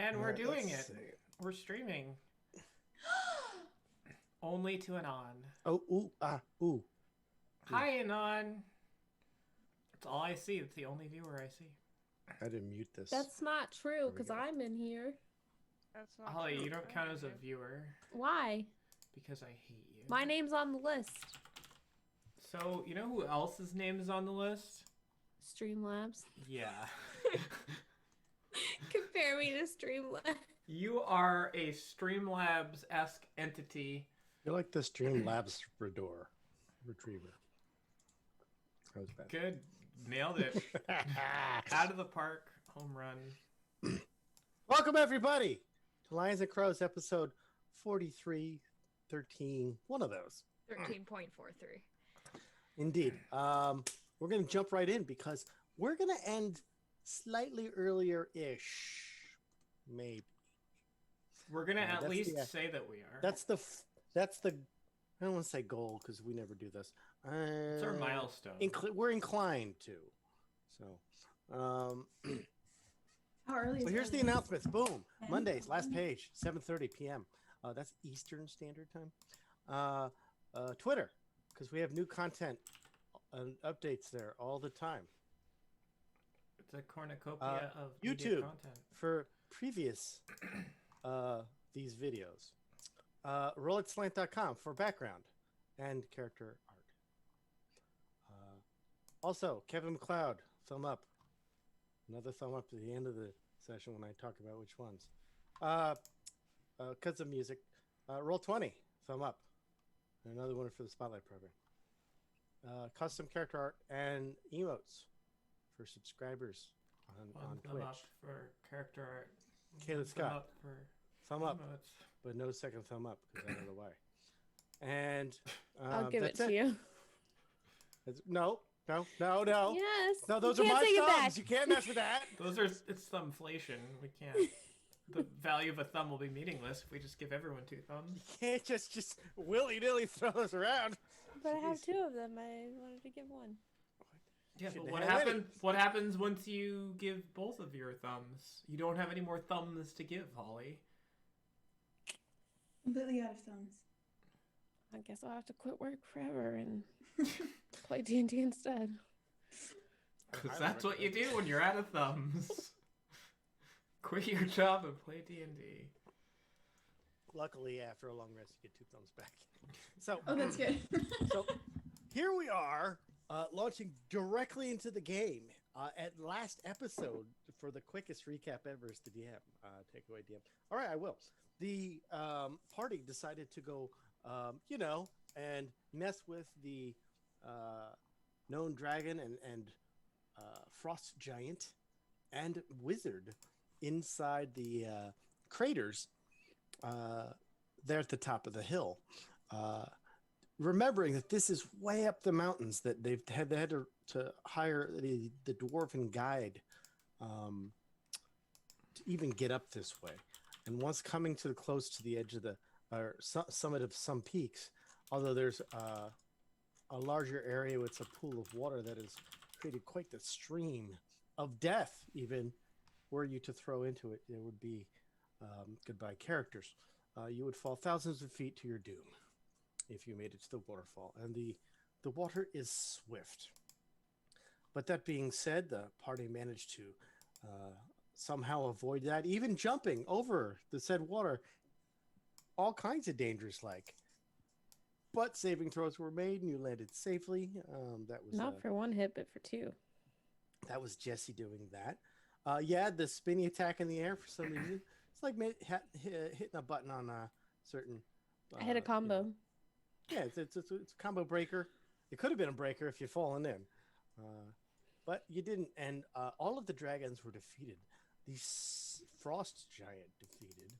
And we're doing it. See. We're streaming. Only to Anon. Oh, ooh. Hi, Anon. That's all I see. It's the only viewer I see. I didn't mute this. That's not true, because I'm in here. That's not Holly, true. you don't count as a viewer. Why? Because I hate you. My name's on the list. So, you know who else's name is on the list? Streamlabs. Yeah. Compare me to Streamlabs. You are a Streamlabs-esque entity. You're like the Streamlabs retriever. That was bad. Good. Nailed it. Out of the park. Home run. Welcome, everybody, to Lions and Crows, episode 4313. One of those. 13.43. Indeed. We're going to jump right in because we're going to end slightly earlier-ish. Maybe. We're going to at that's least the- say that we are. That's the I don't want to say goal because we never do this. It's our milestone. We're inclined to. So, How early is so here's it? the announcements. Boom. 10? Mondays, last page, 7:30 p.m. That's Eastern Standard Time. Twitter, because we have new content and updates there all the time. It's a cornucopia of media YouTube content. for previous these videos. ROLL20 for background and character art. Also, Kevin McLeod, thumb up. Another thumb up at the end of the session when I talk about which ones. Because of music. Roll20, thumb up. Another one for the Spotlight program. Custom character art and emotes for subscribers on One thumb Twitch. up for character art. Caleb One Scott. Thumb up for Thumb up, emotes. but no second thumb up because I don't know why. And I'll give it that's to you. No. Yes. No, those You are can't my take it thumbs. back. You can't mess with that. Those are, it's thumbflation. We can't. The value of a thumb will be meaningless if we just give everyone two thumbs. You can't just willy-nilly throw those around. But I have Jeez. 2 of them. I wanted to give one. Yeah, Shouldn't but have any. what happens once you give both of your thumbs? You don't have any more thumbs to give, Holly. Completely out of thumbs. I guess I'll have to quit work forever and play D&D instead. Because that's what you do when you're out of thumbs. Quit your job and play D&D. Luckily, after a long rest, you get 2 thumbs back. So, Oh, that's good. so here we are, launching directly into the game. At last episode, for the quickest recap ever, is the DM. Takeaway DM. All right, I will. The party decided to go, and mess with the known dragon and frost giant and wizard inside the craters there at the top of the hill. Remembering that this is way up the mountains, that they had to hire the dwarven guide to even get up this way. And once coming close to the edge of the summit of some peaks, although there's a larger area with a pool of water that has created quite the stream of death, even were you to throw into it, there would be goodbye characters. You would fall thousands of feet to your doom if you made it to the waterfall, and the water is swift. But that being said, the party managed to somehow avoid that, even jumping over the said water, all kinds of dangers like. But saving throws were made, and you landed safely. That was Not for 1 hit, but for 2. that was Jesse doing that. Yeah, the spinny attack in the air for some reason. It's like hitting a button on a certain. I hit a combo. Yeah, it's a combo breaker. It could have been a breaker if you'd fallen in, but you didn't. And all of the dragons were defeated. The frost giant defeated,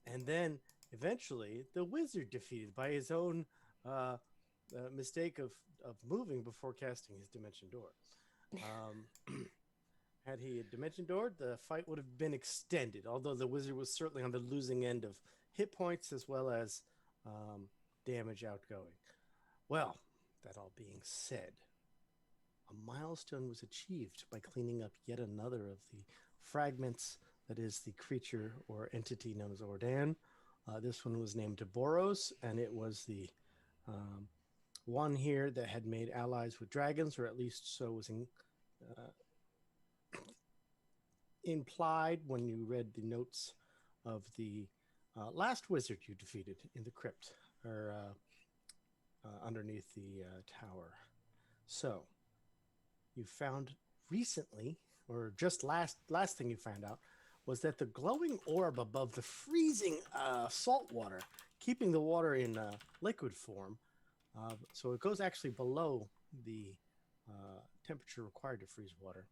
and then eventually the wizard defeated by his own mistake of moving before casting his dimension door. Had he dimension doored, the fight would have been extended, although the wizard was certainly on the losing end of hit points as well as damage outgoing. Well, that all being said, a milestone was achieved by cleaning up yet another of the fragments That is the creature or entity known as Ordan. This one was named Boros, and it was the one here that had made allies with dragons, or at least so was implied when you read the notes of the last wizard you defeated in the crypt, or underneath the tower. So, you found recently, or just last thing you found out, was that the glowing orb above the freezing salt water, keeping the water in liquid form, so it goes actually below the temperature required to freeze water,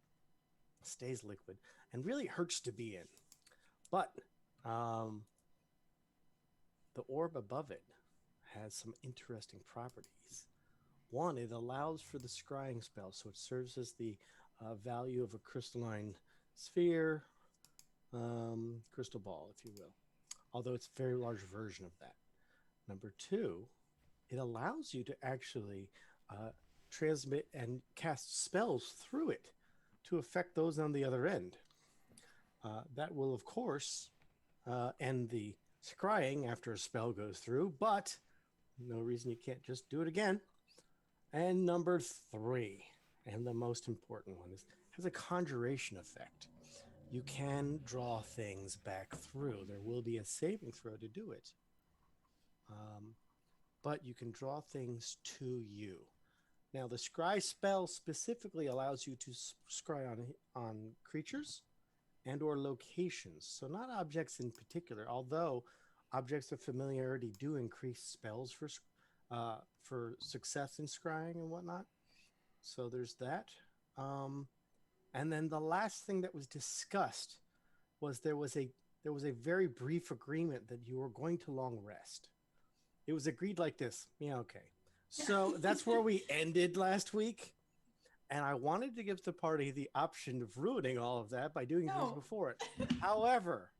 stays liquid, and really hurts to be in. But the orb above it has some interesting properties. One, it allows for the scrying spell, so it serves as the value of a crystalline sphere, crystal ball, if you will, although it's a very large version of that. Number two, it allows you to actually transmit and cast spells through it to affect those on the other end. That will, of course, end the scrying after a spell goes through, but no reason you can't just do it again. And number three, and the most important one, is has a conjuration effect. You can draw things back through. There will be a saving throw to do it. But you can draw things to you. Now, the scry spell specifically allows you to scry on creatures and or locations. So not objects in particular, although objects of familiarity do increase spells for success in scrying and whatnot. So there's that. And then the last thing that was discussed was there was a very brief agreement that you were going to long rest. It was agreed like this. Yeah, okay. So that's where we ended last week. And I wanted to give the party the option of ruining all of that by doing things before it. However,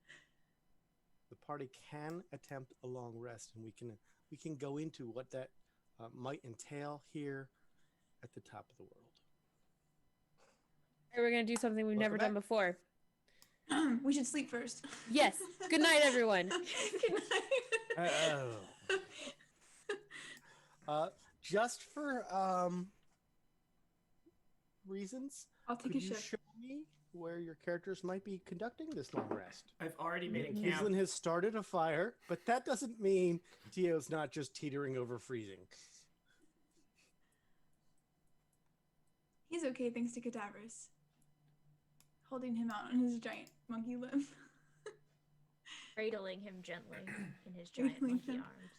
the party can attempt a long rest, and we can go into what that might entail here at the top of the world. We're going to do something we've never done before. We should sleep first. Yes. Good night, everyone. Good night. Just for reasons, I'll take could a you shift. show me where your characters might be conducting this long rest? I've already made a camp. Gizlin has started a fire, but that doesn't mean Tio's not just teetering over freezing. He's okay thanks to cadavers. Holding him out on his giant monkey limb. Cradling him gently in his giant Cradling monkey him. arms.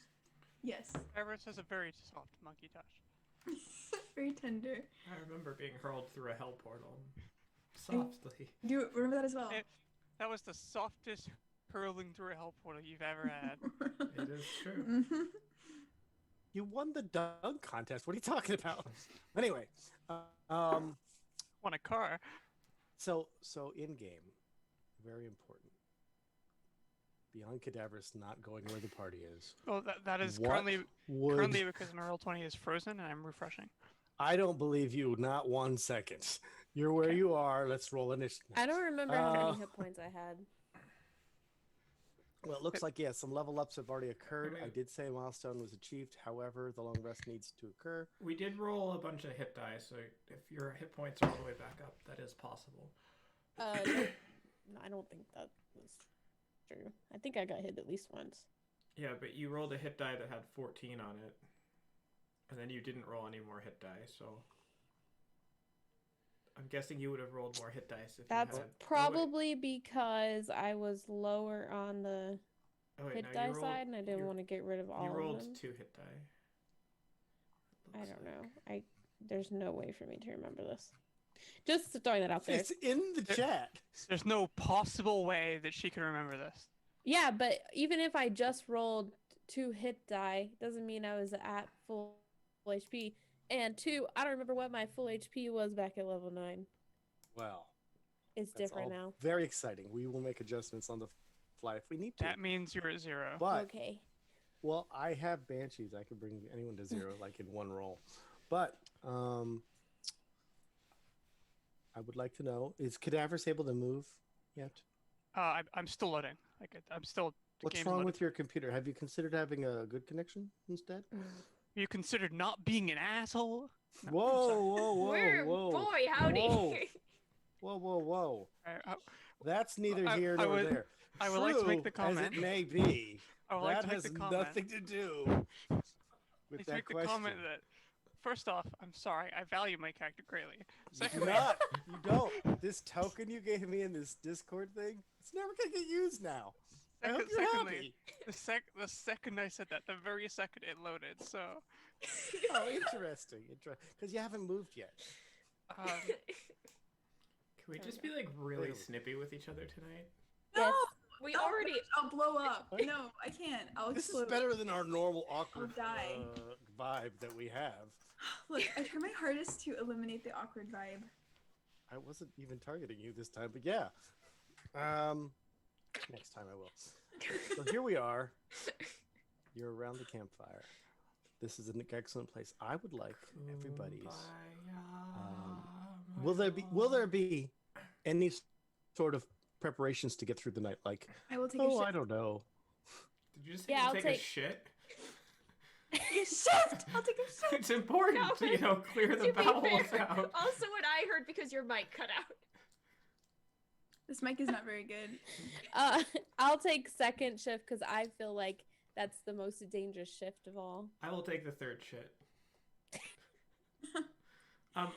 Yes. Everest has a very soft monkey touch. Very tender. I remember being hurled through a hell portal. Softly. Do you remember that as well? That was the softest hurling through a hell portal you've ever had. It is true. Mm-hmm. You won the dunk contest. What are you talking about? Anyway, Won a car. so in game, very important. Beyond cadavers not going where the party is. Well, that is What currently would because my ROLL20 is frozen and I'm refreshing. I don't believe you, not 1 second. You're where you are. Let's roll initiative. I don't remember how many hit points I had. Well, it looks like, yeah, some level ups have already occurred. Okay. I did say a milestone was achieved. However, the long rest needs to occur. We did roll a bunch of hit die, so if your hit points are all the way back up, that is possible. No, I don't think that was true. I think I got hit at least once. Yeah, but you rolled a hit die that had 14 on it. And then you didn't roll any more hit die, so I'm guessing you would have rolled more hit dice if That's you had... probably because I was lower on the hit die side, and I didn't want to get rid of all You of rolled them. 2 hit die. I don't know. There's no way for me to remember this. Just throwing that out there. It's in the chat. There's no possible way that she can remember this. Yeah, but even if I just rolled 2 hit die, doesn't mean I was at full HP. And 2, I don't remember what my full HP was back at level 9. Well, It's that's different all now. very exciting. We will make adjustments on the fly if we need to. That means you're at 0. But, Okay. well, I have banshees. I can bring anyone to 0 like in one roll. But I would like to know, is cadavers able to move yet? I'm still loading. I'm still. The What's game's wrong loading. with your computer? Have you considered having a good connection instead? You considered not being an asshole? No, I'm Whoa, sorry. Where, whoa. boy, howdy. Whoa. Alright, That's neither I- here I nor would- there. I would like to make True the as comment. it may be, I would like that to make has the comment. nothing to do with Let's that make the question. comment that, first off, I'm sorry. I value my character greatly. You do Secondly, not. You don't. This token you gave me in this Discord thing, it's never gonna get used now. I hope you're secondly, happy. the second I said that, the very second it loaded. So, Oh, interesting. Because you haven't moved yet. um, Can we just be like really Clearly. snippy with each other tonight? No, We no, already. I'll blow up. No, I can't. I'll This is explode. better than our normal awkward die. vibe that we have. Look, I try my hardest to eliminate the awkward vibe. I wasn't even targeting you this time, but yeah. Next time I will. So here we are. You're around the campfire. This is an excellent place. I would like everybody's. Will there be any sort of preparations to get through the night? Like, I will take a oh, shift. I don't know. Did you just Yeah, say I'll take take- a shit? Shift! I'll take a shift! It's important to, clear the To be bowels fair, out. also what I heard because your mic cut out. This mic is not very good. I'll take second shift because I feel like that's the most dangerous shift of all. I will take the third shit.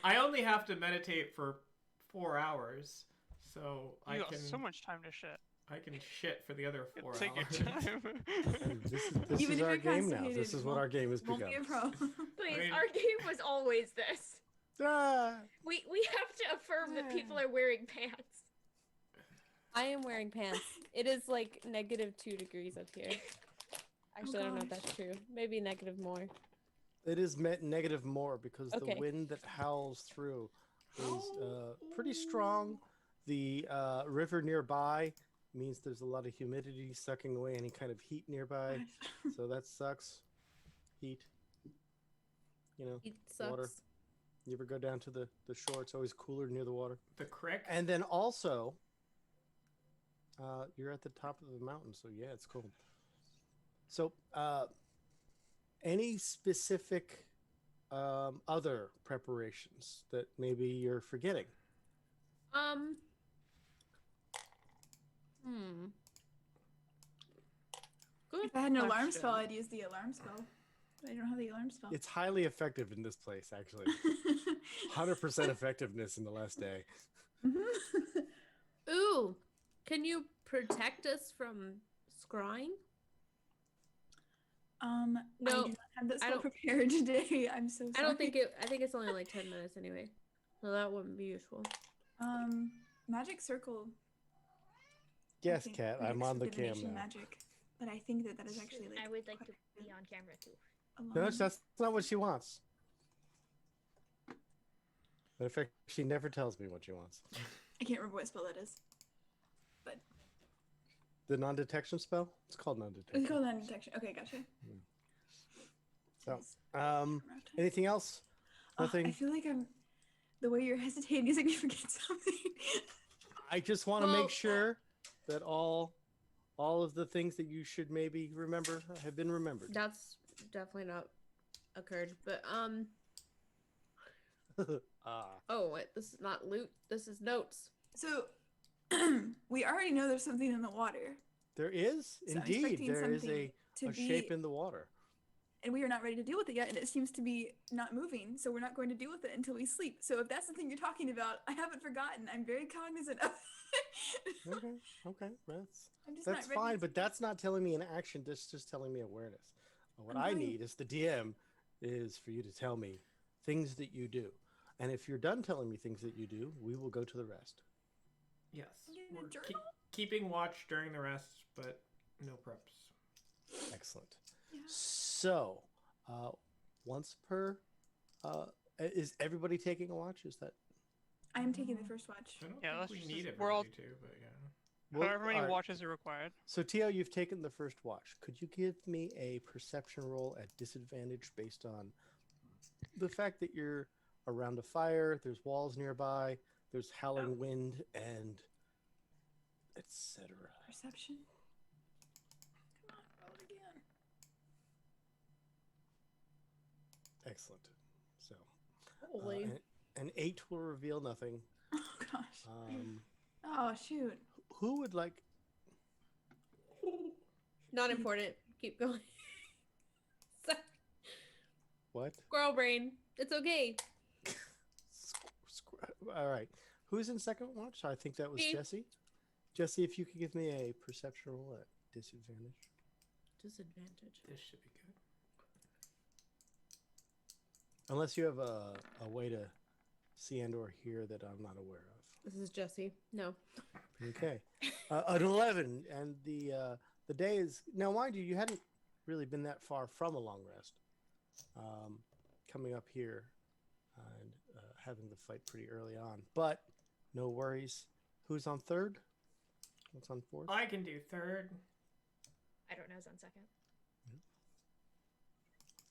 I only have to meditate for 4 hours, so I you got can so much time to shit. I can shit for the other 4 Take hours. your time. And this Even is if our you're game now. constipated, This is what our game has Won't become. be a problem. Please, mean- our game was always this. Ah! We have to affirm that people are wearing pants. I am wearing pants. It is like -2 degrees up here. Actually, I don't know if gosh. that's true. Maybe negative more. It is negative more because Okay. the wind that howls through is pretty strong. The river nearby means there's a lot of humidity sucking away any kind of heat nearby. So that sucks. Heat. You know, It sucks. Water. you ever go down to the shore, it's always cooler near the water. The crick? And then also, you're at the top of the mountain, so yeah, it's cold. So, any specific other preparations that maybe you're forgetting? Good If I had an alarm spell, question. I'd use the alarm spell. But I don't have the alarm spell. It's highly effective in this place, actually. 100% effectiveness in the last day. Ooh, can you protect us from scrying? I No, do not have that I spell don't- prepared today. I'm so sorry. I don't think it. I think it's only like 10 minutes anyway, so that wouldn't be useful. Magic circle. I Yes, think, Kat, predicts I'm on the cam divination now. magic, but I think that is actually like. I would like quite to be on camera too. a No, long- that's not what she wants. But in fact, she never tells me what she wants. I can't remember what spell that is. The non-detection spell? It's called It's non-detection. called non-detection. Okay, gotcha. So, Jeez. anything else? Nothing? I feel like I'm. The way you're hesitating is like you forget something. I just want to Well- make sure that all of the things that you should maybe remember have been remembered. That's definitely not occurred. But oh wait, this is not loot. This is notes. So, we already know there's something in the water. There is So I'm indeed expecting there is something to a be, shape in the water. and we are not ready to deal with it yet, and it seems to be not moving. So we're not going to deal with it until we sleep. So if that's the thing you're talking about, I haven't forgotten. I'm very cognizant of. Okay, that's I'm just not ready fine, to but that's not telling me an action. That's just telling me awareness. What I'm I telling you- need as the DM is for you to tell me things that you do, and if you're done telling me things that you do, we will go to the rest. Yes. You need a We're journal? keeping watch during the rest, but no preps. Excellent. Yeah. So, once per, is everybody taking a watch? Is that I am taking the first watch. I don't Yeah, think let's we just- need we're all- everybody to, but yeah. Well, However many alright. watches are required. So, Tio, you've taken the first watch. Could you give me a perception roll at disadvantage based on the fact that you're around a fire, there's walls nearby, there's howling wind, and etc. Perception. Come on, roll it again. Excellent. So, Holy. an 8 will reveal nothing. Oh gosh. Oh shoot. Who would like? Not important. Keep going. Sorry. What? Squirrel brain. It's okay. All right. Who's in second watch? I think that was Me. Jesse. Jesse, if you could give me a perception roll at disadvantage. Disadvantage. This should be good. Unless you have a way to see and or hear that I'm not aware of. This is Jesse. No. Okay. An 11, and the day is now. Mind you, you hadn't really been that far from a long rest. Coming up here and having the fight pretty early on, but no worries. Who's on third? What's on fourth? I can do third. I don't know who's on second.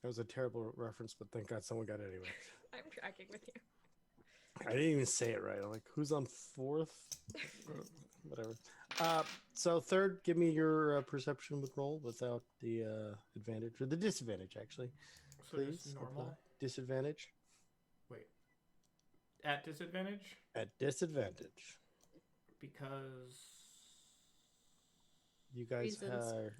That was a terrible reference, but thank God someone got it anyway. I'm tracking with you. I didn't even say it right. I'm like, who's on fourth? Whatever. So third, give me your perception with roll without the advantage or the disadvantage, actually. So Please. just normal. Disadvantage. Wait. At disadvantage? At disadvantage. Because You guys Reasons.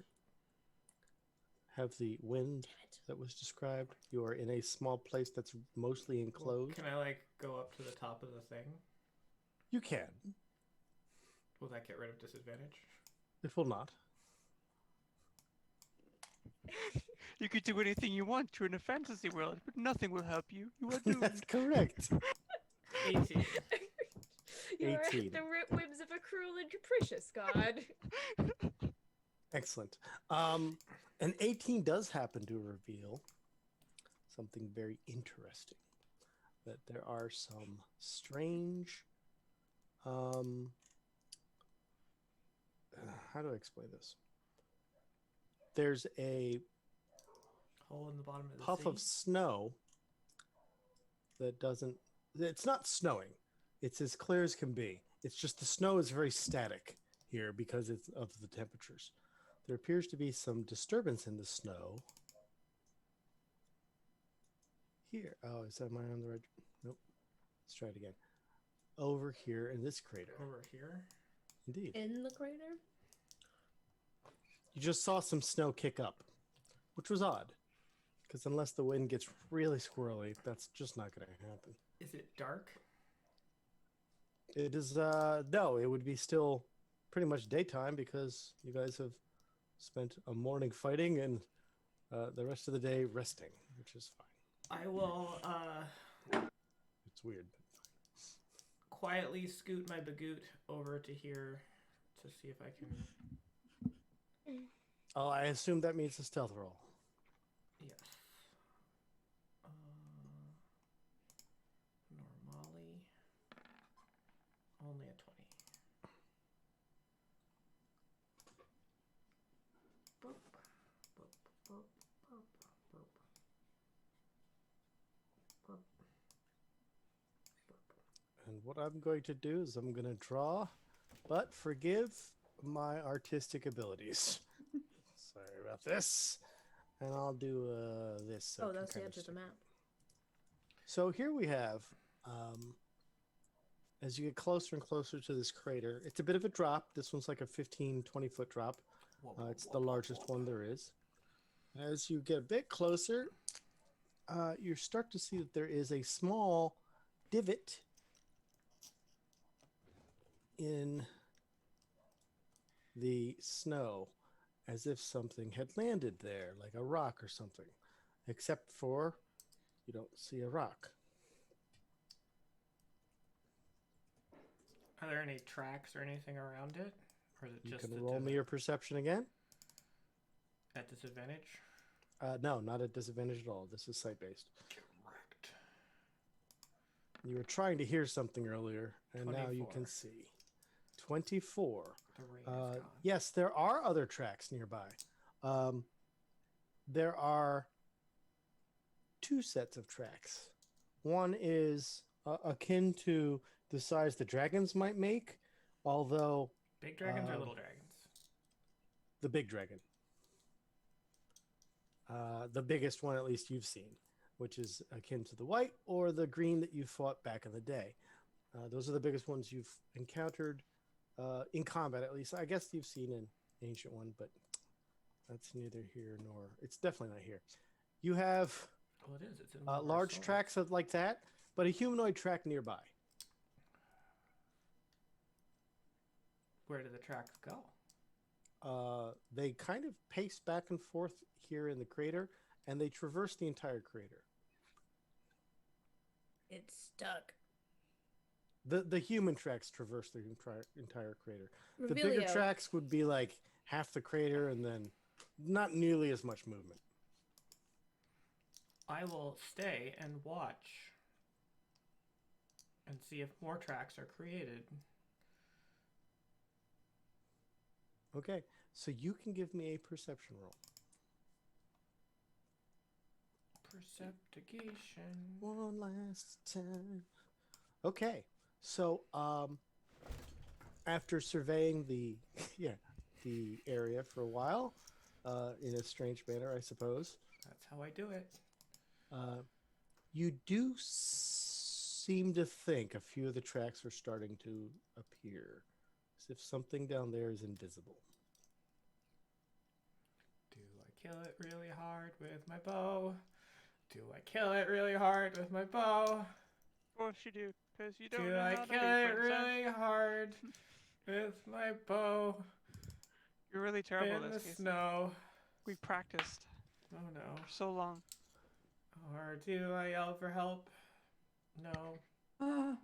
have the wind that was described. You are in a small place that's mostly enclosed. Can I like go up to the top of the thing? You can. Will that get rid of disadvantage? It will not. You could do anything you want to in a fantasy world, but nothing will help you. You are doomed. That's correct. 18. You're 18. at the whims of a cruel and capricious god. Excellent. An 18 does happen to reveal something very interesting. That there are some strange. How do I explain this? There's a Hole in the bottom of the puff sea. of snow that doesn't. It's not snowing. It's as clear as can be. It's just the snow is very static here because it's of the temperatures. There appears to be some disturbance in the snow. Here. Oh, is that mine on the right? Nope. Let's try it again. Over here in this crater. Over here. Indeed. In the crater? You just saw some snow kick up, which was odd. Because unless the wind gets really squirrely, that's just not going to happen. Is it dark? It is, no, it would be still pretty much daytime because you guys have spent a morning fighting and the rest of the day resting, which is fine. I will It's weird. quietly scoot my bagoot over to here to see if I can. Oh, I assume that means a stealth roll. Yes. Normally. Only a 20. Boop, boop, boop, boop, boop. Boop. Boop. And what I'm going to do is I'm going to draw, but forgive my artistic abilities. Sorry about this. And I'll do this. So Oh, it can that's the kinda edge of the stick. map. So here we have, as you get closer and closer to this crater, it's a bit of a drop. This one's like a 15, 20-foot drop. Whoa, whoa, It's whoa, the whoa, largest whoa. one there is. As you get a bit closer, you start to see that there is a small divot in the snow, as if something had landed there, like a rock or something. Except for you don't see a rock. Are there any tracks or anything around it? Or is it You just can the roll me divot? your perception again. At disadvantage? No, not at disadvantage at all. This is sight-based. Correct. You were trying to hear something earlier, and now you 24. can see. 24. The rain is gone. Yes, there are other tracks nearby. There are two sets of tracks. One is akin to the size the dragons might make, although Big dragons or little dragons? The big dragon. The biggest one, at least you've seen, which is akin to the white or the green that you fought back in the day. Those are the biggest ones you've encountered in combat, at least. I guess you've seen an ancient one, but that's neither here nor... It's definitely not here. You have Well, it is. It's in one of our large swords. tracks like that, but a humanoid track nearby. Where do the tracks go? They kind of pace back and forth here in the crater, and they traverse the entire crater. It's stuck. The human tracks traverse the entire crater. The bigger Revelio. tracks would be like half the crater and then not nearly as much movement. I will stay and watch and see if more tracks are created. Okay, so you can give me a perception roll. Perceptigation. One last time. Okay, so after surveying the the area for a while, in a strange manner, I suppose, That's how I do it. you do seem to think a few of the tracks are starting to appear, as if something down there is invisible. Do I kill it really hard with my bow? Do I kill it really hard with my bow? Of course you do, because you don't Do know I how to kill be, it princess. really hard with my bow You're really terrible in at the this, Gizlin. snow? We've practiced Oh no. for so long. Or do I yell for help? No. Ah,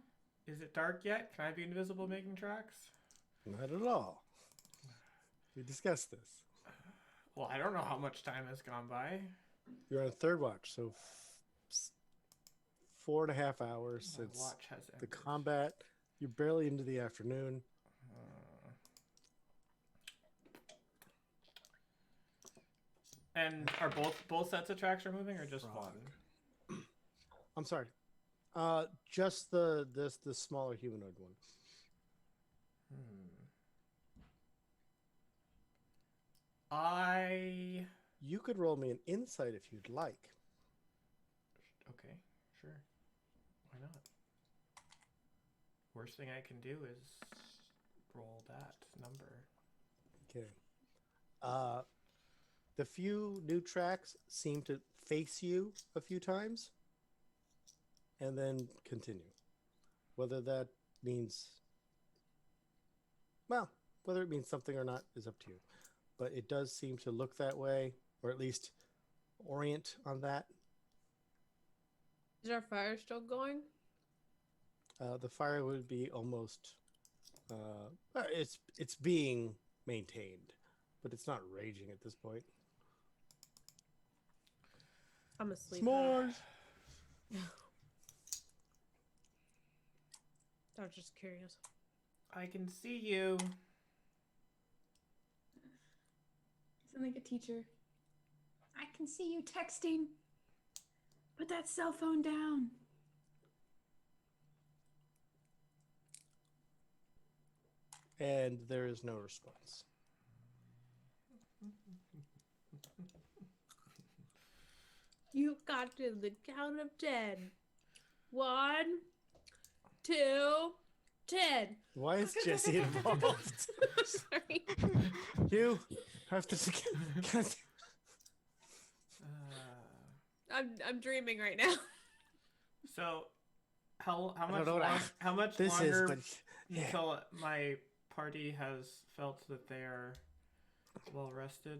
Is it dark yet? Can I be invisible making tracks? Not at all. We discussed this. Well, I don't know how much time has gone by. You're on third watch, so 4.5 hours My since watch has the ended. combat. You're barely into the afternoon. And are both sets of tracks are moving, or just Frog. one? I'm sorry. Just the smaller humanoid one. You could roll me an insight if you'd like. Okay, sure. Why not? Worst thing I can do is roll that number. Okay. The few new tracks seem to face you a few times and then continue. Whether that means, well, whether it means something or not is up to you. But it does seem to look that way, or at least orient on that. Is our fire still going? The fire would be almost, it's being maintained, but it's not raging at this point. I'm asleep. S'mores! I was just curious. I can see you. sound like a teacher. I can see you texting. Put that cell phone down. And there is no response. You got to the count of 10. 1, 2, 10. Why is Jesse involved? Sorry. You have to. I'm dreaming right now. So, how don't much know what how much this longer is, but yeah. until my party has felt that they are well rested?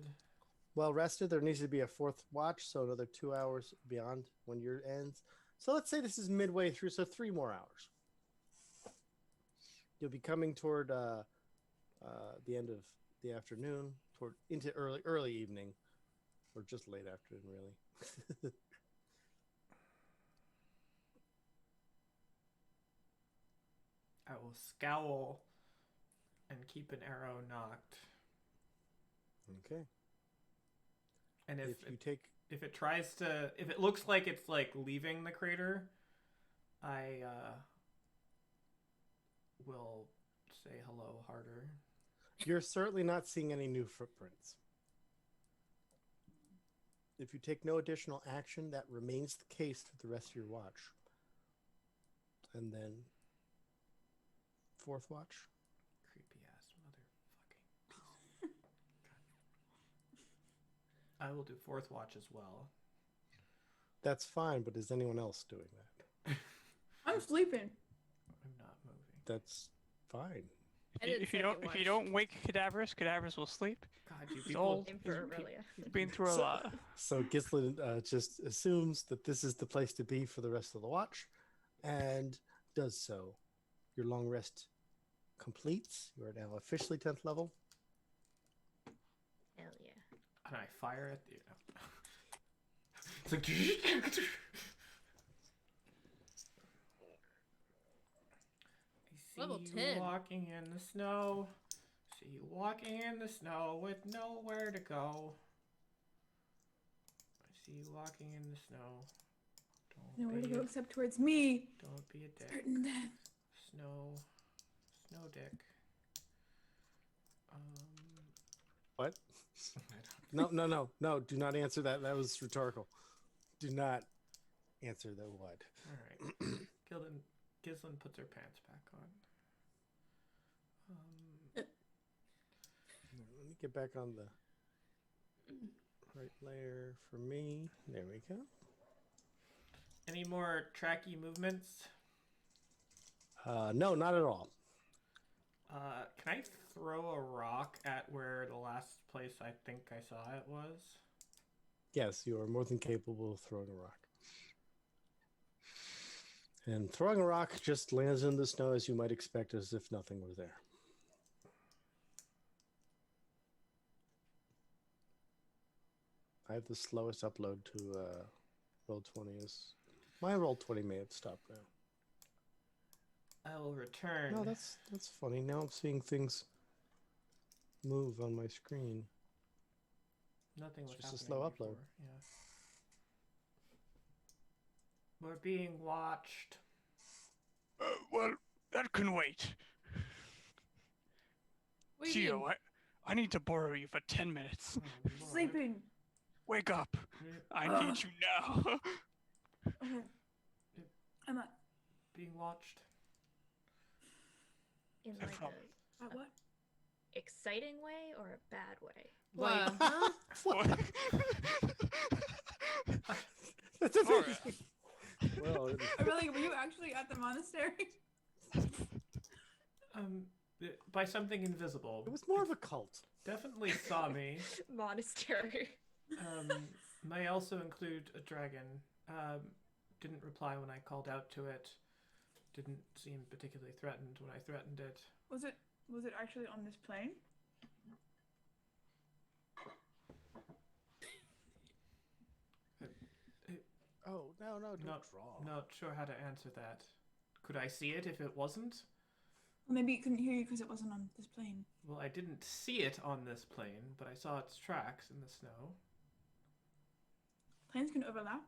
Well rested. There needs to be a fourth watch, so another 2 hours beyond when your ends. So let's say this is midway through, so 3 more hours. You'll be coming toward the end of the afternoon, toward into early evening, or just late afternoon, really. I will scowl and keep an arrow knocked. Okay. And If you take if it tries to, if it looks like it's like leaving the crater, I will say hello harder. You're certainly not seeing any new footprints. If you take no additional action, that remains the case for the rest of your watch. And then, fourth watch. Creepy ass motherfucking piece. I will do fourth watch as well. That's fine, but is anyone else doing that? I'm sleeping. I'm not moving. That's fine. I did If you second don't watch. wake Cadavers will sleep. God, you He's people. old. Aim for Aurelia. He's been through a So- lot. So Gizlin just assumes that this is the place to be for the rest of the watch, and does so. Your long rest completes. You are now officially 10th level. Hell yeah. And I fire at you. It's like. I Level see 10. you walking in the snow. See you walking in the snow with nowhere to go. I see you walking in the snow. Nowhere to Don't go be, except towards me. don't be a dick. Certain death. Snow dick. What? I don't- No. Do not answer that. That was rhetorical. Do not answer the what. All right. Gizlin puts her pants back on. Let me get back on the right layer for me. There we go. Any more tracky movements? No, not at all. Can I throw a rock at where the last place I think I saw it was? Yes, you are more than capable of throwing a rock. And throwing a rock just lands in the snow as you might expect, as if nothing were there. I have the slowest upload to Roll20. My Roll20 may have stopped now. I will return. No, that's funny. Now I'm seeing things move on my screen. Nothing was It's just a happening slow before. upload. Yeah. We're being watched. Well, that can wait. What do you Gio, mean? I need to borrow you for 10 minutes. Oh, Lord. Sleeping. Wake up. I need you now. Okay. I'm up. Being watched. In I like promise. a What? exciting way or a bad way? Like, Huh? What? That's a Alright. Well, Really, were you actually at the monastery? by something invisible. it was more of a cult. Definitely saw me. Monastery. May also include a dragon. Didn't reply when I called out to it. Didn't seem particularly threatened when I threatened it. Was it actually on this plane? Oh, no, don't Not, draw. not sure how to answer that. Could I see it if it wasn't? Well, maybe it couldn't hear you because it wasn't on this plane. Well, I didn't see it on this plane, but I saw its tracks in the snow. Planes can overlap.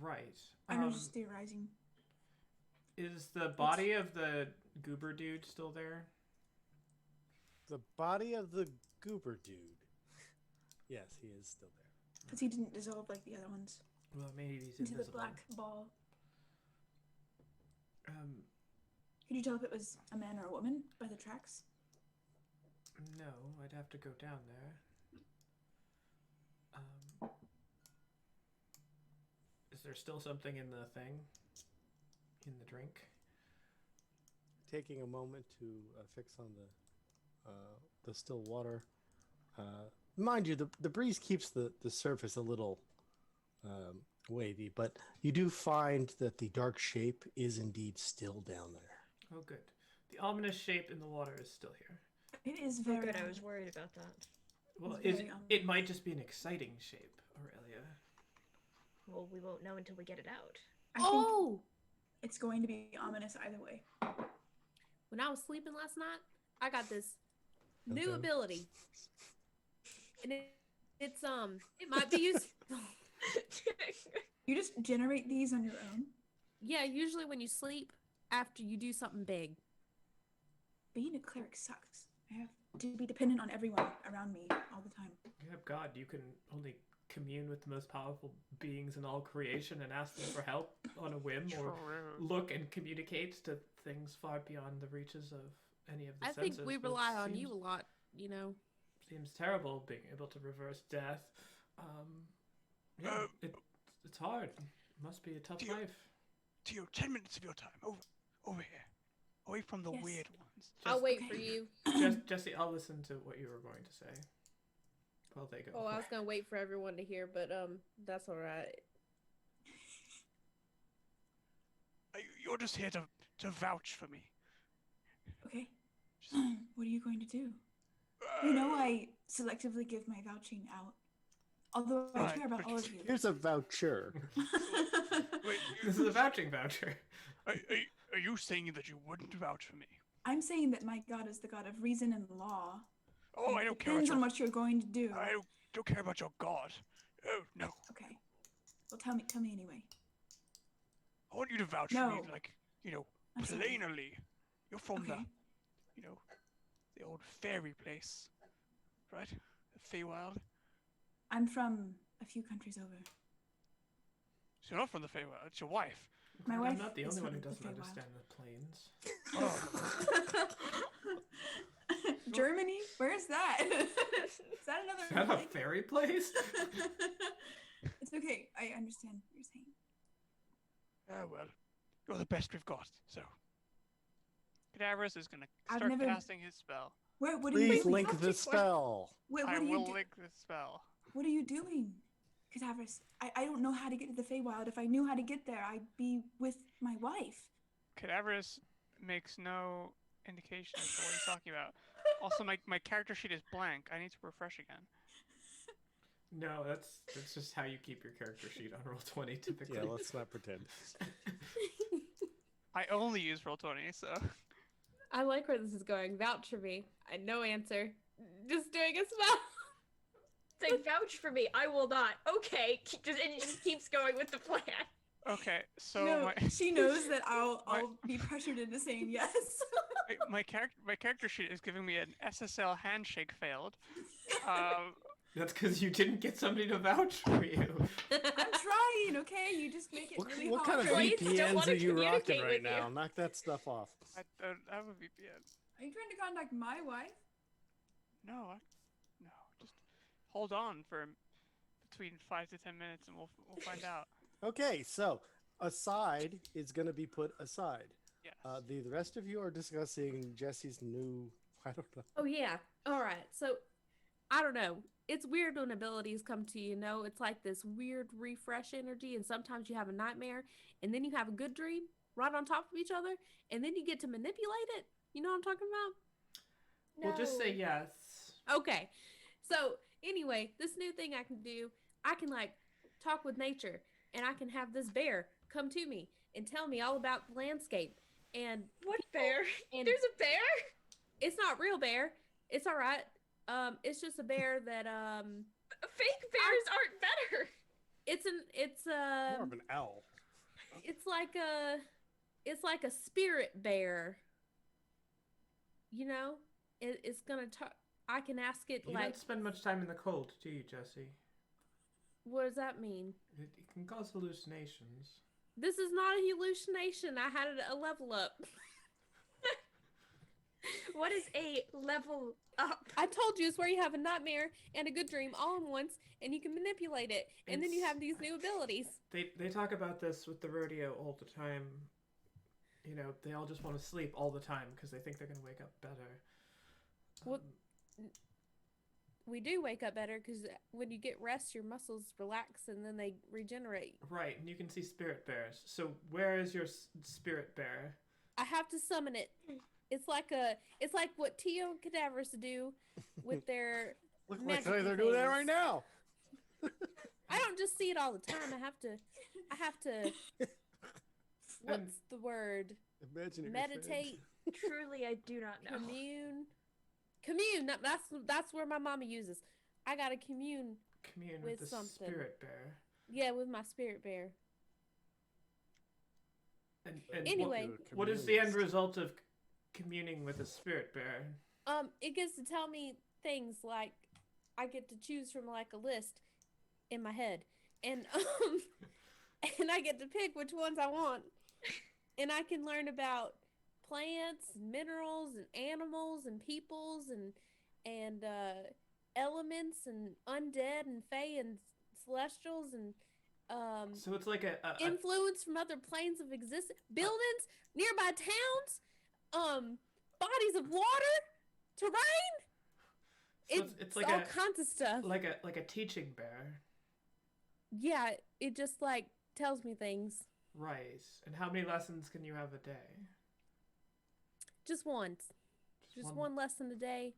Right. I'm just theorizing. Is the body of the goober dude still there? The body of the goober dude. Yes, he is still there. Because he didn't dissolve like the other ones Well, maybe he's into invisible. the black ball. Could you tell if it was a man or a woman by the tracks? No, I'd have to go down there. Is there still something in the thing? In the drink? Taking a moment to fix on the still water. Mind you, the breeze keeps the surface a little wavy, but you do find that the dark shape is indeed still down there. Oh, good. The ominous shape in the water is still here. It is Oh, very good. I odd. was worried about that. Well, It's very it might just be an exciting shape, Aurelia. Well, we won't know until we get it out. I think Oh! it's going to be ominous either way. When I was sleeping last night, I got this new Okay. ability. And it's it might be useful. You just generate these on your own. Yeah, usually when you sleep after you do something big. being a cleric sucks. I have to be dependent on everyone around me all the time. You have God. You can only commune with the most powerful beings in all creation and ask them for help on a whim, or look and communicate to things far beyond the reaches of any of the I senses. think we but it rely on seems- you a lot, you know. Seems terrible being able to reverse death. Yeah, it's hard. It must be a tough Dear. life. Tio, 10 minutes of your time. Over here. Away from the Yes. weird ones. I'll wait okay. for you. Jesse, I'll listen to what you were going to say while they go. Oh, I was gonna wait for everyone to hear, but that's all right. You're just here to vouch for me. Okay. What are you going to do? You know I selectively give my vouching out. Although I Right, care about but all of you. Here's a voucher. Wait, This is a vouching voucher. are you saying that you wouldn't vouch for me? I'm saying that my God is the God of reason and law. Oh, and I it don't care about depends your... on what you're going to do. I don't care about your god. Oh, no. Okay. Well, tell me anyway. I want you to vouch for No. me, like, I'm sorry. plainly. You're from Okay. the old fairy place, right? The Feywild. I'm from a few countries over. So you're not from the Feywild, it's your wife. My I'm wife not the is only one from who the doesn't Feywild. understand the planes. Germany? Where's that? Is that another? Is that a like- fairy place? It's okay. I understand what you're saying. Oh, well. You're the best we've got, so. Cadaverous is gonna I've start never- casting his spell. What are you Please doing? link the spell. What I are you will do- link the spell. What are you doing? Cadaverous, I don't know how to get to the Feywild. If I knew how to get there, I'd be with my wife. Cadaverous makes no indication as to what he's talking about. Also, my character sheet is blank. I need to refresh again. No, that's just how you keep your character sheet on Roll20 typically. Yeah, let's not pretend. I only use Roll20, so. I like where this is going. Vouch for me. No answer. Just doing a spell. It's like, vouch for me. I will not. Okay. And it just keeps going with the plan. Okay, so No, my she knows that I'll my- be pressured into saying yes. my character sheet is giving me an SSL handshake failed. That's because you didn't get somebody to vouch for you. I'm trying, okay? You just make it really What hard. kind of Right? Don't VPNs wanna are you rocking communicate right with you. now? Knock that stuff off. I don't have a VPN. Are you trying to contact my wife? No, just hold on for between 5 to 10 minutes, and we'll find out. Okay, so aside is going to be put aside. Yes. The rest of you are discussing Jesse's new. I don't know. Oh yeah. All right. So I don't know. It's weird when abilities come to you. Know it's like this weird refresh energy, and sometimes you have a nightmare, and then you have a good dream right on top of each other, and then you get to manipulate it. You know what I'm talking about? We'll just say yes. Okay. So anyway, this new thing I can do, I can like talk with nature, and I can have this bear come to me and tell me all about the landscape. And What bear? and There's a bear? it's not real bear. It's all right. It's just a bear that Fake bears aren't better. it's More of an owl. it's like a spirit bear. You know, it's gonna talk. I can ask it You like, don't spend much time in the cold, do you, Jesse? what does that mean? It can cause hallucinations. This is not a hallucination. I had a level up. What is a level up? I told you it's where you have a nightmare and a good dream all in once, and you can manipulate it, and then you have these new abilities. They talk about this with the rodeo all the time. You know, they all just want to sleep all the time because they think they're going to wake up better. What- We do wake up better because when you get rest, your muscles relax and then they regenerate. Right, and you can see spirit bears. So where is your spirit bear? I have to summon it. It's like what Tio and Cadaverous do with their. Look like magical they're doing that things. right now. I don't just see it all the time. I have to. What's the word? Imaginary Meditate, Truly, I do not know. commune. That's where my mama uses. I gotta commune. Commune With with the something. spirit bear. Yeah, with my spirit bear. And Anyway. what is the end result of communing with a spirit bear? It gets to tell me things like I get to choose from like a list in my head, and and I get to pick which ones I want, and I can learn about plants, and minerals, and animals, and peoples, and elements, and undead, and fae, and celestials, and So it's like a influence from other planes of existence, buildings, nearby towns, bodies of water, terrain. so it's like all kinds of stuff. like a teaching bear. Yeah, it just like tells me things. Right. And how many lessons can you have a day? Just once. Just one lesson a day.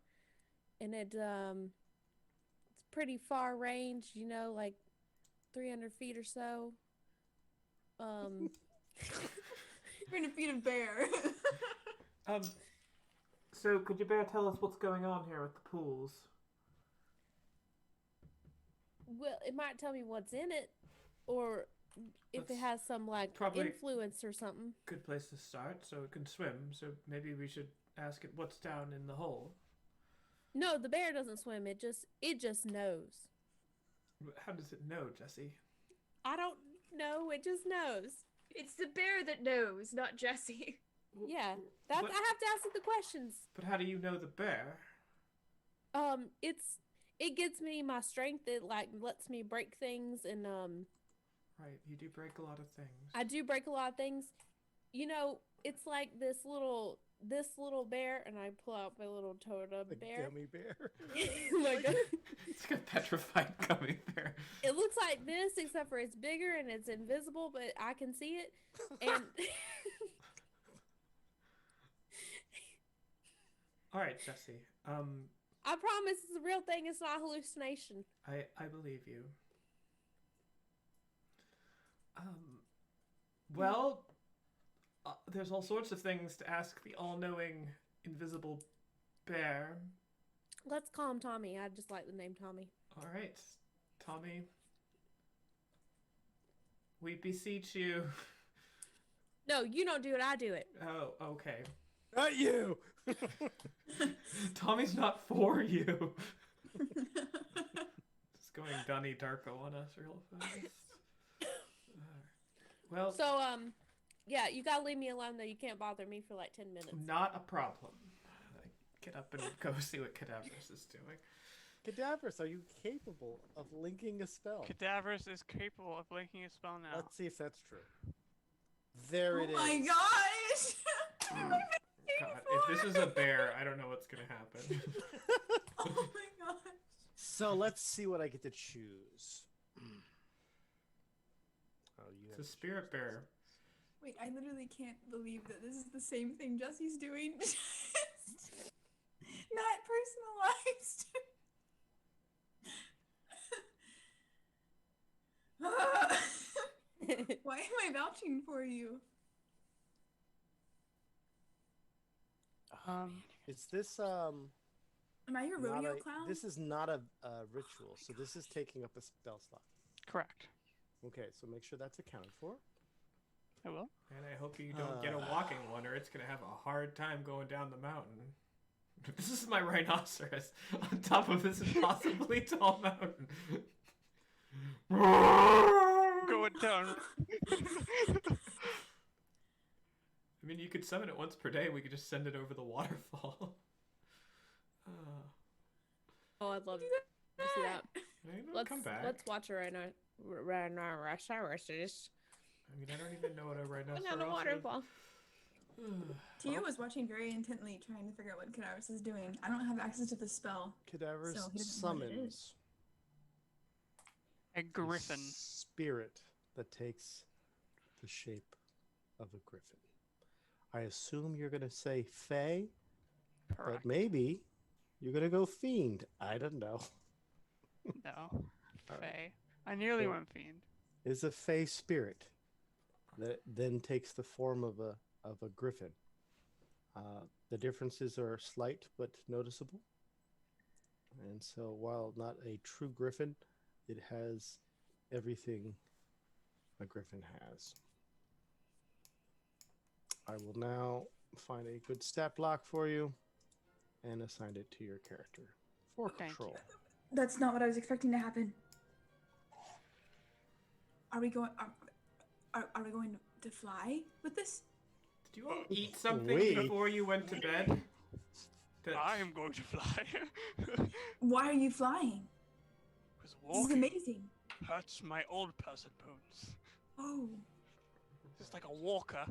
And it's pretty far range, you know, like 300 feet or so. 300 feet of bear. So could you bear tell us what's going on here with the pools? Well, it might tell me what's in it, or if it has some like probably influence or something. Good place to start, so it can swim. So maybe we should ask it what's down in the hole. No, the bear doesn't swim. It just knows. How does it know, Jesse? I don't know. It just knows. It's the bear that knows, not Jesse. Yeah, I have to ask it the questions. But how do you know the bear? It gets me my strength. It like lets me break things, and Right, you do break a lot of things. I do break a lot of things. You know, it's like this little bear, and I pull out my little Totem bear. Gummy bear. Like It's like a petrified gummy bear. it looks like this, except for it's bigger and it's invisible, but I can see it. And All right, Jesse. I promise it's a real thing. It's not a hallucination. I believe you. Well, there's all sorts of things to ask the all-knowing invisible bear. Let's call him Tommy. I just like the name Tommy. All right, Tommy. We beseech you. No, you don't do it. I do it. Oh, okay. Not you. Tommy's not for you. Just going Donnie Darko on us real fast. Well, So, yeah, you gotta leave me alone though. You can't bother me for like 10 minutes. not a problem. Get up and go see what Cadaverous is doing. Cadaverous, are you capable of linking a spell? Cadaverous is capable of linking a spell now. Let's see if that's true. There it is. Oh my gosh! God, if this is a bear, I don't know what's gonna happen. Oh my gosh. So let's see what I get to choose. Oh, you It's have a spirit bear. Wait, I literally can't believe that this is the same thing Jesse's doing. Not personalized. Why am I vouching for you? Is this Am I your not rodeo a- clown? This is not a ritual, so this is taking up a spell slot. Correct. Okay, so make sure that's accounted for. I will. And I hope you don't get a walking one, or it's gonna have a hard time going down the mountain. This is my rhinoceros on top of this impossibly tall mountain. Going down. I mean, you could summon it once per day. We could just send it over the waterfall. Oh, I'd love to see that. Let's come back. Let's watch a rhinoceros. I mean, I don't even know what a rhinoceros Another is. waterfall. Tia was watching very intently, trying to figure out what Cadaverous is doing. I don't have access to the spell. Cadaverous So he doesn't know what it summons A a griffin. spirit that takes the shape of a griffin. I assume you're going to say fae, Correct. but maybe you're going to go fiend. I don't know. No. Fae. I nearly Yeah. went fiend. Is a fae spirit that then takes the form of a griffin. The differences are slight but noticeable. And so while not a true griffin, it has everything a griffin has. I will now find a good stat block for you and assign it to your character for Thank you. control. That's not what I was expecting to happen. Are we going? Are we going to fly with this? Did you all eat something Wait. before you went to bed? I am going to fly. Why are you flying? Because This is walking amazing. hurts my old person bones. Oh, It's like a walker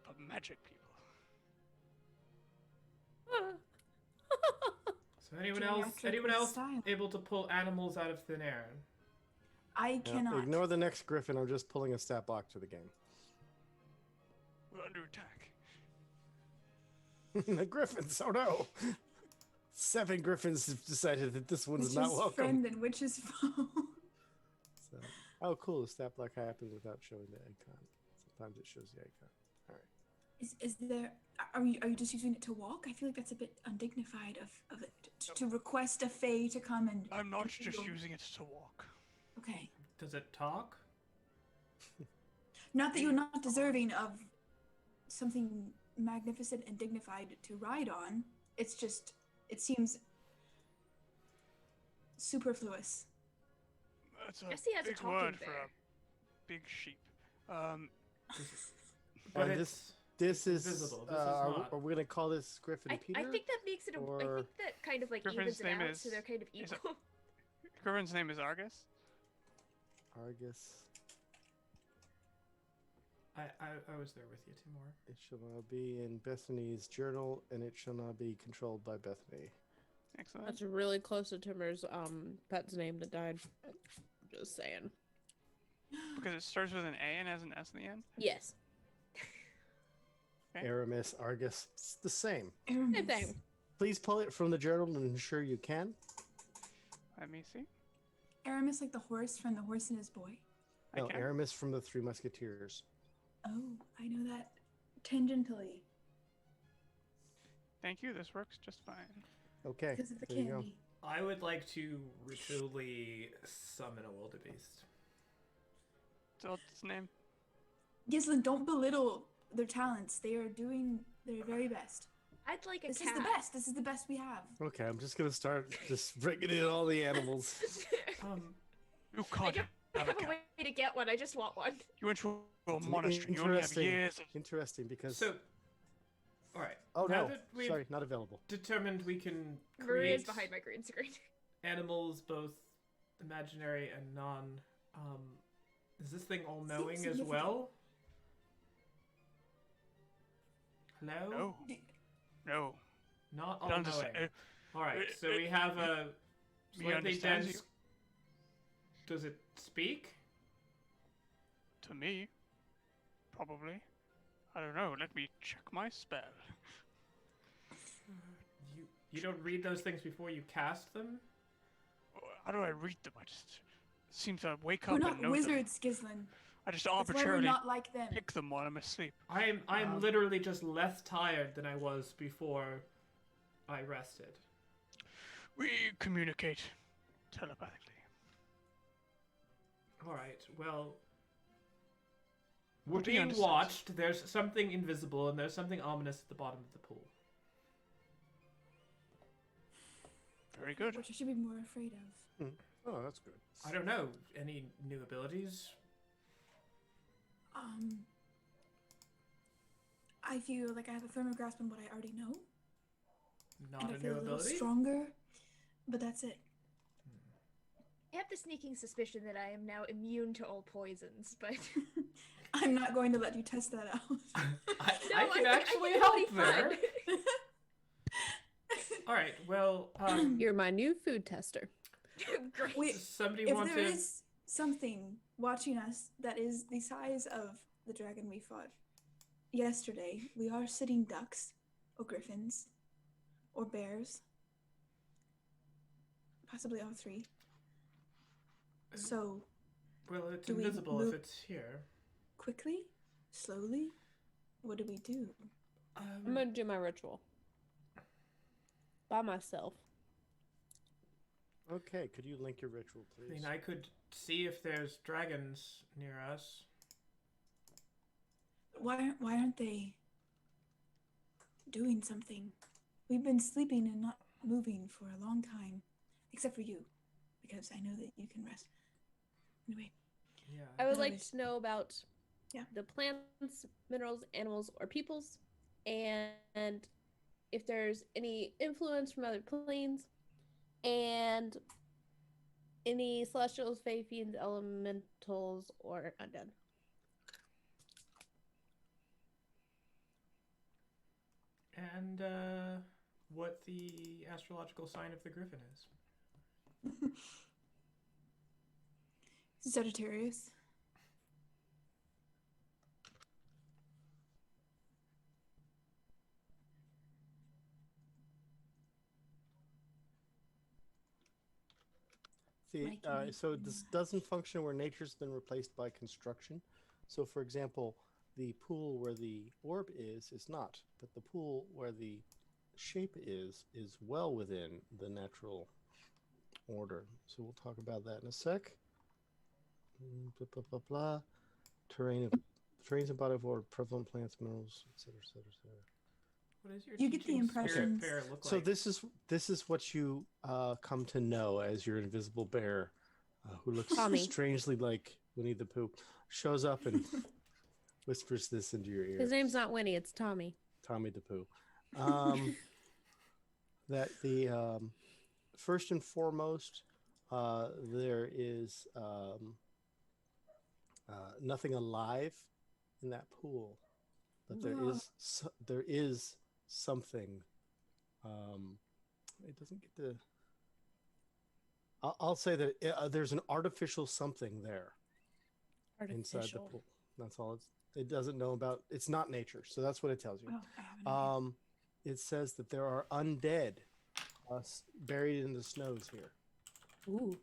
for magic people. So anyone Geriatric else style. able to pull animals out of thin air? I Now, cannot. ignore the next Griffin. I'm just pulling a stat block to the game. We're under attack. The Griffins. Oh no! 7 Griffins have decided that this one's Which not is welcome. friend and which is foe. So, oh, cool. The stat block happened without showing the icon. Sometimes it shows the icon. All right. Is there? Are you just using it to walk? I feel like that's a bit undignified of it to request a fae to come and. I'm not and just go- using it to walk. Okay. Does it talk? Not that you're not deserving of something magnificent and dignified to ride on. It's just it seems superfluous. That's a Guess he has a big talking word for bear. a big sheep. But And it's This is. invisible. This is are, not. are we gonna call this Griffin I Peter? think that makes it. I or- think that kind of like Griffin's evens it name out, is- so they're kind of is it- equal. Griffin's name is Argus. Argus. I was there with you, Timur. It shall not be in Bethany's journal, and it shall not be controlled by Bethany. Excellent. That's really close to Timur's pet's name that died. Just saying. Because it starts with an A and has an S in the end. Yes. Okay. Aramis, Argus, it's the same. Aramis. Same thing. Please pull it from the journal and ensure you can. Let me see. Aramis, like the horse from The Horse and His Boy. I No, can. Aramis from the Three Musketeers. Oh, I know that tangentially Thank you. This works just fine. Okay, because of the there you go. candy. I would like to ritually summon a wildebeest. So what's its name? Gizlin, don't belittle their talents. They are doing their very best. I'd like a This cat. is the best. This is the best we have. Okay, I'm just gonna start just bringing in all the animals. You I can't don't have a have a cat. way to get one. I just want one. You went to a monastery. You only have Interesting. years of... Interesting, because So, all right. oh now no, that we've sorry, not available. determined we can Maria's create behind my green screen. animals, both imaginary and non. Is this thing all knowing as significant. well? Hello? No. No. Not all Don't knowing. understand. All right. So we have a Me slightly understands dense. Does it speak? To me, probably. I don't know. Let me check my spell. You don't read those things before you cast them? How do I read them? I just seem to wake We're up not and know them. wizards, Gizlin. I just That's why we're arbitrarily not like them. pick them while I'm asleep. I'm literally just less tired than I was before I rested. We communicate telepathically. All right. Well, we're What do you being understand? watched. There's something invisible and there's something ominous at the bottom of the pool. Very good. Which I should be more afraid of. Oh, that's good. I don't know. Any new abilities? I feel like I have a firmer grasp on what I already know, Not and I a feel new a little ability? stronger. But that's it. I have the sneaking suspicion that I am now immune to all poisons, but I'm not going to let you test that out. I no, can think- actually think help it'll be there. fun. All right. Well, You're my new food tester. Great. Wait, does somebody if want there to? is something watching us that is the size of the dragon we fought yesterday, we are sitting ducks, or griffins, or bears. Possibly all three. So, Well, it's do we invisible if move- it's here. quickly? Slowly? What do we do? I'm gonna do my ritual. By myself. Okay, could you link your ritual, I please? mean, I could see if there's dragons near us. Why aren't they doing something. We've been sleeping and not moving for a long time, except for you, because I know that you can rest. Anyway. Yeah. I would But I like was- to know about Yeah. the plants, minerals, animals, or peoples, and if there's any influence from other planes, and any celestials, fae, fiends, elementals, or undead. And what the astrological sign of the Griffin is. Sagittarius. See, Mikey, so this doesn't function where nature's been replaced by construction. So, for example, the pool where the orb is not, but the pool where the shape is well within the natural order. So we'll talk about that in a sec. Blah, blah, blah, blah. Terrains and body of order, prevalent plants, minerals, etc., etc., etc. What is your You get the teaching impressions- spirit bear look So like? this is what you come to know as your invisible bear, who looks Tommy. strangely like Winnie the Pooh, shows up and whispers this into your ear. His name's not Winnie, it's Tommy. Tommy the Pooh. That the first and foremost, there is nothing alive in that pool, but there is something. It doesn't get to. I'll say that there's an artificial something there inside the pool. That's all. It doesn't know about. It's not nature, so that's what it tells you. Oh, I have an idea. It says that there are undead buried in the snows here. Ooh.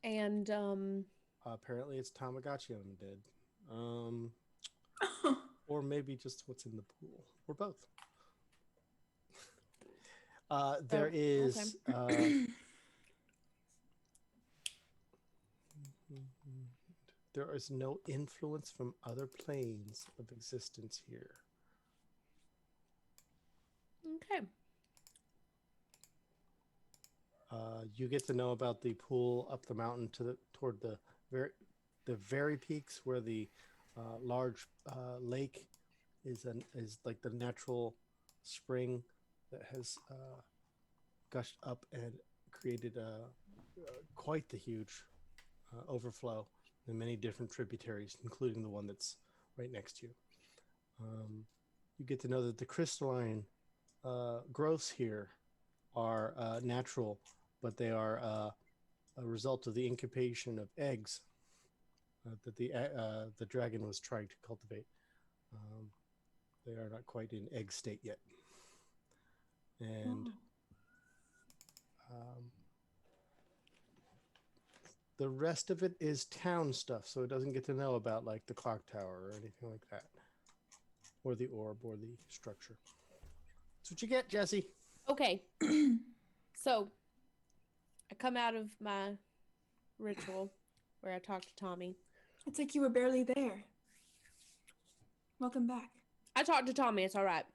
And Apparently, it's Tamagotchi undead. Or maybe just what's in the pool, or both. There is. There is no influence from other planes of existence here. okay. You get to know about the pool up the mountain toward the very peaks where the large lake is like the natural spring that has gushed up and created quite the huge overflow in many different tributaries, including the one that's right next to you. You get to know that the crystalline growths here are natural, but they are a result of the incubation of eggs that the dragon was trying to cultivate. They are not quite in egg state yet. And the rest of it is town stuff, so it doesn't get to know about like the clock tower or anything like that, or the orb or the structure. That's what you get, Jesse. Okay. So, I come out of my ritual where I talk to Tommy. It's like you were barely there. Welcome back. I talked to Tommy, it's alright.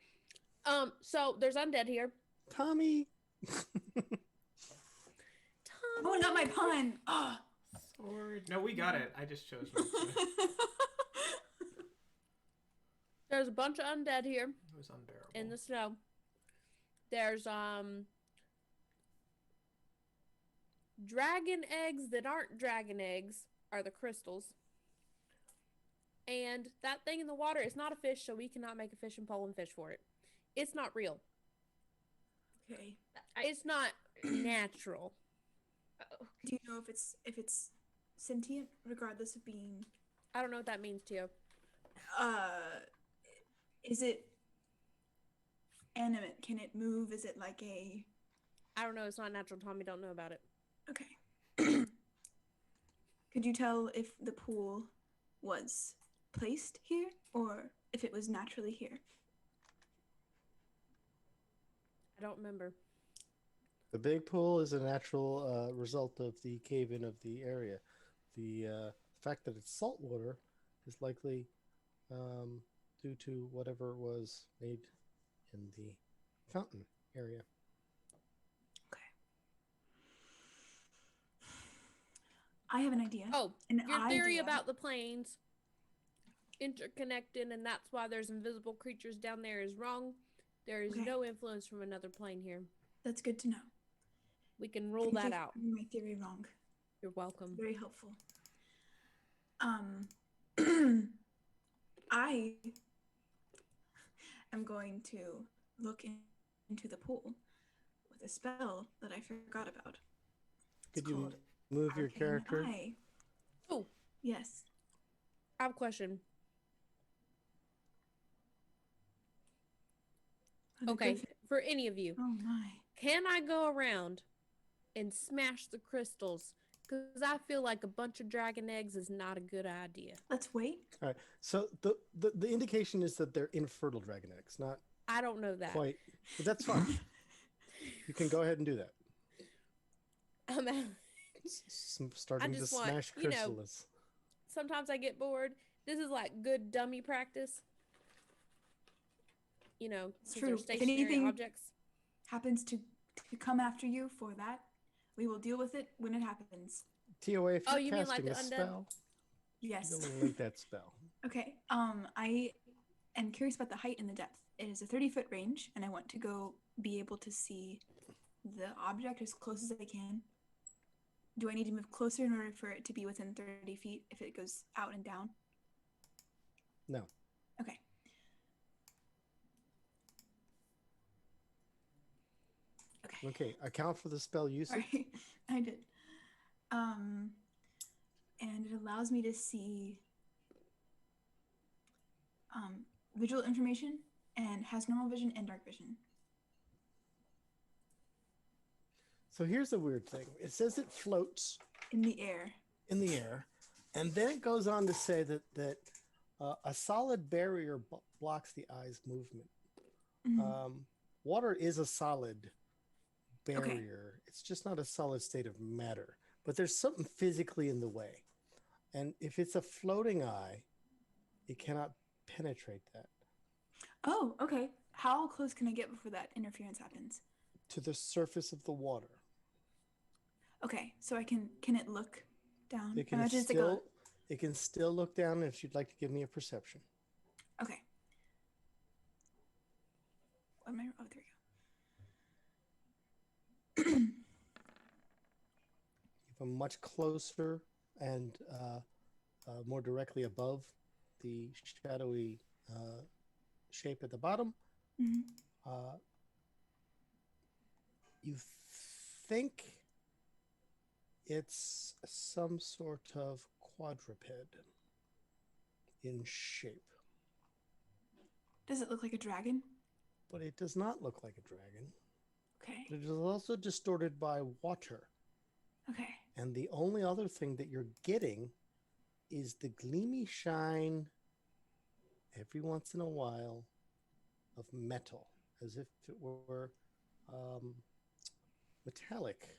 So there's undead here. Tommy. Tommy. Oh, not my pun. Oh. Sword. No, we got it. I just chose not to. There's a bunch of undead here It was unbearable. in the snow. There's dragon eggs that aren't dragon eggs are the crystals. And that thing in the water is not a fish, so we cannot make a fishing pole and fish for it. It's not real. Okay. It's not natural. Do you know if it's sentient, regardless of being? I don't know what that means to you. Is it animate? Can it move? Is it like a? I don't know. It's not natural. Tommy don't know about it. Okay. Could you tell if the pool was placed here or if it was naturally here? I don't remember. The big pool is a natural result of the cave-in of the area. The fact that it's salt water is likely due to whatever was made in the fountain area. Okay. I have an idea. Oh, An your theory idea. about the planes interconnected and that's why there's invisible creatures down there is wrong. There is Okay. no influence from another plane here. That's good to know. We can rule Thank you that for out. proving my theory wrong. You're welcome. Very helpful. I am going to look into the pool with a spell that I forgot about. Could It's you called move your Arcane character? Eye. Oh, Yes. I have a question. Oh, the Okay, Griffin- for any of you, Oh my. can I go around and smash the crystals? Because I feel like a bunch of dragon eggs is not a good idea. Let's wait. All right. So the indication is that they're infertile dragon eggs, not I don't know that. quite. But that's fine. You can go ahead and do that. I'm out. Starting to just want, smash you know, crystals. Sometimes I get bored. This is like good dummy practice. You know, since True. they're If stationary anything- objects. Happens to come after you for that, we will deal with it when it happens. TOA, if Oh, you're you mean like casting the a undead? spell, Yes. you don't link that spell. Okay. I am curious about the height and the depth. It is a 30-foot range, and I want to go be able to see the object as close as I can. Do I need to move closer in order for it to be within 30 feet if it goes out and down? No. Okay. Okay. Okay, account for the spell usage. Sorry, I did. And it allows me to see visual information and has normal vision and dark vision. So here's the weird thing. It says it floats In the air. in the air, and then it goes on to say that a solid barrier blocks the eye's movement. Mhm. Water is a solid barrier. It's just not a solid state of matter. But there's something physically in the way. And if it's a floating eye, it cannot penetrate that. Oh, okay. How close can I get before that interference happens? To the surface of the water. Okay, so I can it look down? It can Imagine it's like a- it can still look down if you'd like to give me a perception. Okay. What am I? Oh, there we go. You have a much closer and more directly above the shadowy shape at the bottom. Mhm. You think it's some sort of quadruped in shape, Does it look like a dragon? but it does not look like a dragon. Okay. It is also distorted by water. Okay. And the only other thing that you're getting is the gleamy shine every once in a while of metal, as if it were metallic.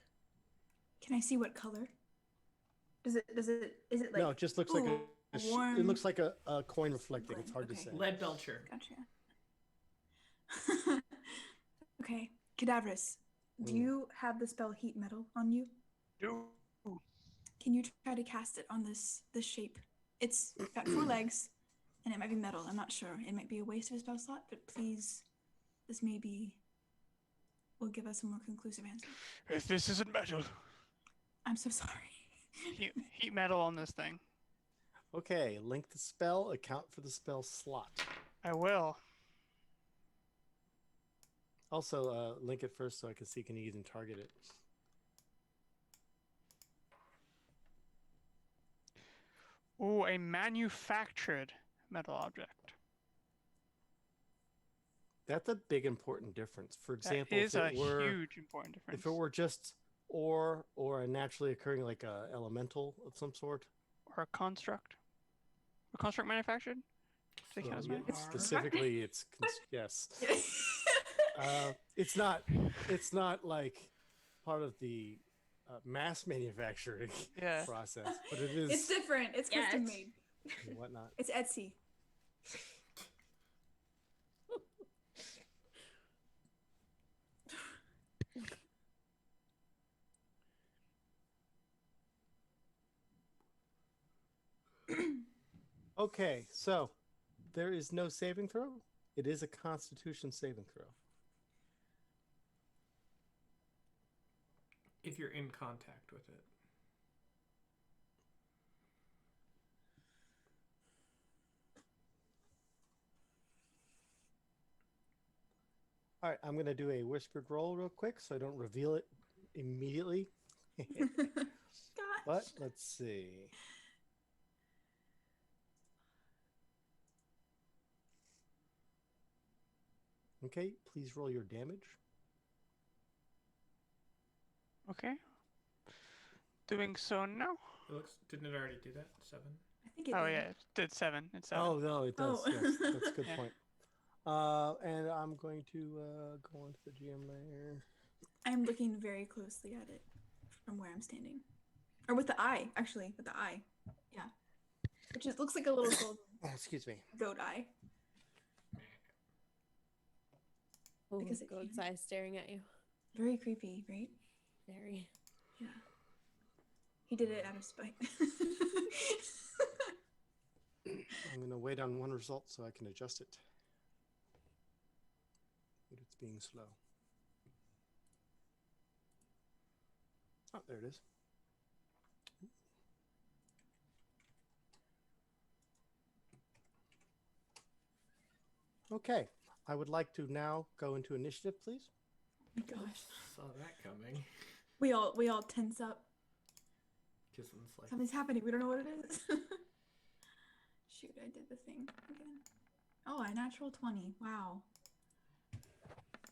Can I see what color? Is it is it like No, it just looks like ooh, it warm looks like a coin reflecting. It's hard to Okay. say. Lead belcher. Gotcha. Okay. Cadaverous, do Mm. you have the spell heat metal on you? Do. Can you try to cast it on this shape? It's got 4 legs, and it might be metal. I'm not sure. It might be a waste of a spell slot, but please, this maybe will give us a more conclusive answer. If this isn't metal, I'm so sorry. heat metal on this thing. Okay, link the spell, account for the spell slot. I will. Also, link it first so I can see can you even target it. Ooh, a manufactured metal object. That's a big important difference. For example, That is if a it were huge important difference. if it were just ore or a naturally occurring like a elemental of some sort. Or a construct. A construct manufactured? Do they count as Yeah, manufactured? specifically, it's yes. It's not like part of the mass manufacturing Yeah. process, but it is It's different. It's Yeah, custom it's- made. and whatnot. It's Etsy. Okay, so there is no saving throw. It is a Constitution saving throw. If you're in contact with it. All right, I'm going to do a whispered roll real quick so I don't reveal it immediately. Gosh. But let's see. Okay, please roll your damage. Okay. Doing so now. It looks. Didn't it already do that? 7. I think it Oh did. yeah, it did 7. It's 7. Oh, no, it does. Oh. Yes, that's a good Yeah. point. And I'm going to go onto the GM layer. I'm looking very closely at it from where I'm standing. Or with the eye, actually, with the eye. Yeah. Which is, looks like a little golden Excuse me. goat eye. Oh, Because it goat's can- eye staring at you. Very creepy, right? Very. Yeah. He did it out of spite. I'm going to wait on one result so I can adjust it. But it's being slow. Oh, there it is. Okay, I would like to now go into initiative, please. Gosh. Saw that coming. We all tense up. Gizlin's like, Something's happening. We don't know what it is. Shoot, I did the thing again. Oh, a natural 20. Wow.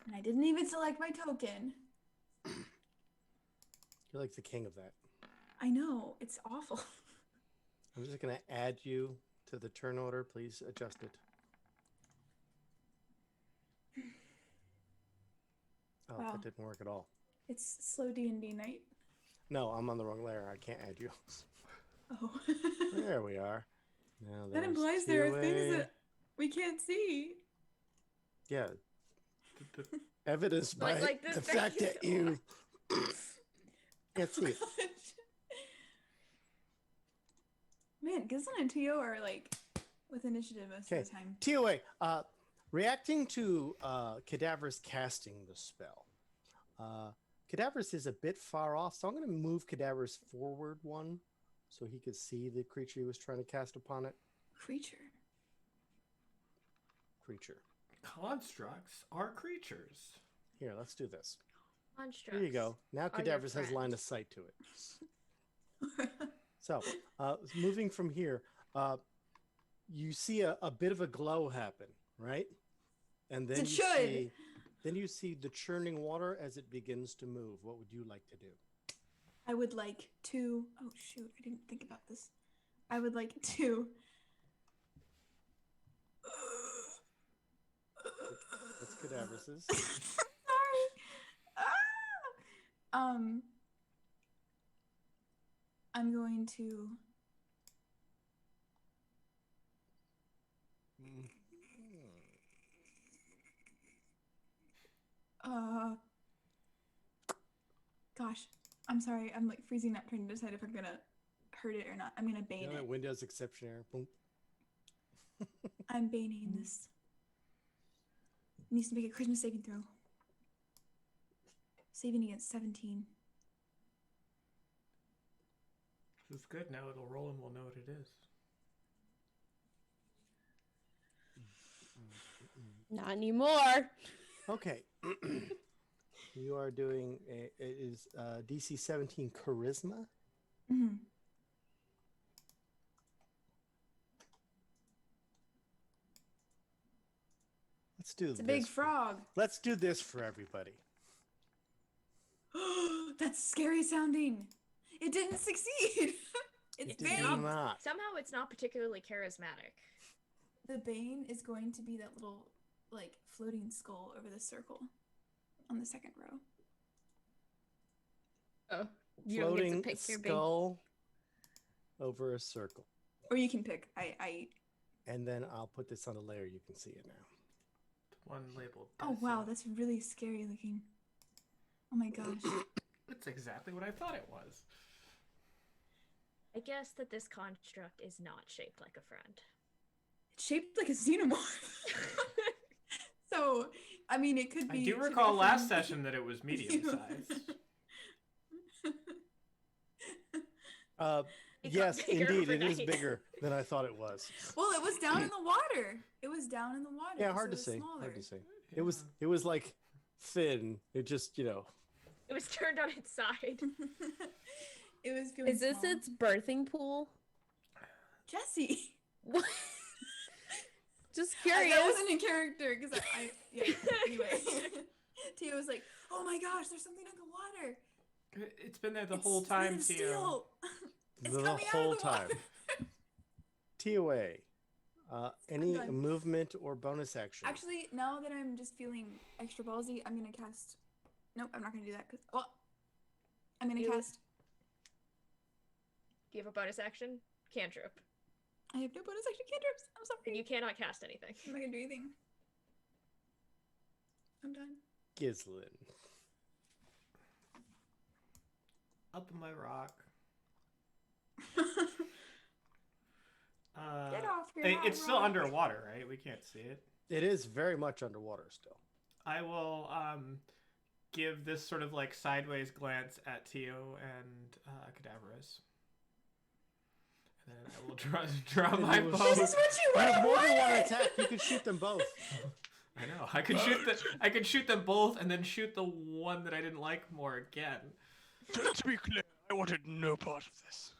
And I didn't even select my token. You're like the king of that. I know. It's awful. I'm just going to add you to the turn order. Please adjust it. Oh, Wow. that didn't work at all. It's slow D&D night. No, I'm on the wrong layer. I can't add you. Oh. There we are. Now That there's implies there are things QA. that we can't see. Yeah, the- evidenced by Like the fact that you can't see it. Man, Gizlin and Tio are like with initiative most of the time. TOA, reacting to Cadaver's casting the spell. Cadaver's is a bit far off, so I'm going to move Cadaver's forward one so he could see the creature he was trying to cast upon it. Creature. Creature. constructs are creatures. Here, let's do this. Constructs. Here you go. Now are your Cadaver's has friend. line of sight to it. So, moving from here, you see a bit of a glow happen, right? And then you see the churning water as it begins to move. What would you like to do? I would like to. Oh shoot! I didn't think about this. I would like to. That's Cadaver's. Sorry. Ah! I'm going to. Gosh, I'm sorry. I'm like freezing up, trying to decide if I'm gonna hurt it or not. I'm gonna bane it. Windows exception error. Boom. I'm baning this. It needs to make a charisma saving throw. Saving against 17. This is good. Now it'll roll and we'll know what it is. Not anymore. Okay. You are doing it is DC 17 charisma. Mm-hmm. Let's do It's a big frog. Let's do this for everybody. That's scary sounding. It didn't succeed. It's It did Bane. not. Somehow it's not particularly charismatic. The Bane is going to be that little, like, floating skull over the circle on the second row. Oh, you don't Floating get to pick your big. skull over a circle. Or you can pick. I. And then I'll put this on a layer. You can see it now. One labeled. Oh wow, Dessa. that's really scary looking. Oh my gosh. That's exactly what I thought it was. I guess that this construct is not shaped like a friend. shaped like a xenomorph. So, I mean, it could be. I do recall last session that it was medium sized. Yes, indeed, it is overnight. bigger than I thought it was. Well, it was down in the water. It was down in the water. Yeah, so hard it to was say. smaller. Hard to say. It was like thin. It just, It was turned on its side. It was feeling Is this small. its birthing pool? Jesse? What? Just That curious. wasn't in character because yeah. Anyway, Tia was like, "Oh my gosh, there's something in the water." It's been there the It's whole made time, of Tio. steel. It's the coming out whole of the time. water. TOA. Any done. movement or bonus action? Actually, now that I'm just feeling extra ballsy, I'm gonna cast. Nope, I'm not gonna do that because I'm gonna You- cast. Do you have a bonus action? Cantrip. I have no bonus action cantrips. I'm And sorry. you cannot cast anything. I'm not gonna do anything. I'm done. Gizlin. Up in my rock. Get off your hot It's still rock. underwater, right? We can't see it. It is very much underwater still. I will give this sort of like sideways glance at Tio and Cadaverous. And then I will draw my you will bow. This is what you You have more than one wanted. attack. You could shoot them both. I know. I could shoot them both and then shoot the one that I didn't like more again. To be clear, I wanted no part of this.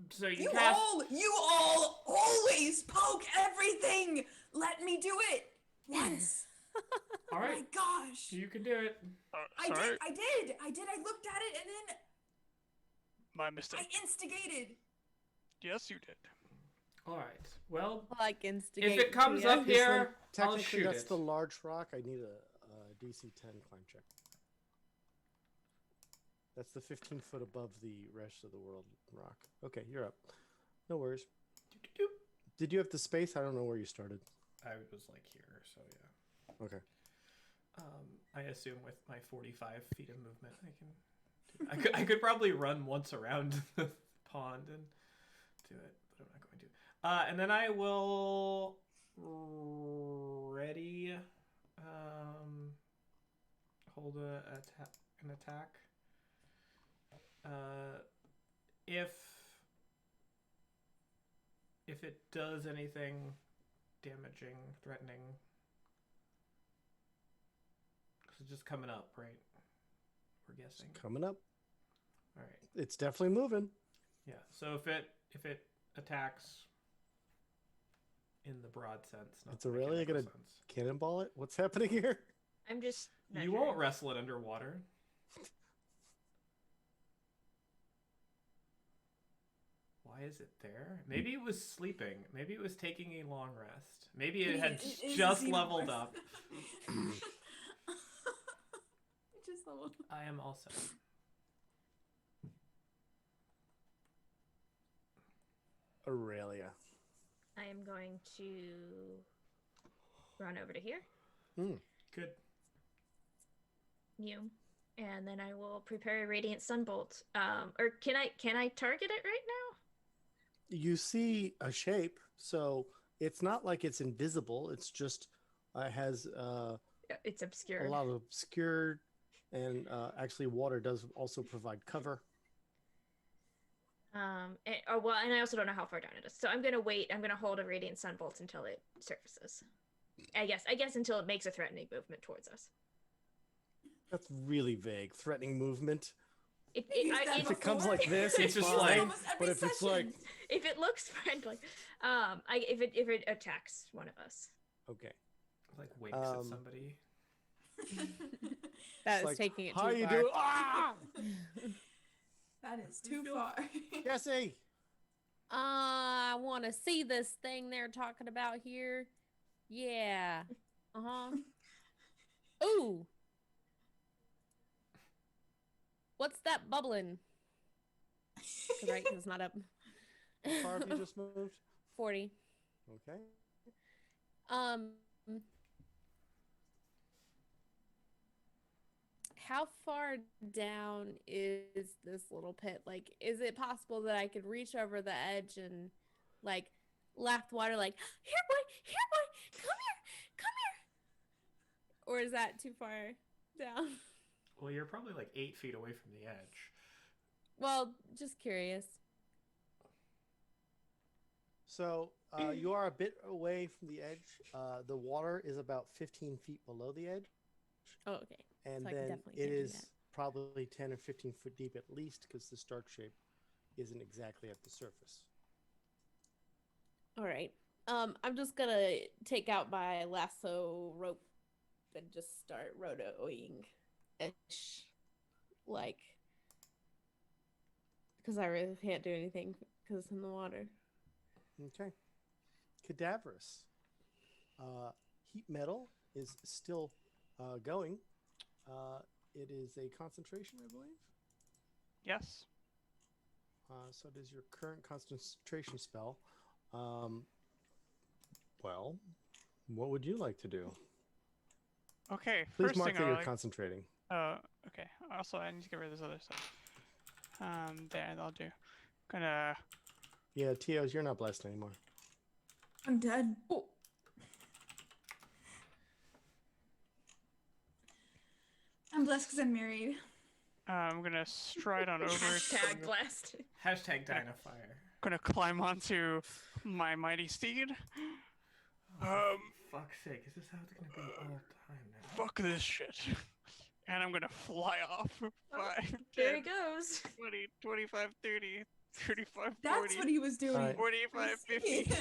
So you You cast. all always poke everything. Let me do it once. All Oh my right, gosh. you can do it. I Sorry, did. I looked at it and then my I mistake. instigated. Yes, you did. All right. Well, Like instigate. if it comes Tia. up here, I'll Technically, shoot that's it. the large rock. I need a DC 10 climb check. That's the 15 foot above the rest of the world rock. Okay, you're up. No worries. Doop. Did you have the space? I don't know where you started. I was like here, so yeah. Okay. I assume with my 45 feet of movement, I can. I could probably run once around the pond and do it, but I'm not going to. And then I will ready hold an attack. If it does anything damaging, threatening, because it's just coming up, right? We're guessing. Coming up. All right. It's definitely moving. Yeah. So if it attacks in the broad sense, not It's the really mechanical gonna- sense. Cannonball it? What's happening here? I'm just. You won't wrestle it underwater. Why is it there? Maybe it was sleeping. Maybe it was taking a long rest. Maybe it had It is just a leveled xenomorph. up. It just leveled up. I am also. Aurelia. I am going to run over to here. Good. You. And then I will prepare a radiant sunbolt. Or can I target it right now? You see a shape, so it's not like it's invisible. It's just has It's obscure. a lot of obscured, and actually water does also provide cover. And I also don't know how far down it is. So I'm gonna wait. I'm gonna hold a radiant sunbolt until it surfaces. I guess until it makes a threatening movement towards us. That's really vague. Threatening movement. If Use that If it comes before. like this, It's it's just fine. like- Almost every But if it's like, session. if it looks friendly, if it attacks one of us. okay, Like winks at Um, somebody. That It's is like, taking it how too you far. do? Ah, That is too far. Jesse. I want to see this thing they're talking about here. Yeah. Uh-huh. Ooh. What's that bubbling? 'Cause, right, 'cause it's not up. How far have you just moved? 40. Okay. How far down is this little pit? Like, is it possible that I could reach over the edge and, like, lap the water like, here boy, come here. Or is that too far down? Well, you're probably like 8 feet away from the edge. Well, just curious. So you are a bit away from the edge. The water is about 15 feet below the edge. Oh, okay. And So I can then definitely it can't do is that. probably 10 or 15 foot deep at least because the stark shape isn't exactly at the surface. All right. I'm just gonna take out my lasso rope and just start rotoing ish, like, because I really can't do anything because it's in the water. Okay. Cadaverous. Heat metal is still going. It is a concentration, I believe. Yes. So it is your current concentration spell. Well, what would you like to do? Okay. Please First mark thing that I you're like. concentrating. Okay. Also, I need to get rid of this other stuff. There, that'll do. Gonna. Yeah, Tios, you're not blessed anymore. I'm dead. Oh, I'm blessed because I'm married. I'm gonna stride on over. Hashtag to- blessed. Hashtag Dynafire. Gonna climb onto my mighty steed. Fuck's sake, is this how it's gonna be all time now? Fuck this shit. And I'm gonna fly off. 5, There he 10, goes. 20, 25, 30, 35, That's 40, what he was doing. Alright. 45, 50.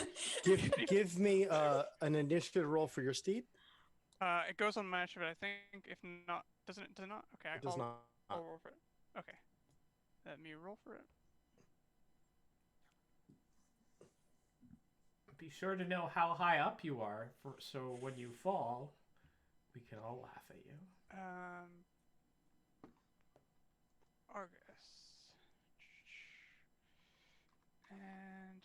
Give me an initiative roll for your steed. It goes on match, but I think if not, does it not? Okay, It does not. I'll roll for it. Okay. Let me roll for it. Be sure to know how high up you are, so when you fall, we can all laugh at you. Argus. And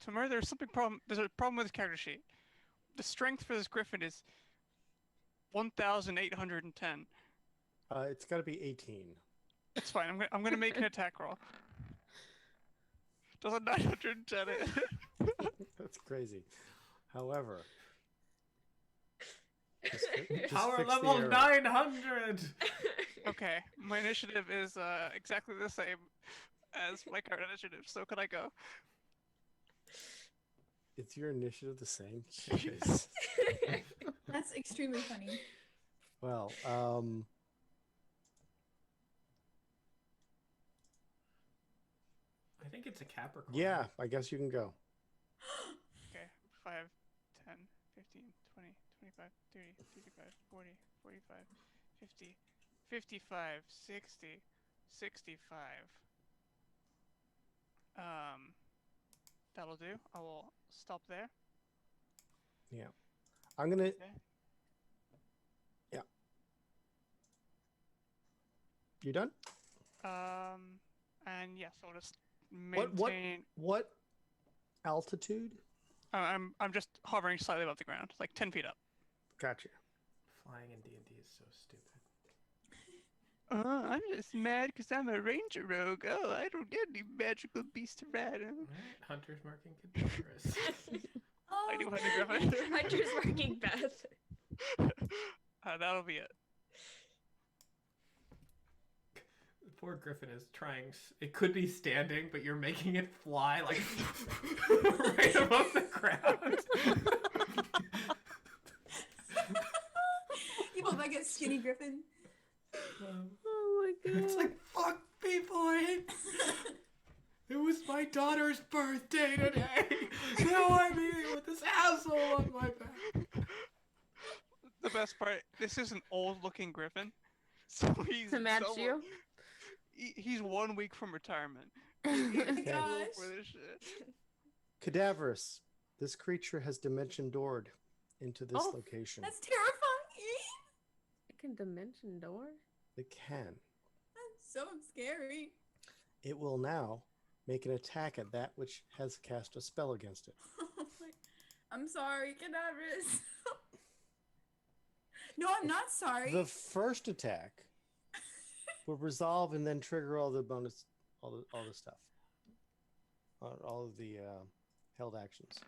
Tamara, there's a problem with this character sheet. The strength for this griffin is 1,810. It's got to be 18. It's fine. I'm gonna make an attack roll. Does a 910 it? That's crazy. However, just Power fix the level error. 900! Okay, my initiative is exactly the same as my current initiative. So can I go? Is your initiative the same? Jeez. That's extremely funny. Well, I think it's a Capricorn. yeah, I guess you can go. Okay, 5, 10, 15, 20, 25, 30, 35, 40, 45, 50, 55, 60, 65. That'll do. I will stop there. Yeah. I'm going to... Okay. Yeah. You done? And yes, I'll just maintain. What altitude? I'm just hovering slightly above the ground, like 10 feet up. Gotcha. Flying in D&D is so stupid. I'm just mad because I'm a ranger rogue. Oh, I don't get any magical beast to ride. Alright, Hunter's marking Cadaverous. Oh, I do Hunter Griffin. Hunter's marking Beth. That'll be it. The poor Griffin is trying. It could be standing, but you're making it fly like right above the ground. You want back at Skinny Griffin? oh my god. It's like, fuck people, it was my daughter's birthday today. Now I'm here with this asshole on my back. The best part, this is an old-looking griffin, so he's To match somewhat- you? He's 1 week from retirement. Oh my Okay. gosh. For this shit. Cadaverous. This creature has dimension doored into this Oh, location. That's terrifying. It can dimension door? It can. That's so scary. It will now make an attack at that which has cast a spell against it. I'm sorry, Cadaverous. No, I'm not sorry. The first attack will resolve and then trigger all the bonus, all the stuff. on all of the held actions.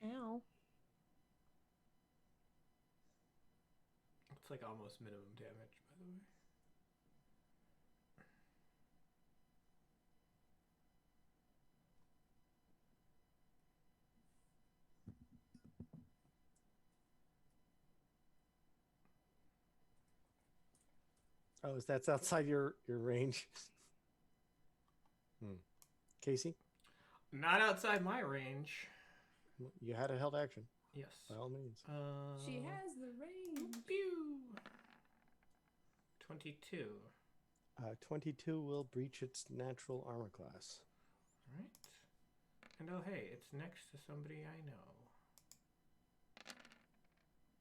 Ow. It's like almost minimum damage, by the way. Oh, that's outside your range. Casey? Not outside my range. You had a held action. Yes. By all means. She has the range. Pew. 22. 22 will breach its natural armor class. Alright. And oh hey, it's next to somebody I know.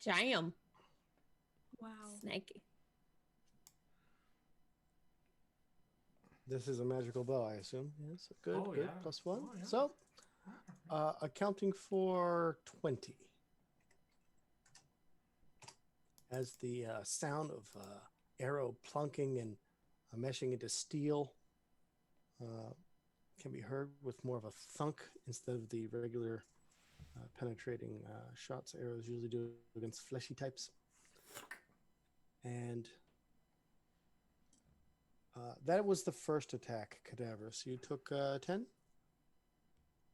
Jam. Wow. Snaky. This is a magical bow, I assume. Yes, good, Oh, good. yeah. Plus 1. Oh, yeah. So, accounting for 20. As the sound of arrow plunking and meshing into steel can be heard with more of a thunk instead of the regular penetrating shots arrows usually do against fleshy types. And that was the first attack, Cadaverous. You took 10?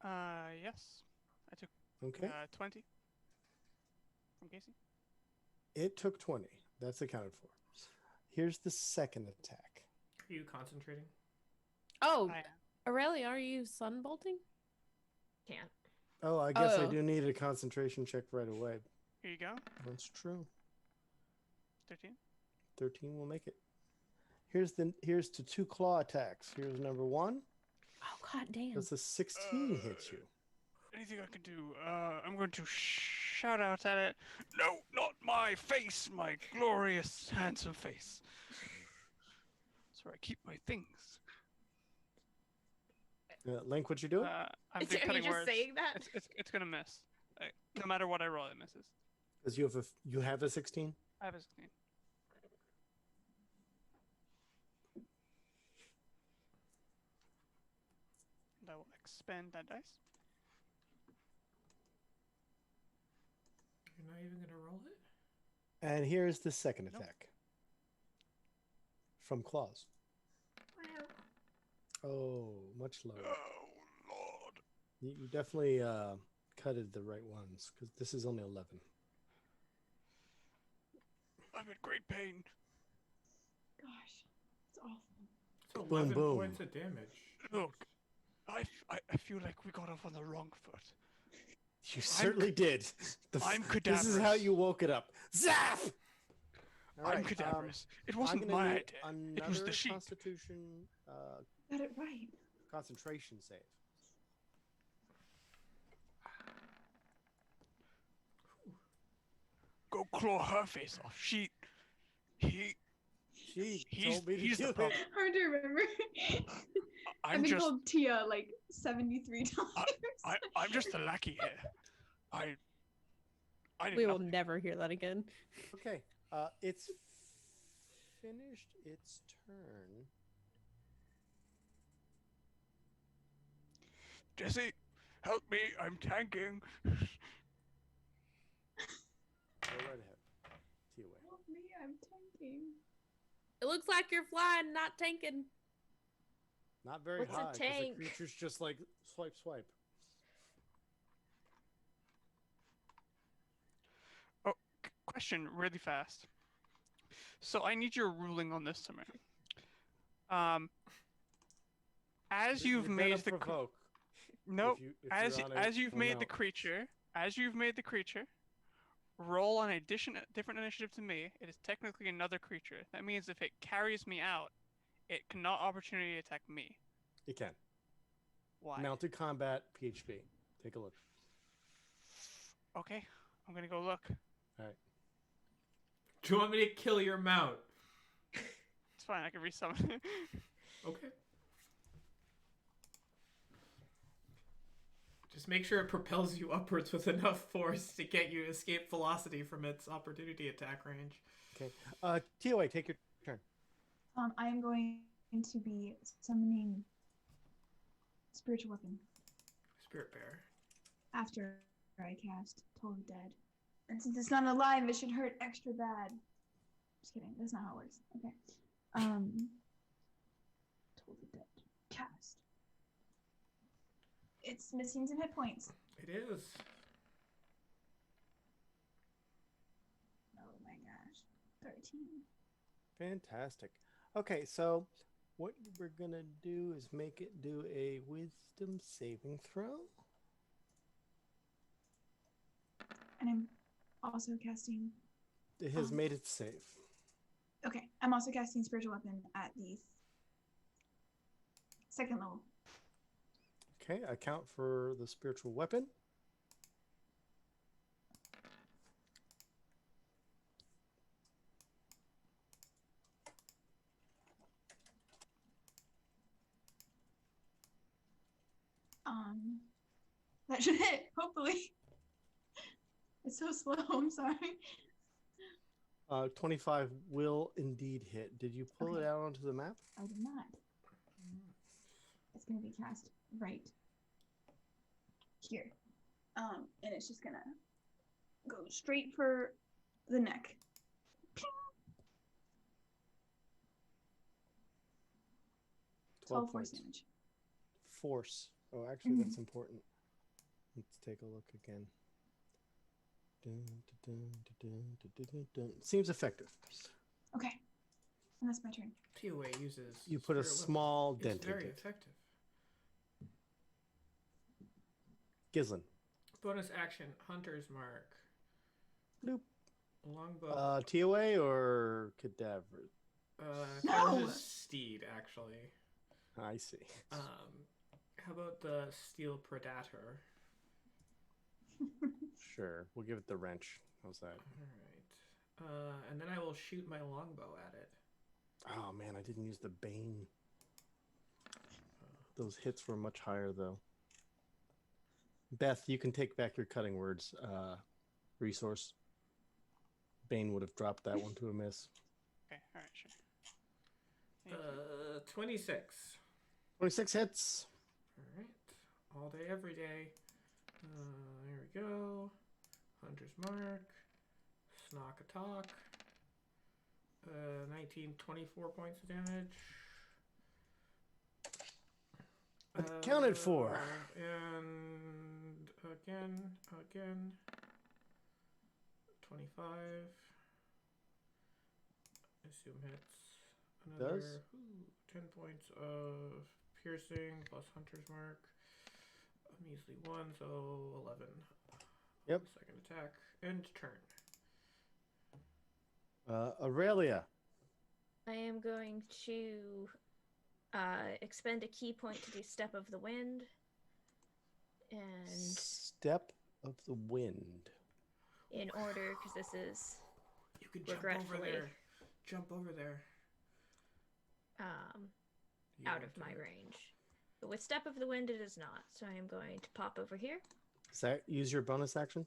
Yes. I took Okay. 20 from Casey. It took 20. That's accounted for. Here's the second attack. Are you concentrating? Oh, I- Aurelia, are you sunbolting? Can't. Oh, I guess I Oh. do need a concentration check right away. Here you go. That's true. 13. 13 will make it. Here's to 2 claw attacks. Here's number 1. Oh, god damn. Does the 16 hit you? Anything I can do? I'm going to shout out at it. No, not my face, my glorious, handsome face. That's where I keep my things. Link, what you doing? I'm Are you cutting just words. saying that? It's gonna miss. No matter what I roll, it misses. Because you have a 16? I have a 16. And I will expend that dice. You're not even gonna roll it? And here's the second Nope. attack. From claws. Oh, much lower. Oh Lord! You definitely cutted the right ones, because this is only 11. I'm in great pain. Gosh, it's awful. So Boom, 11 boom. points of damage. Look, I feel like we got off on the wrong foot. You certainly did. I'm This is how cadaverous. you woke it up. Zap! All I'm right, cadaverous. It I'm wasn't gonna my need idea. It was another the sheep. Constitution, Got it right. concentration save. Go claw her face off. She She He's- told me to he's the do it. problem. Hard to remember. I've I'm been just called Tia like 73 times. I'm just a lackey here. I did We will nothing. never hear that again. Okay, it's finished its turn. Jesse, help me! I'm tanking. Go right ahead. Tia way. Help me, I'm tanking. It looks like you're flying, not tanking. Not very What's a high, 'cause tank? the creature's just like swipe, swipe. Question, really fast. So I need your ruling on this, Samara. As You're you've gonna made the provoke. nope. If you're on a- As you've oh, made no. the creature, roll an different initiative to me. It is technically another creature. That means if it carries me out, it cannot opportunity attack me. You can. Why? Mounted combat, PHP. Take a look. Okay, I'm gonna go look. All right. Do you want me to kill your mount? It's fine. I can resummon it. Okay. Just make sure it propels you upwards with enough force to get you escape velocity from its opportunity attack range. Okay. TOA, take your turn. I am going to be summoning spiritual weapon Spirit bear. after I cast Toll the Dead. And since it's not alive, it should hurt extra bad. Just kidding. That's not how it works. Okay. Toll the Dead. Cast. It's missing some hit points. It is. Oh my gosh. 13. Fantastic. Okay, so what we're gonna do is make it do a wisdom saving throw. And I'm also casting. It has made it save. Okay. I'm also casting spiritual weapon at the 2nd level. Okay, account for the spiritual weapon. That should hit, hopefully. It's so slow, I'm sorry. 25 will indeed hit. Did you pull it out onto the map? I did not. It's gonna be cast right here. And it's just gonna go straight for the neck. 12 force damage. Force. Oh, actually, that's important. Let's take a look again. Seems effective. Okay. And that's my turn. TOA uses. You put a spirit small weapon. dent It's very into it. effective. Gislin. Bonus action, Hunter's Mark. Bloop. Longbow. TOA or cadaver? No! This is Steed, actually. I see. How about the Steel Predator? Sure. We'll give it the wrench. How's that? All right. And then I will shoot my longbow at it. Oh, man. I didn't use the Bane. Those hits were much higher, though. Beth, you can take back your cutting words resource. Bane would have dropped that one to a miss. Okay, alright, sure. 26. 26 hits. All right. All day, every day. Here we go. Hunter's Mark. Snock Attack. 19, 24 points of damage. Accounted for. And again. 25. I assume hits. Another Does? 10 points of piercing plus Hunter's Mark. A measly 1, so 11. Yep. Second attack. End turn. Aurelia. I am going to expend a key point to do Step of the Wind. And Step of the Wind. in order, because this is You can jump over regretfully there. Jump over there. You out want of my to- range. But with Step of the Wind, it is not. So I am going to pop over here. Does that use your bonus action?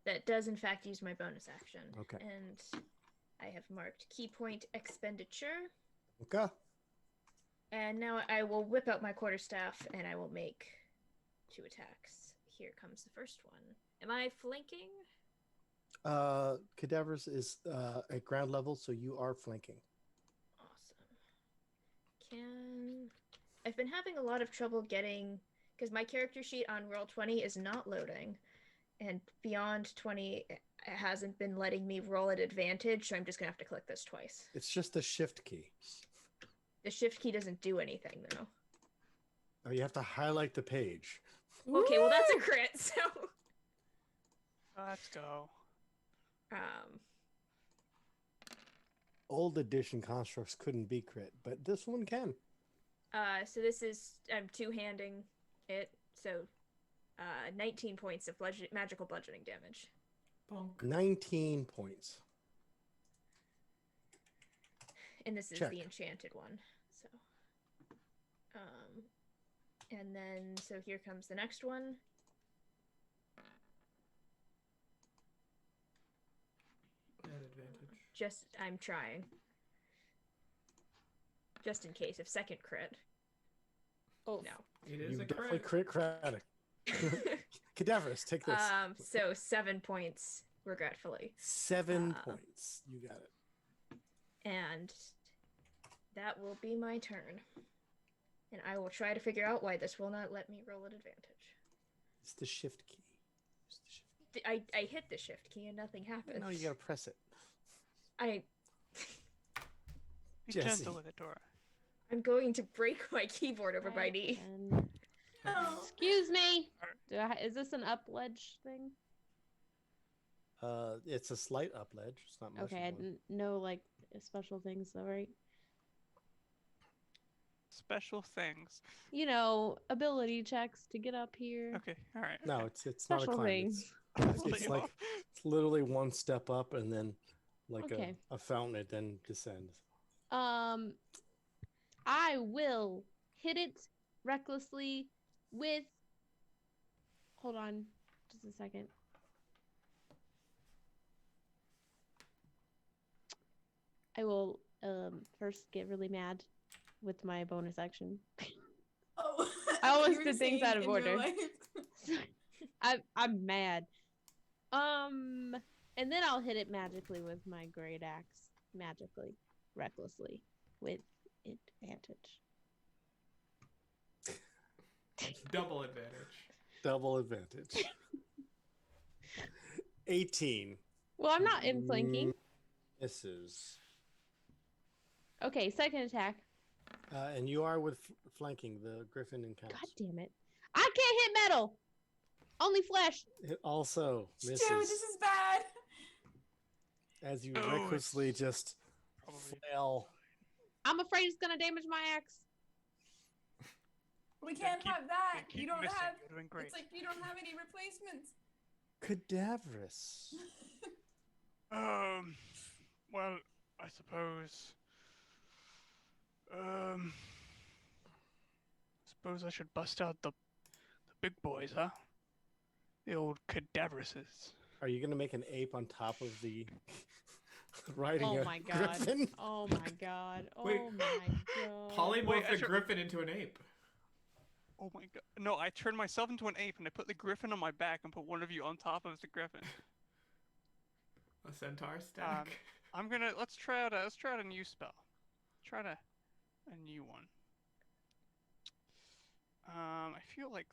That does, in fact, use my bonus action. Okay. And I have marked key point expenditure. Okay. And now I will whip out my quarterstaff and I will make 2 attacks. Here comes the first one. Am I flanking? Cadavers is at ground level, so you are flanking. Awesome. I've been having a lot of trouble getting, because my character sheet on Roll20 is not loading, and beyond 20 it hasn't been letting me roll at advantage, so I'm just gonna have to click this twice. It's just the shift key. The shift key doesn't do anything though. Oh, you have to highlight the page. Okay, well that's a crit, so Let's go. Old edition constructs couldn't be crit, but this one can. So this is, I'm two-handing it, so 19 points of magical bludgeoning damage. Bonk. 19 points. And this is Check. the enchanted one. So and then so here comes the next one. At advantage. Just I'm trying. Just in case, if second crit. Oh No. It is You a definitely crit. crit. Cadaverous, take this. So 7 points, regretfully. 7 points. You got it. And that will be my turn. And I will try to figure out why this will not let me roll at advantage. It's the shift key. Use the shift key. I hit the shift key and nothing happens. No, you gotta press it. Be Jesse. gentle with it, Dora. I'm going to break my keyboard over my knee. Oh. Excuse me. Is this an up ledge thing? It's a slight up ledge. It's not much. Okay, I didn't know like special things though, right? Special things. You know, ability checks to get up here. Okay, all right. No, okay. it's not a Special climb. things. It's like it's literally one step up and then like Okay. a fountain. It then descends. I will hit it recklessly with. Hold on, just a second. I will first get really mad with my bonus action. Oh, I always you were did things saying out of in real order. life. I'm mad. And then I'll hit it magically with my great axe. Magically, recklessly, with advantage. Double advantage. Double advantage. 18. Well, I'm not in flanking. Misses. Okay, second attack. And you are with flanking. The Griffin encounters. God damn it! I can't hit metal. Only flesh. It also misses. Dude, this is bad. As you Oh, recklessly it's just probably flail. I'm afraid it's gonna damage my axe. We can't keep- have that. keep You don't missing. have. You're doing great. It's like you don't have any replacements. Cadaverous. Well, I suppose. Suppose I should bust out the big boys, huh? The old cadaveruses. Are you going to make an ape on top of the riding Oh a my god. griffin? Oh my god. Oh Wait. my god. Polymorph Wait, I the should- griffin into an ape. Oh my god. No, I turned myself into an ape and I put the griffin on my back and put one of you on top of the griffin. A centaur stack. Let's try out a new spell. Try a new one. I feel like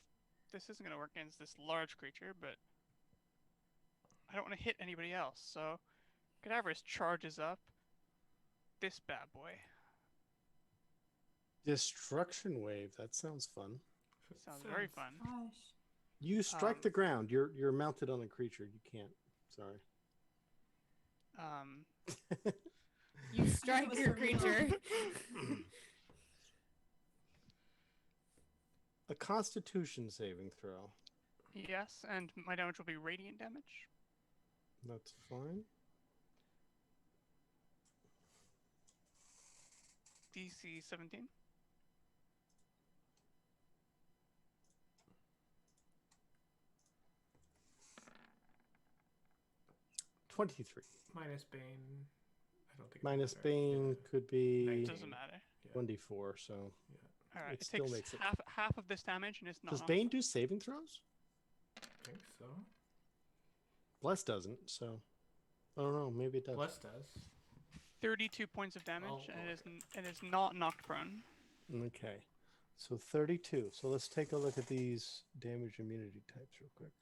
this isn't gonna work against this large creature, but I don't want to hit anybody else, so Cadaverous charges up this bad boy. Destruction wave. That sounds fun. Sounds very fun. Gosh. You strike the ground. You're mounted on a creature. You can't. Sorry. You strike was your for real. creature. A Constitution saving throw. Yes, and my damage will be radiant damage. That's fine. DC 17. $23. Minus Bane. I don't think. it Minus matters. Bane could be Nineteen. Doesn't matter. 1d4. So Alright, It it still takes makes it- half of this damage and it's not. does Bane do saving throws? I think so. Bless doesn't. So I don't know. Maybe it does. Bless does. 32 points of damage Oh, and is not knocked prone. Okay. So 32. So let's take a look at these damage immunity types real quick.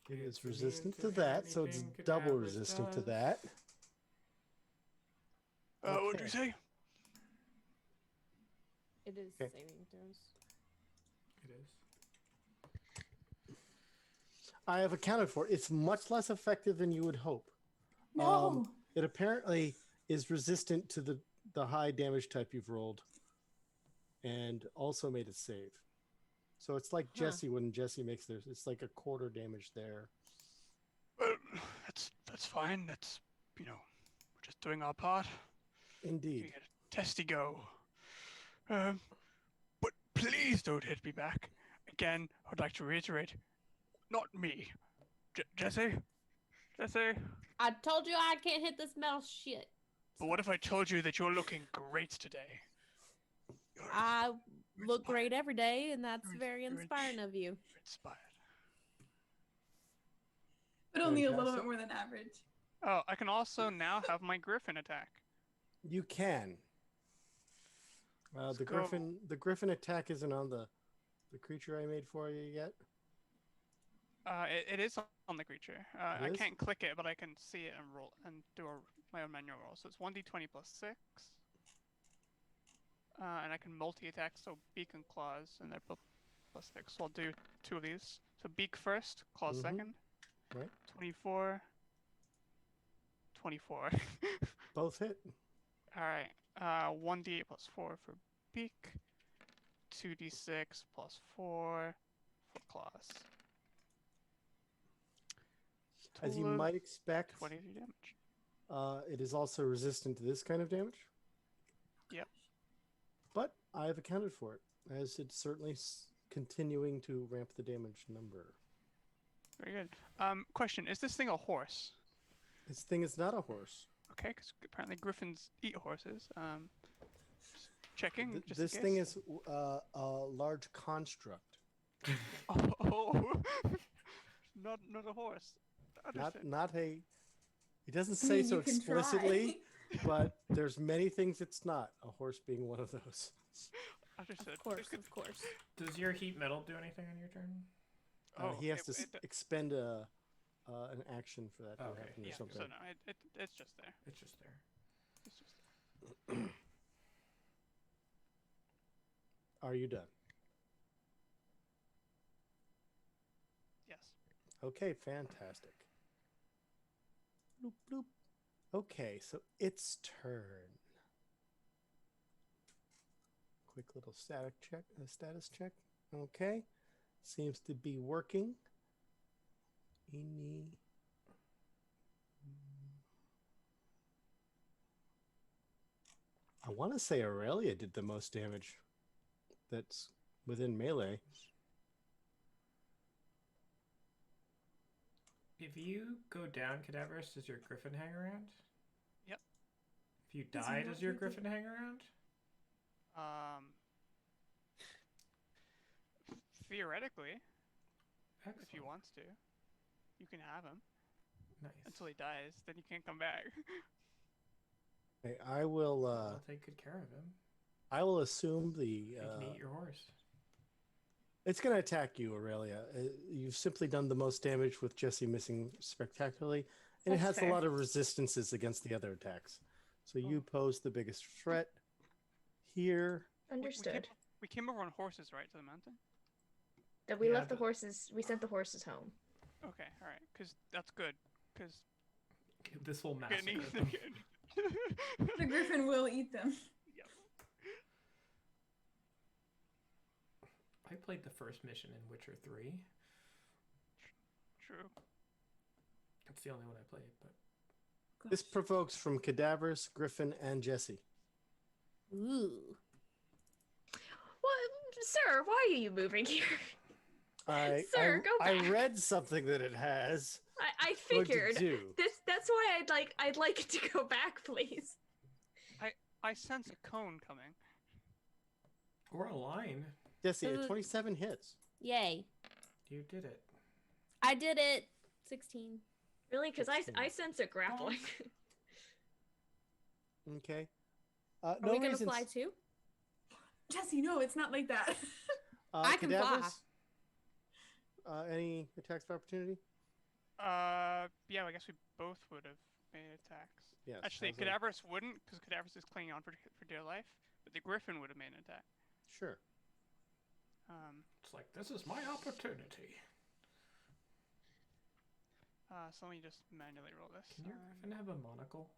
It is It's resistant to immune to that, so it's anything double Cadaverous resistant to does. that. What did you Okay. say? It is Okay. saving throws. It is. I have accounted for it. It's much less effective than you would hope. No. It apparently is resistant to the high damage type you've rolled, and also made it save. So it's like Jesse when Jesse makes theirs. It's like a quarter damage there. Well, that's fine. That's we're just doing our part. We Indeed. get a testy go. But please don't hit me back. Again, I'd like to reiterate, not me. Jesse? Jesse? I told you I can't hit this metal shit. But what if I told you that you're looking great today? I look great every day, and that's You're very ins- inspiring of you. You're inspired. But only a little Fantastic. bit more than average. Oh, I can also now have my Griffin attack. You can. Let's The go. Griffin attack isn't on the creature I made for you yet. It is on the creature. It I is? can't click it, but I can see it and roll and do my own manual roll. So it's 1d20 plus 6. And I can multi-attack, so beak and claws, and they're both plus 6. So I'll do 2 of these. So beak first, claws Mhm. second. Right. 24. 24. Both hit. Alright. 1d8 plus 4 for beak. 2d6 plus 4 for claws. As you Total of might expect, 23 damage. it is also resistant to this kind of damage. Yep. But I have accounted for it, as it's certainly continuing to ramp the damage number. Very good. Question: is this thing a horse? This thing is not a horse. Okay, because apparently griffins eat horses. Just checking. Just This in thing case. is a large construct, Oh, not a horse. Understood. not a. It doesn't I say mean, so you can try. explicitly, but there's many things it's not. A horse being one of those. Understood. Of course. Does your heat metal do anything on your turn? He has to it- expend an action for that to Okay, happen or yeah. something. So no, it's just there. It's just there. It's just there. Are you done? Yes. Okay, fantastic. Bloop, bloop. Okay, so its turn. Quick little status check. Okay, seems to be working. I want to say Aurelia did the most damage. That's within melee. If you go down, Cadaverous, does your Griffin hang around? Yep. If you Does die, he does not your do Griffin hang around? Theoretically, Excellent. if you want to, you can have him Nice. until he dies. Then you can't come back. Okay, I will. I'll take good care of him. I will assume the. You can eat your horse. It's going to attack you, Aurelia. You've simply done the most damage with Jesse missing spectacularly, and it That's has fair. a lot of resistances against the other attacks. So you pose the biggest threat here. Understood. We came over on horses, right, to the mountain? That we Yeah, left the but- horses. We sent the horses home. Okay, all right, because that's good. Because This will getting massacre eaten them. again. The griffin will eat them. Yep. I played the first mission in Witcher 3. True. That's the only one I played, but This provokes from Cadaverous, Griffin, and Jesse. Ooh. Well, sir, why are you moving here? Sir, go I back. read something that it has. I What to figured. do. That's why I'd like it to go back, please. I sense a cone coming. or a line. Jesse, Uh, 27 hits. Yay. You did it. I did it. 16. Really? Because I sense a grappling. Okay. Are No we gonna reasons. fly too? Jesse, no, it's not like that. I can fly. Cadaverous, any attacks of opportunity? Yeah, I guess we both would have made attacks. Yes. Actually, as a- Cadaverous wouldn't, because Cadaverous is clinging on for dear life. But the Griffin would have made an attack. Sure. It's like, this is my opportunity. So let me just manually roll this. Can your Griffin have a monocle?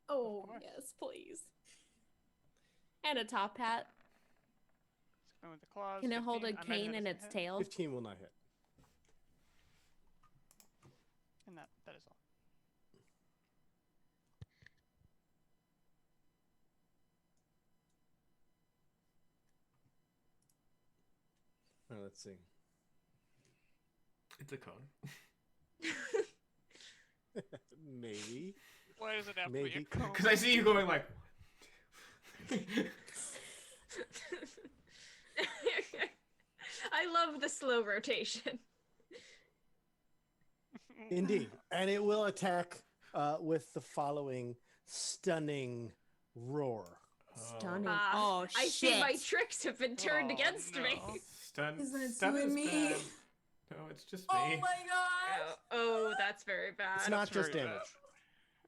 Oh, course. yes, please. And a top hat. Let's go with the claws. Can it hold a 15. I imagine cane in that's its gonna hit. tail? 15 will not hit. And that is all. Let's see. It's a cone. Maybe. Why does it have to be a Maybe. cone? Because I see you going like, love the slow rotation. Indeed. And it will attack with the following stunning roar. Stunning. Ah, Oh, I see shit. my tricks have been turned Oh, against no. me. Isn't it Stun doing is me? bad. No, it's just me. Oh my gosh! Oh, that's very bad. It's not just very damage.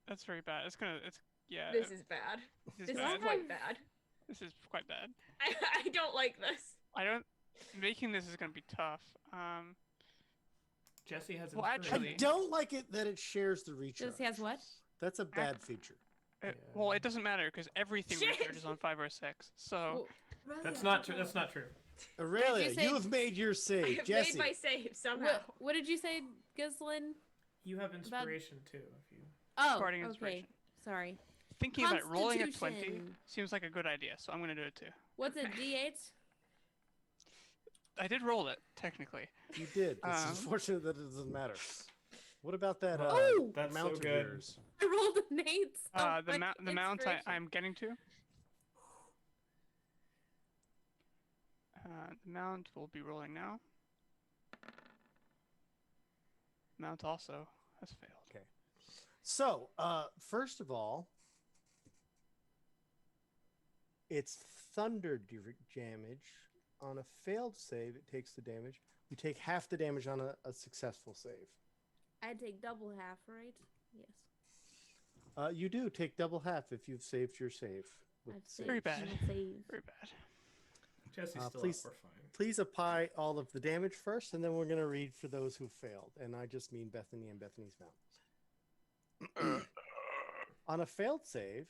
That's very bad. Yeah. This is bad. This This is is bad. quite bad. This is quite bad. I don't like this. Making this is gonna be tough. Jesse has Well, inspiration. actually- I don't like it that it shares the recharge. Jesse has what? That's a bad feature. Well, it doesn't matter because everything Shit! recharges on 5 or 6. So That's not true. That's not true. Aurelia, you say- you have made your I save. have Jesse. made my save somehow. What did you say, Gizlin? You have inspiration too. If you. Oh, Guarding okay. inspiration. Sorry. thinking about rolling a 20 Constitution. seems like a good idea. So I'm gonna do it too. What's it, D8? I did roll it technically. You did. It's Um, unfortunate that it doesn't matter. What about that Oh! That's mount so of good. yours? I rolled an 8. So The much mount inspiration. I'm getting to. The mount will be rolling now. Mount also has failed. So, first of all, it's thunder damage. On a failed save, it takes the damage. You take half the damage on a successful save. I take double half, right? Yes. You do take double half if you've saved your save. with I've save. saved Very bad. my save. Very bad. Jesse's still please- up. We're fine. Please apply all of the damage first, and then we're going to read for those who failed. And I just mean Bethany and Bethany's mount. On a failed save,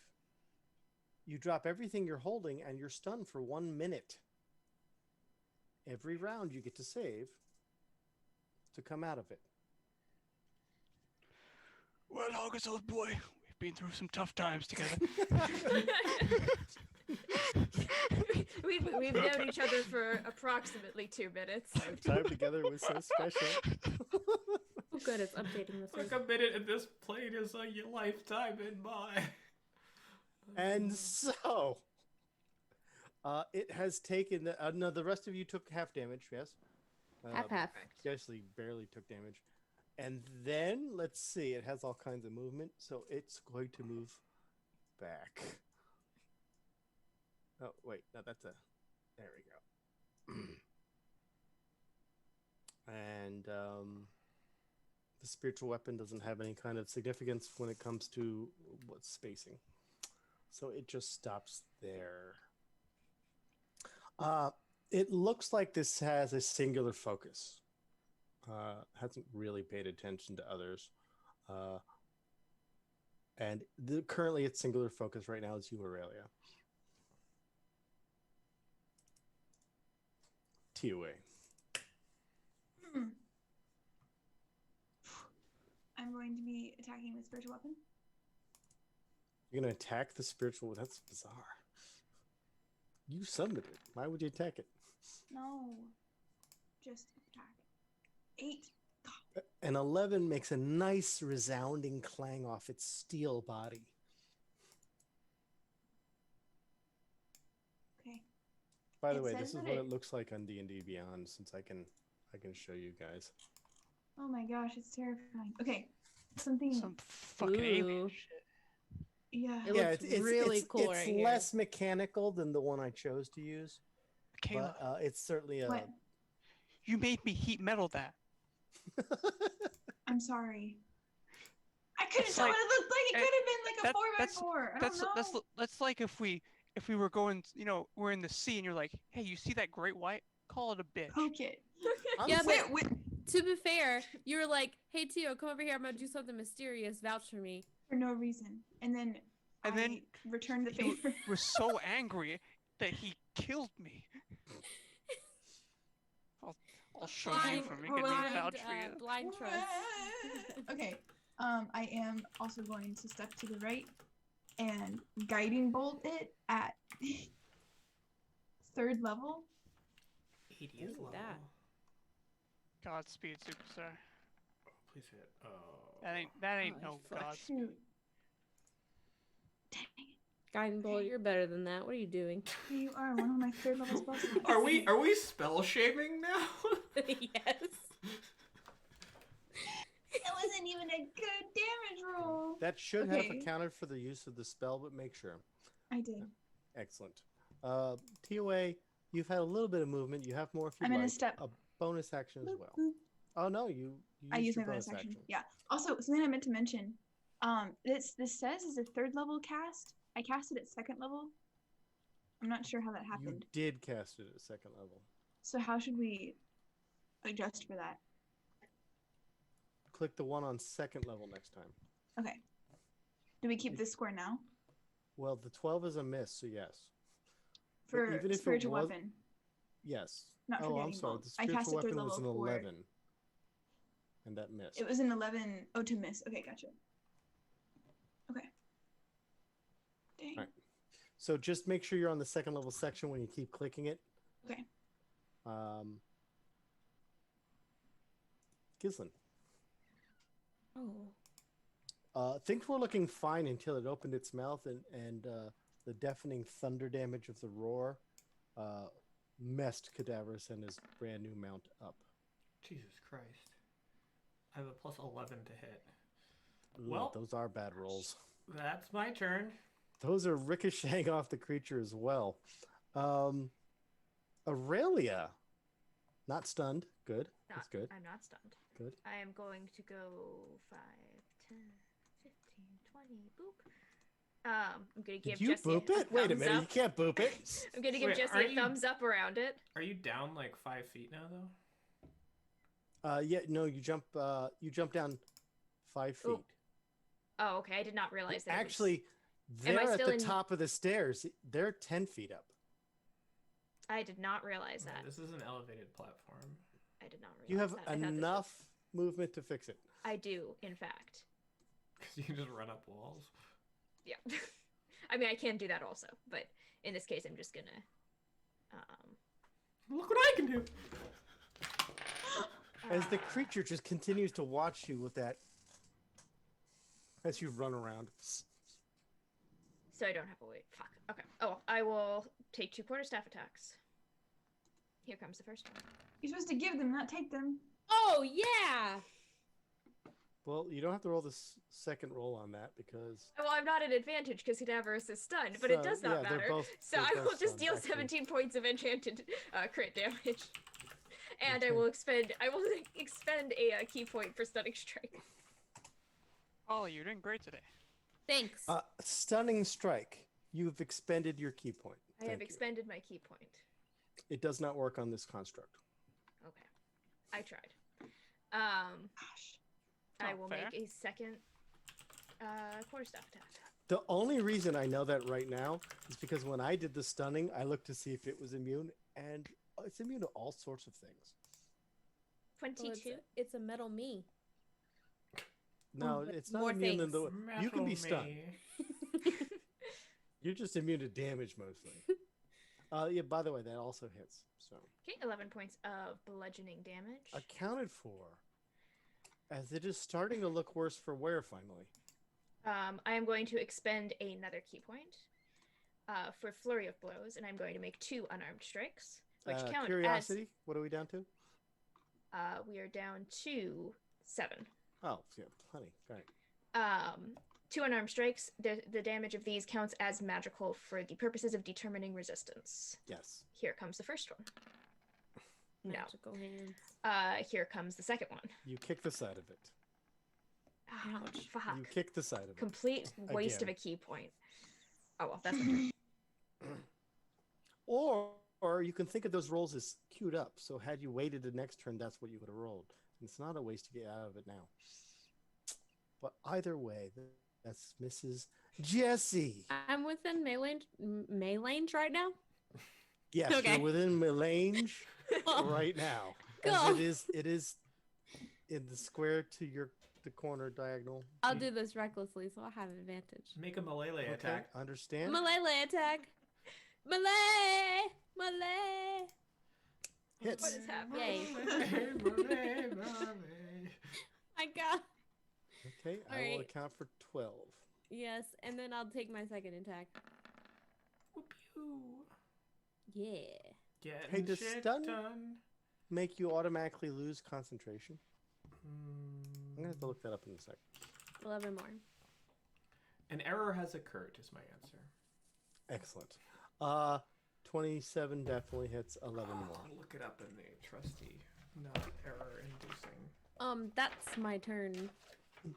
you drop everything you're holding and you're stunned for 1 minute. Every round you get to save to come out of it. Well, August, old boy, we've been through some tough times together. We've known each other for approximately 2 minutes. Time together was so special. Oh, good. It's updating the Like save. a minute in this plane is a lifetime in mine. And so, it has taken. No, the rest of you took half damage, yes? Half. Jessie barely took damage. And then, let's see, it has all kinds of movement, so it's going to move back. Oh, wait, no, that's a... There we go. And the spiritual weapon doesn't have any kind of significance when it comes to what's spacing. So it just stops there. It looks like this has a singular focus. Hasn't really paid attention to others. And currently its singular focus right now is you, Aurelia. TOA. I'm going to be attacking with spiritual weapon. You're going to attack the spiritual... That's bizarre. You summoned it. Why would you attack it? No. Just attack. 8. An 11 makes a nice resounding clang off its steel body. Okay. By the It way, says this is that what it- it looks like on D&D Beyond, since I can show you guys. Oh my gosh, it's terrifying. Okay. Something. Some fucking alien Ooh. shit. Yeah. It looks really cool It's right here. less mechanical than the one I chose to use, Kayla, but it's certainly a... What? you made me heat metal that. I'm sorry. I couldn't It's tell like- what it looked like. It eh, could have been like a that- 4x4. I don't know. That's like if we were going, we're in the sea and you're like, hey, you see that great white? Call it a bitch. Poke it. I'm Yeah, saying- but to be fair, you were like, "Hey Tio, come over here. I'm gonna do something mysterious. Vouch for me." For no reason. And then And I then returned the You favor. were so angry that he killed me. I'll show you from me. Get me blind, vouch for you. Blind trust. Okay. I am also going to step to the right and guiding bolt it at 3rd level. 80 is Ooh, level. that. Godspeed, superstar. Please hit. Oh. That ain't Oh, no fuck. god. Shoot. Dang it. Guiding bolt, you're better than that. What are you doing? Here you are, one of my 3rd level spells. Are we spell shaming now? Yes. It wasn't even a good damage roll. That should have Okay. accounted for the use of the spell, but make sure. I did. Excellent. TOA, you've had a little bit of movement. You have more if you I'm like. gonna step. A bonus action as Boop, well. boop. Oh no, you I used use my your bonus action. Yeah. Also, something I meant to mention. This says is a 3rd level cast. I cast it at 2nd level. I'm not sure how that You happened. did cast it at 2nd level. So how should we adjust for that? Click the one on 2nd level next time. Okay. Do we keep this score now Well, the 12 is a miss, so yes. But for even if it spiritual was- weapon? Yes. Not Oh, I'm forgetting sorry. bolt. The I cast spiritual it 3rd weapon was an level for. 11. And that missed. It was an 11. Oh, to miss. Okay, gotcha. Okay. Dang. Right. So just make sure you're on the 2nd level section when you keep clicking it. Okay. Gizlin. Oh. Things were looking fine until it opened its mouth and the deafening thunder damage of the roar messed Cadaverous and his brand new mount up. Jesus Christ. I have a plus 11 to hit. Ooh, Well- those are bad rolls. That's my turn. Those are ricocheting off the creature as well. Aurelia. Not stunned. Good. That's good. I'm not stunned. Good. I am going to go 5, 10, 15, 20. Boop. I'm gonna give Did you Jesse boop a it? Wait a thumbs minute. up. You can't boop it. I'm gonna give Wait, Jesse are a you- thumbs up around it. Are you down like 5 feet now, though? Yeah. No. You jump. You jump down 5 feet. Ooh. Oh, okay. I did not realize that. Actually, Am I they're at still the in- top of the stairs. They're 10 feet up. I did not realize No, that. this is an elevated platform. I did not realize You have that. I thought this was- enough movement to fix it. I do, in fact. Because you can just run up walls. Yeah. I mean, I can do that also, but in this case, I'm just gonna. Look what I can do! As the creature just continues to watch you with that. As you run around. So I don't have a wait. Fuck. Okay. Oh, I will take 2 quarterstaff attacks. Here comes the first one. You're supposed to give them, not take them. Oh, yeah. Well, you don't have to roll the second roll on that because. Well, I'm not at advantage because Cadaverous is stunned, but it So, does not yeah, they're matter. both- So they're I will both just stunned, deal actually. 17 points of enchanted crit damage, and I Okay. will expend. I will expend a key point for stunning strike. Ollie, you're doing great today. Thanks. Stunning strike. You've expended your key point. I have Thank you. expended my key point. It does not work on this construct. Okay, I tried. Gosh. I Not will fair. make a second quarterstaff attack. The only reason I know that right now is because when I did the stunning, I looked to see if it was immune, and it's immune to all sorts of things. Well, 22. it's a metal me. No, but it's not more immune in the. things. You can be Metal stunned. me. You're just immune to damage mostly. Yeah. By the way, that also hits. So Okay, 11 points of bludgeoning damage. accounted for, as it is starting to look worse for Ware finally. I am going to expend another key point for flurry of blows, and I'm going to make 2 unarmed strikes, which count Curiosity. What are we down to? as we are down to 7. Oh, yeah, plenty. Right. 2 unarmed strikes. The damage of these counts as magical for the purposes of determining resistance. Yes. Here comes the first one. No. Magical hands. Here comes the second one. You kick the side of it. Oh, Ouch. fuck. You kick the side of it. Complete waste of a Again. key point. Oh well, that's my turn. Or you can think of those rolls as queued up. So had you waited the next turn, that's what you would have rolled. And it's not a waste to get out of it now. But either way, that's Mrs. Jessie. I'm within melee right now. Yes, Okay. you're within melange right now. As Cool. it is in the square to the corner diagonal. I'll do this recklessly, so I'll have advantage. Make a melee Okay, attack. understand? Melee attack. Melee. Hits. What is happening? Yay. Melee. My God. Okay, I will Alright. account for 12. Yes, and then I'll take my second attack. Whoop-yoo. Yeah. Getting Hey, does shit stun- done. make you automatically lose concentration? I'm gonna have to look that up in a second. 11 more. An error has occurred is my answer. Excellent. 27 definitely hits. 11 more. I'll look it up in the trusty, not error-inducing. That's my turn.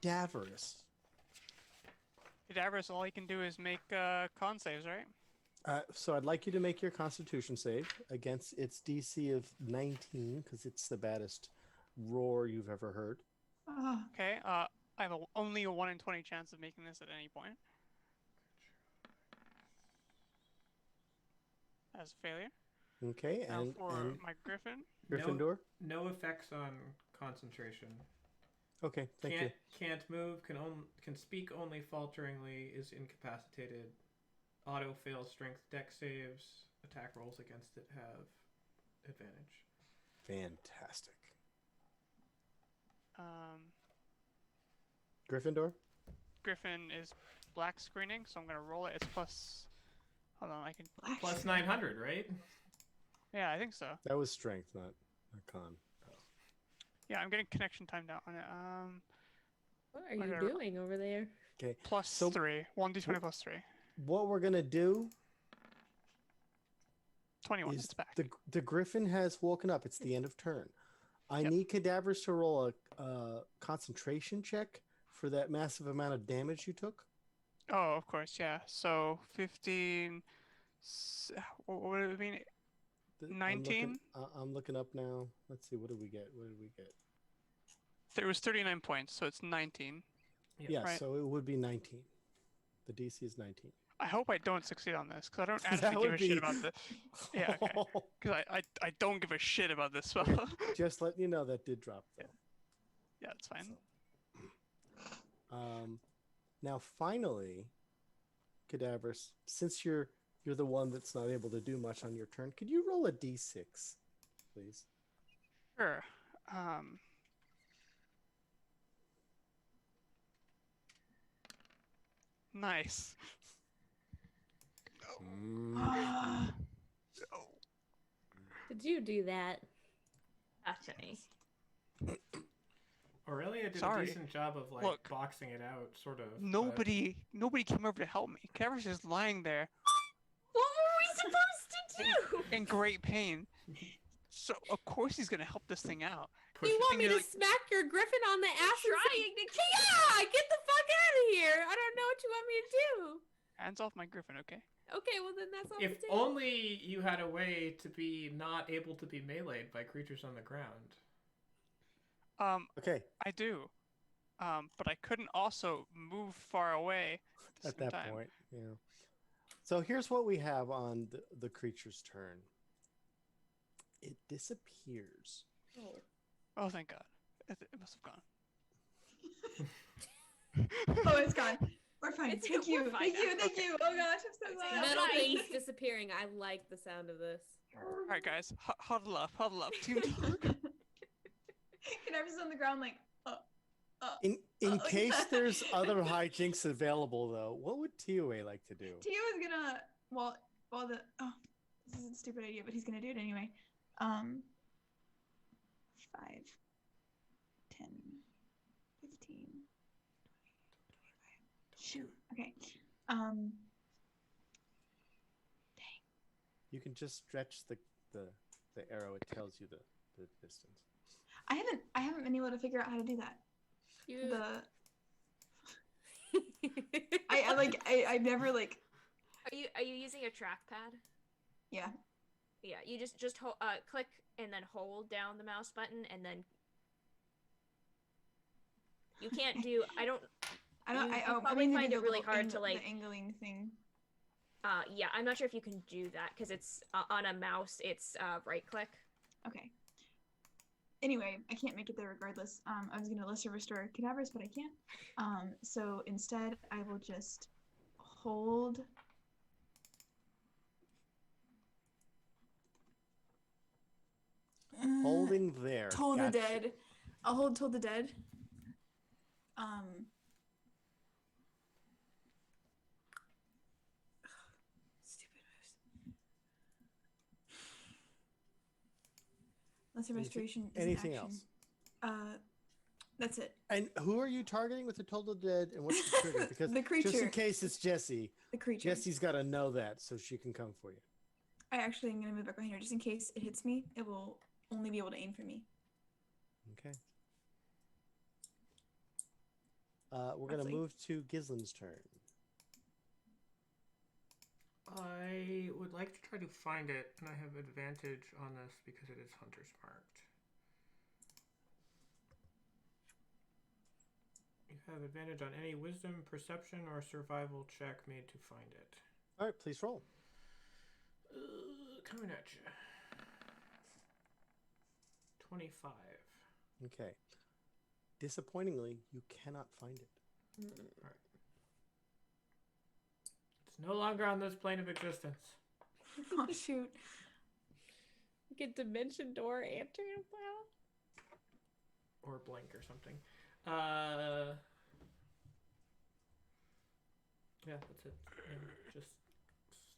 Davros. Davros, all he can do is make con saves, right? So I'd like you to make your Constitution save against its DC of 19, because it's the baddest roar you've ever heard. Okay. I have only a 1 in 20 chance of making this at any point. As a failure. Okay, Now and for my Griffin. Gryffindor. No effects on concentration. Okay, thank you. Can't move. Can speak only falteringly. Is incapacitated. Auto fails strength deck saves. Attack rolls against it have advantage. Fantastic. Um, Gryffindor. Griffin is black screening, so I'm gonna roll it. It's plus. Hold on, I can. Plus 900, right? Yeah, I think so. That was strength, not con. Yeah, I'm getting connection time down on it. What are you doing over there? Okay. Plus So- 3. 1d20 plus 3. What we're gonna do 21. is It's back. the Griffin has woken up. It's the end of turn. I Yep. need Cadavers to roll a concentration check for that massive amount of damage you took. Oh, of course, yeah. So 15. What would it mean? I'm 19? I'm looking up now. Let's see. What did we get? There was 39 points, so it's 19. Yeah, right. so it would be 19. The DC is 19. I hope I don't succeed on this, because I don't That actually give would a shit be- about this. Yeah, okay. Because I don't give a shit about this spell. Just letting you know that did drop though. Yeah, it's fine. Now finally, Cadavers, since you're the one that's not able to do much on your turn, could you roll a d6, please? Sure. Nice. Did you do that? Bethany. Aurelia did Sorry. a decent job of like Look. boxing it out, sort of. but- Nobody came over to help me. Cadaver's just lying there What were we supposed to do? in great pain. So of course he's gonna help this thing out. Push You it. want me to Like- smack your Griffin on the ass and say, Trying to yeah, get the fuck out of here. I don't know what you want me to do. Hands off my Griffin, okay? Okay, well then that's all If the table. only you had a way to be not able to be meleeed by creatures on the ground. Okay, I do. But I couldn't also move far away at at the same that time. point, yeah. So here's what we have on the creature's turn. It disappears. Oh, thank God. It must have gone. Oh, it's gone. We're fine. It's- Thank you. we're fine Thank you. now. Thank you. Oh gosh, I'm so It's glad. Metal Bye. things disappearing. I like the sound of this. All right, guys, huddle up, Team talk. Cadaver's on the ground like, In Oh, case yeah. there's other hijinks available, though, what would TOA like to do? Tio is gonna, this is a stupid idea, but he's gonna do it anyway. 5, 10, 15, 25. Shoot. Okay. You can just stretch the arrow. It tells you the distance. I haven't been able to figure out how to do that. You... I've never like, Are you using a trackpad? yeah. Yeah, you just click and then hold down the mouse button and then you can't do. You'll probably find it really hard to, like- the angling thing. Yeah, I'm not sure if you can do that because it's on a mouse. It's right click. Okay. Anyway, I can't make it there regardless. I was gonna lesser restore cadavers, but I can't. So instead, I will just hold. Holding there. Toll the Gotcha. Dead. I'll hold Toll the Dead. Stupid moves. Lesser restoration is anything an action. else? That's it. And who are you targeting with the Total Dead? And what's the trigger? Because The creature. just in case it's Jessie, The creature. Jessie's got to know that so she can come for you. I actually am going to move back behind her just in case it hits me. It will only be able to aim for me. Okay. We're going to Roughly. move to Gizlin's turn. I would like to try to find it, and I have advantage on this because it is Hunter's marked. You have advantage on any wisdom, perception, or survival check made to find it. All right, please roll. Coming at you. 25. Okay. Disappointingly, you cannot find it. All right. It's no longer on this plane of existence. Oh, shoot. Get dimension door answering well. Or blank or something. Yeah, that's it. And just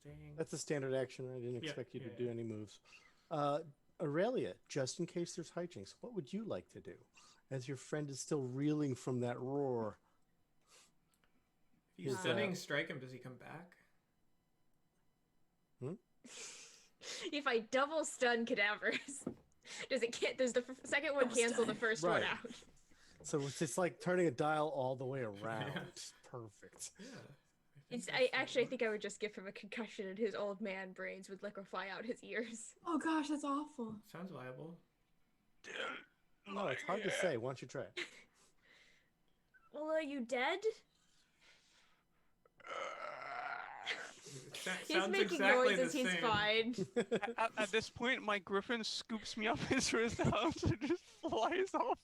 staying. That's a standard action. I didn't Yeah, expect you to yeah, do yeah. any moves. Aurelia, just in case there's hijinks, what would you like to do? As your friend is still reeling from that roar. If you stunning strike him, does he come back? If I double stun cadavers, does the second one Double cancel stun. the first Right. one out? So it's just like turning a dial all the way around. Yeah. Perfect. Yeah. I think I would just give him a concussion and his old man brains would liquefy out his ears. Oh gosh, that's awful. Sounds viable. No, it's hard to say. Why don't you try it? Well, are you dead? He's Sounds making exactly noises, the he's same. fine. At this point, my griffin scoops me up his wrist out and just flies off.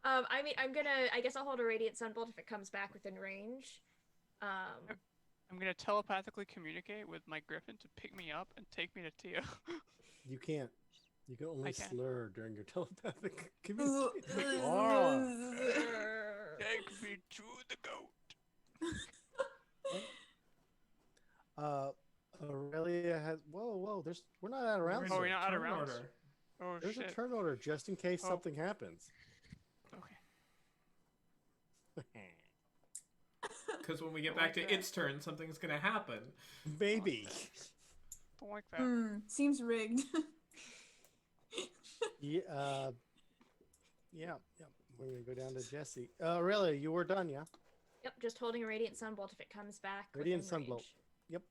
I guess I'll hold a Radiant Sunbolt if it comes back within range. I'm gonna telepathically communicate with my griffin to pick me up and take me to Tia. You can't. You can only can. slur during your telepathic communication. Oh. Take me to the goat. Aurelia has. Whoa! we're not out of rounds. Oh, yet. we're not out of Turn rounds? order. Oh There's shit. a turn order just in case Oh. something happens. Okay. Because when we get back to its turn, something's gonna happen. Maybe. Don't like that. Seems rigged. Yeah. Yeah. We're gonna go down to Jessie. Aurelia, you were done, yeah? Yep, just holding a Radiant Sunbolt if it comes back. Radiant within Sunbolt. range.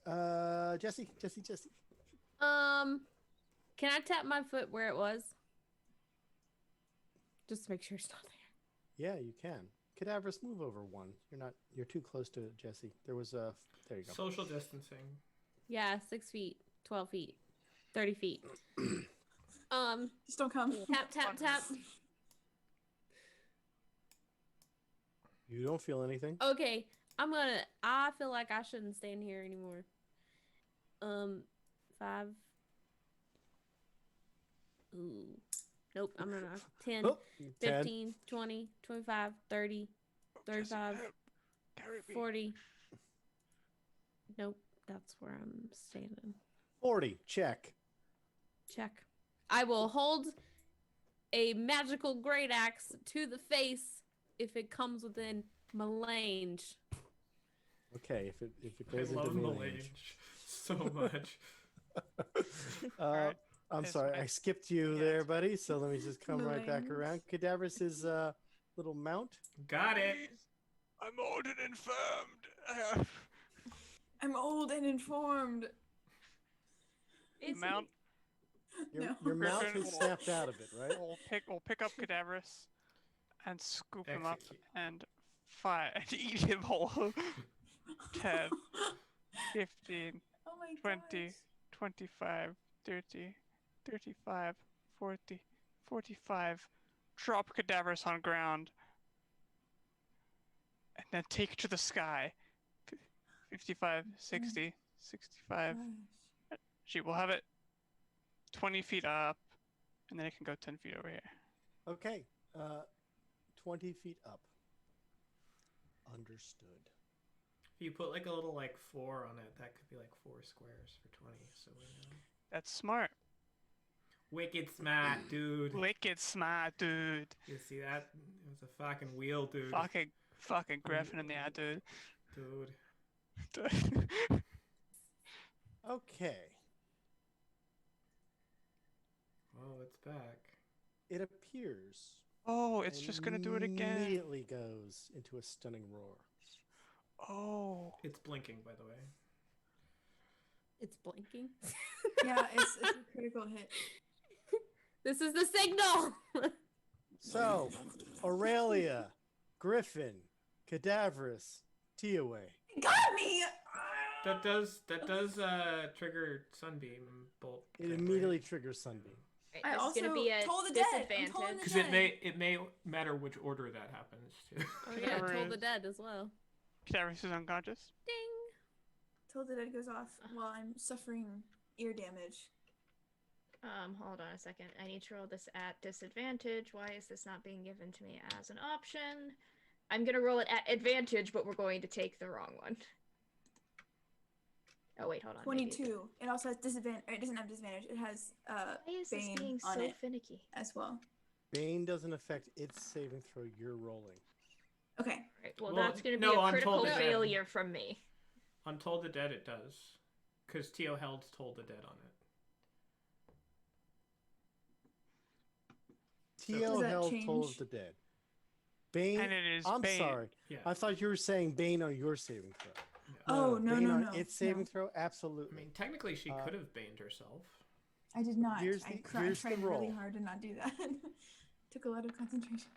Yep. Jessie. Can I tap my foot where it was? Just to make sure it's not there. Yeah, you can. Cadaverous, move over one. You're too close to Jessie. There was a. There you go. Social distancing. Yeah, 6 feet, 12 feet, 30 feet. Just don't come. Tap. You don't feel anything. Okay, I feel like I shouldn't stand here anymore. 5. Ooh. Nope, I'm gonna 10, Oh, 10. 15, 20, 25, 30, 35, Carry me. 40. Nope, that's where I'm standing. 40. Check. Check. I will hold a magical great axe to the face if it comes within melange. Okay, if it I goes into love melange. Melange so much. Alright. I'm Yes, sorry, ma'am. I skipped you Yeah, there, it's buddy. So let me just come right back Melange. around. Cadaverous is little mount. Got it. I'm old and infirmed. I'm old and informed. Mount. Your mount Griffin has will- snapped out of it, right? We'll pick up Cadaverous and scoop him up Execute. and eat him whole. 10, 15, Oh my 20, gosh. 25, 30, 35, 40, 45. Drop Cadaverous on ground. And then take it to the sky. 55, 60, 65. Gosh. She will have it 20 feet up. And then it can go 10 feet over here. Okay, 20 feet up. Understood. If you put like a little like 4 on it, that could be like 4 squares for 20. So we know. That's smart. Wicked smart, dude. Wicked smart, dude. You see that? It was a fucking wheel, dude. Fucking Griffin in there, dude. Dude. Okay. Oh, it's back. It appears. Oh, it's and just gonna do it again. Immediately goes into a stunning roar. Oh. It's blinking, by the way. It's blinking. Yeah, it's a critical hit. This is the signal. So, Aurelia, Griffin, Cadaverous, Tiaway. Got me! That does trigger Sunbeam Bolt. It immediately triggers Sunbeam. Right, I this also is gonna be a told the dead. I'm disadvantage. told the Because dead. it may matter which order that happens too. Oh yeah, Cadaver Toll the is- Dead as well. Cadaverous is unconscious. Ding. Till the dead goes off while I'm suffering ear damage. Hold on a second. I need to roll this at disadvantage. Why is this not being given to me as an option? I'm gonna roll it at advantage, but we're going to take the wrong one. Oh wait, hold on. maybe it's- 22. It also has disadvantage. It doesn't have disadvantage. It has Why is this Bane being on so it finicky? as well. Bane doesn't affect its saving throw you're rolling. Okay. Right, well, Well, that's gonna be no, a on critical Toll the Dead. failure from me. On Toll the Dead, it does. Because Tio held Toll the Dead on it. Tio Does that held Toll of change? the Dead. Bane. And it is I'm Bane. sorry. Yeah. I thought you were saying Bane on your saving throw. Oh, no, Bane no, on no, its saving no. throw, I absolutely. mean, technically, she Uh, could have baned herself. I did not. Here's I the- tried here's the really roll. hard to not do that. Took a lot of concentration.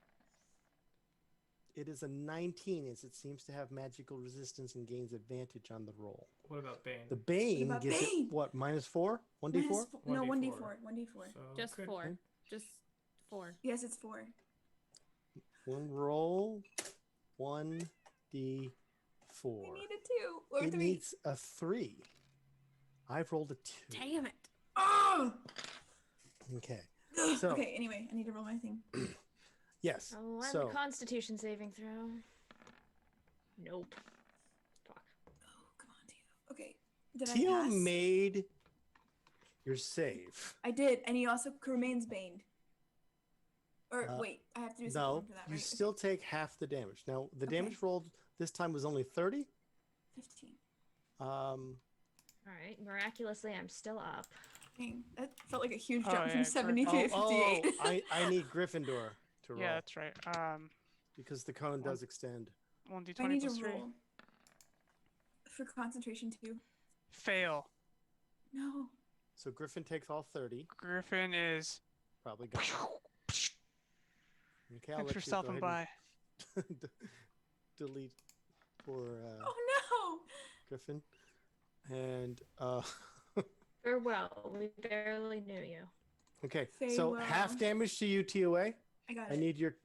It is a 19 as it seems to have magical resistance and gains advantage on the roll. What about Bane? The Bane about gives Bane? it what, -4? 1d4? Minus no, 1d4. 1d4. 1d4. So Just could- 4. Just 4. Yes, it's 4. One roll, 1d4. I need a 2 or It 3. needs a 3. I've rolled a 2. Damn it. Oh! Okay. Ugh, So- okay, anyway, I need to roll my thing. Yes. Oh, I'm so a Constitution saving throw. Nope. Fuck. Oh, come on, Tio. Okay. Did I Tio pass? made your save. I did, and he also remains baned. Or Uh, wait, I have to do No, something for that, you right? still take half the damage. Now, the Okay. damage rolled this time was only 30. 15. Alright, miraculously, I'm still up. Dang, that felt like a huge Oh, jump yeah, from 73 to 58. I need Gryffindor to roll Yeah, that's right. because the cone does extend. 1d20 I need to plus 3. roll for concentration too. Fail. No. So Griffin takes all 30. Griffin is. Probably gone. Okay, I'll Thanks let for you stopping go by. ahead and delete for Oh Griffin. And Farewell, we barely knew you. okay, so half Farewell. damage to you, TOA. no. I got I it. need your.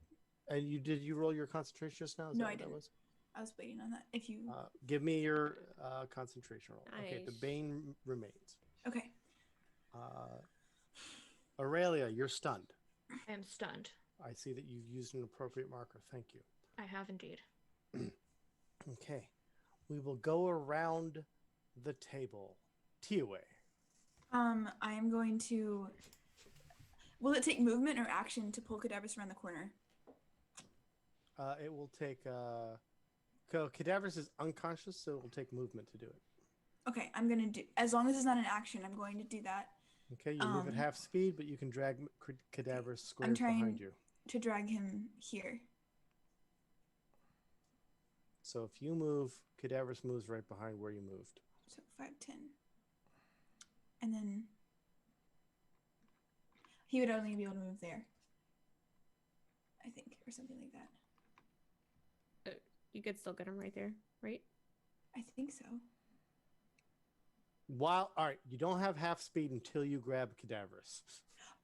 And did you roll your concentration just now? Is No, that I what that didn't. was? I was waiting on that. If you Give me your concentration roll. Okay, the Nice. Bane remains. Okay. Aurelia, you're stunned. I am stunned. I see that you've used an appropriate marker. Thank you. I have indeed. Okay, we will go around the table. TOA. I am going to. Will it take movement or action to pull Cadaverous around the corner? It will take. Cadaverous is unconscious, so it will take movement to do it. Okay, I'm gonna do. As long as it's not an action, I'm going to do that. Okay, you move at Um, half speed, but you can drag Cadaverous I'm squares trying- behind you. To drag him here. So if you move, Cadaverous moves right behind where you moved. So 5, 10. And then he would only be able to move there. I think, or something like that. You could still get him right there, right? I think so. All right, you don't have half speed until you grab Cadaverous.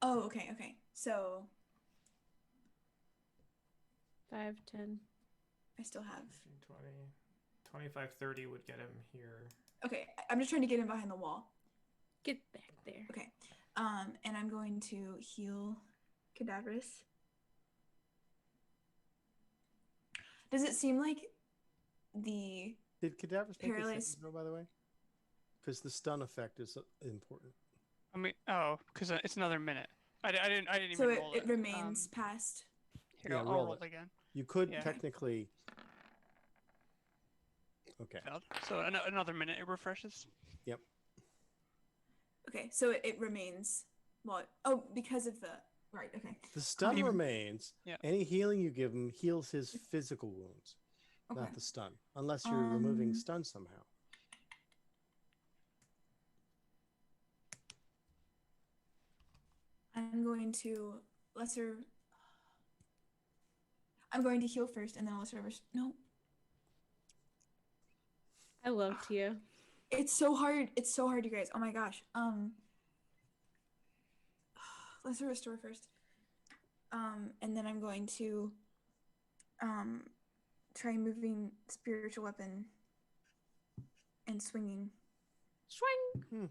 Oh, okay, okay. So 5, 10. I still have. 15, 20, 25, 30 would get him here. Okay, I'm just trying to get him behind the wall. Get back there. Okay. And I'm going to heal Cadaverous. Does it seem like the Did Cadaverous make a Paralyzed. saving throw, by the way? Because the stun effect is important. I mean, oh, because it's another minute. I didn't So even roll it remains past. Here, Yeah, I'll roll roll it. it again. You could Yeah. technically. Okay. Failed. So another minute it refreshes. Yep. Okay, so it remains. Well, oh, because of the right. Okay. The stun Um, remains. Yeah. Any healing you give him heals his physical wounds, Okay. not the stun, unless you're removing stun somehow. I'm going to lesser. I'm going to heal first, and then lesser. No, I love Tia. it's so hard. It's so hard, you guys. Oh my gosh. Lesser restore first. And then I'm going to try moving spiritual weapon and swinging. Swing.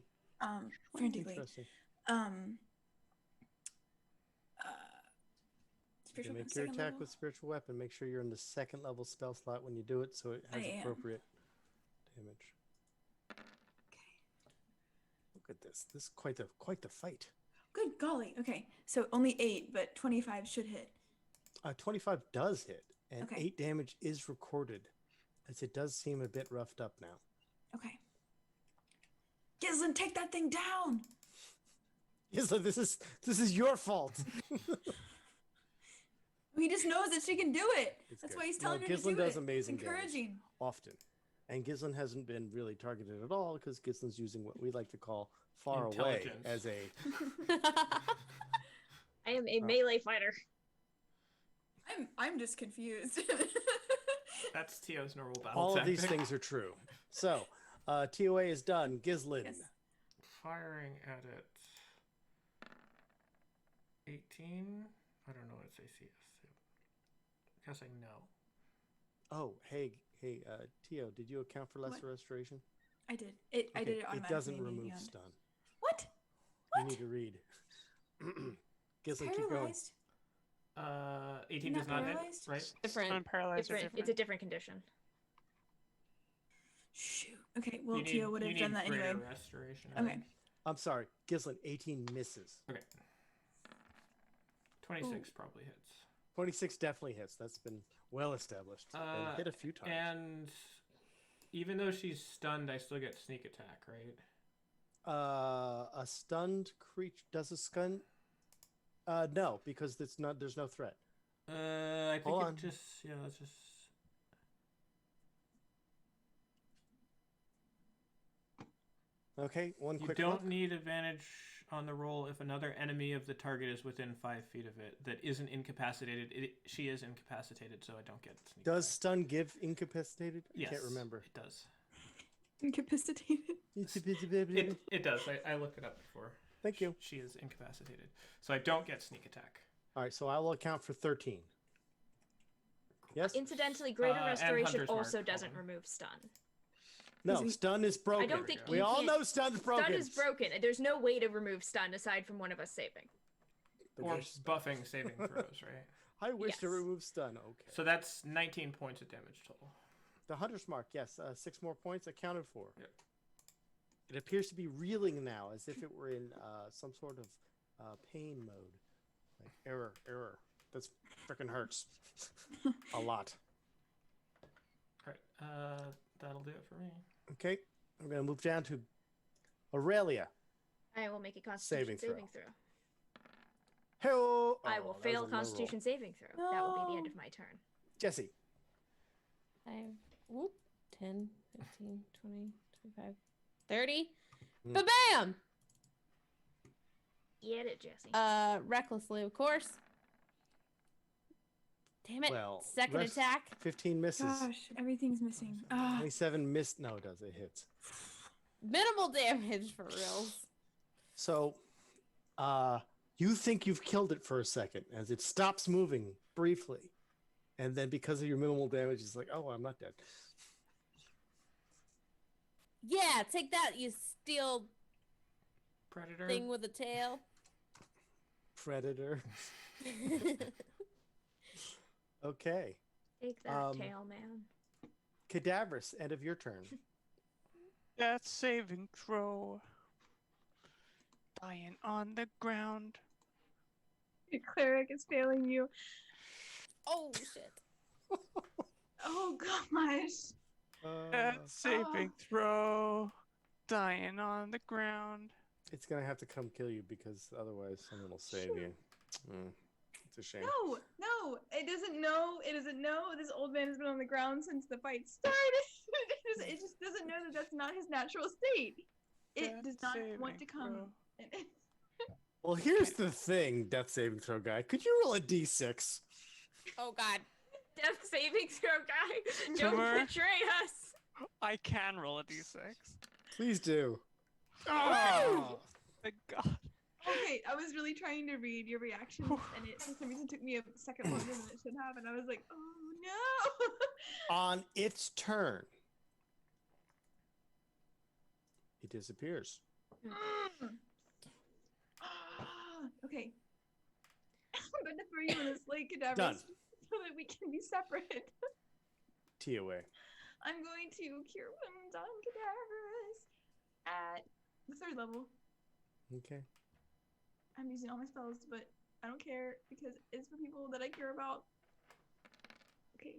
Frantically. Interesting. You Spiritual can weapon, make your second attack level. with spiritual weapon. Make sure you're in the second level spell slot when you do it, so it has I am. appropriate damage. Look at this. This is quite the fight. Good golly. Okay, so only 8, but 25 should hit. 25 does hit, and Okay. 8 damage is recorded, as it does seem a bit roughed up now. Okay. Gizlin, take that thing down. Gizlin, this is your fault. He just knows that she can do it. It's That's good. why he's No, telling her to Gizlin do does it. amazing It's damage. encouraging. Often. And Gizlin hasn't been really targeted at all because Gizlin's using what we like to call far away Intelligence. as a I am a melee fighter. I'm just confused. That's Tio's normal battle all of these tactic. things are true. So, TOA is done. Gizlin. Yes. Firing at it. 18? I don't know what its AC is. Guessing no. Oh, hey, Tio, did you account for lesser restoration? I did. I did it automatically. It doesn't in remove Beyond. stun. What? You need to read. Gizlin, keep going. Paralyzed? 18 Not does not hit, paralyzed? right? Different. Unparalyzed are Different. It's a different condition. Shoot. Okay, well, You need- Tio would you have need done that greater anyway. Restoration, I Okay. think. I'm sorry. Gizlin, 18 misses. Okay. 26 probably hits. 26 definitely hits. That's been well established. And hit a few times. And even though she's stunned, I still get sneak attack, right? A stunned creature does a stun. No, because there's no threat. I think Hold it on. just let's just. Okay, one You quick don't look. need advantage on the roll if another enemy of the target is within 5 feet of it that isn't incapacitated. She is incapacitated, so I don't get sneak Does attack. stun give incapacitated? I Yes, can't remember. It does. Incapacitated. It does. I looked it up before. Thank you. She is incapacitated, so I don't get sneak attack. All right, so I will account for 13. Yes? Incidentally, greater And restoration Hunter's Mark, also hold doesn't on. remove stun. No, stun is broken. I don't think we you all can't- know stun's broken. Stun is broken. There's no way to remove stun aside from one of us saving. But Or there's- buffing saving throws, right? I wish to Yes. remove stun. Okay. So that's 19 points of damage total. The Hunter's Mark, yes, 6 more points accounted for. Yep. It appears to be reeling now, as if it were in some sort of pain mode. Like, error. That's freaking hurts. A lot. All right, that'll do it for me. Okay, I'm going to move down to Aurelia. I will make a Constitution Saving saving throw. throw. Hello. I will fail Constitution saving throw. That will be the end of my turn. Jesse. 10, 15, 20, 25, 30. Mm. Ba-bam! Get it, Jesse. Recklessly, of course. Damn it. Well, Second rest- attack. 15 misses. Gosh, everything's missing. 27 missed. No, it does. It hits. Minimal damage for reals. So, you think you've killed it for a second as it stops moving briefly. And then because of your minimal damage, it's like, oh, I'm not dead. Yeah, take that, you steel Predator. thing with a tail. Predator. Okay. Take that, tail man. Cadaverous, end of your turn. Death saving throw. Dying on the ground. Your cleric is failing you. Oh shit. Oh gosh. Saving throw. Dying on the ground. It's gonna have to come kill you because otherwise someone will save you. It's a shame. No, no, it doesn't know. It doesn't know. This old man has been on the ground since the fight started. It just doesn't know that that's not his natural state. It does not want to come. Well, here's the thing, death saving throw guy. Could you roll a d6? Oh god. Death saving throw guy. Tumor. Don't betray us. I can roll a d6. Please do. Oh, my God. Okay, I was really trying to read your reactions, and it for some reason took me a second longer than it should have, and I was like, oh no! On its turn, it disappears. Okay. I'm going to throw you in a slate cadaver Done. so that we can be separate. T away. I'm going to cure wounds on cadavers at the 3rd level. Okay. I'm using all my spells, but I don't care because it's for people that I care about. Okay.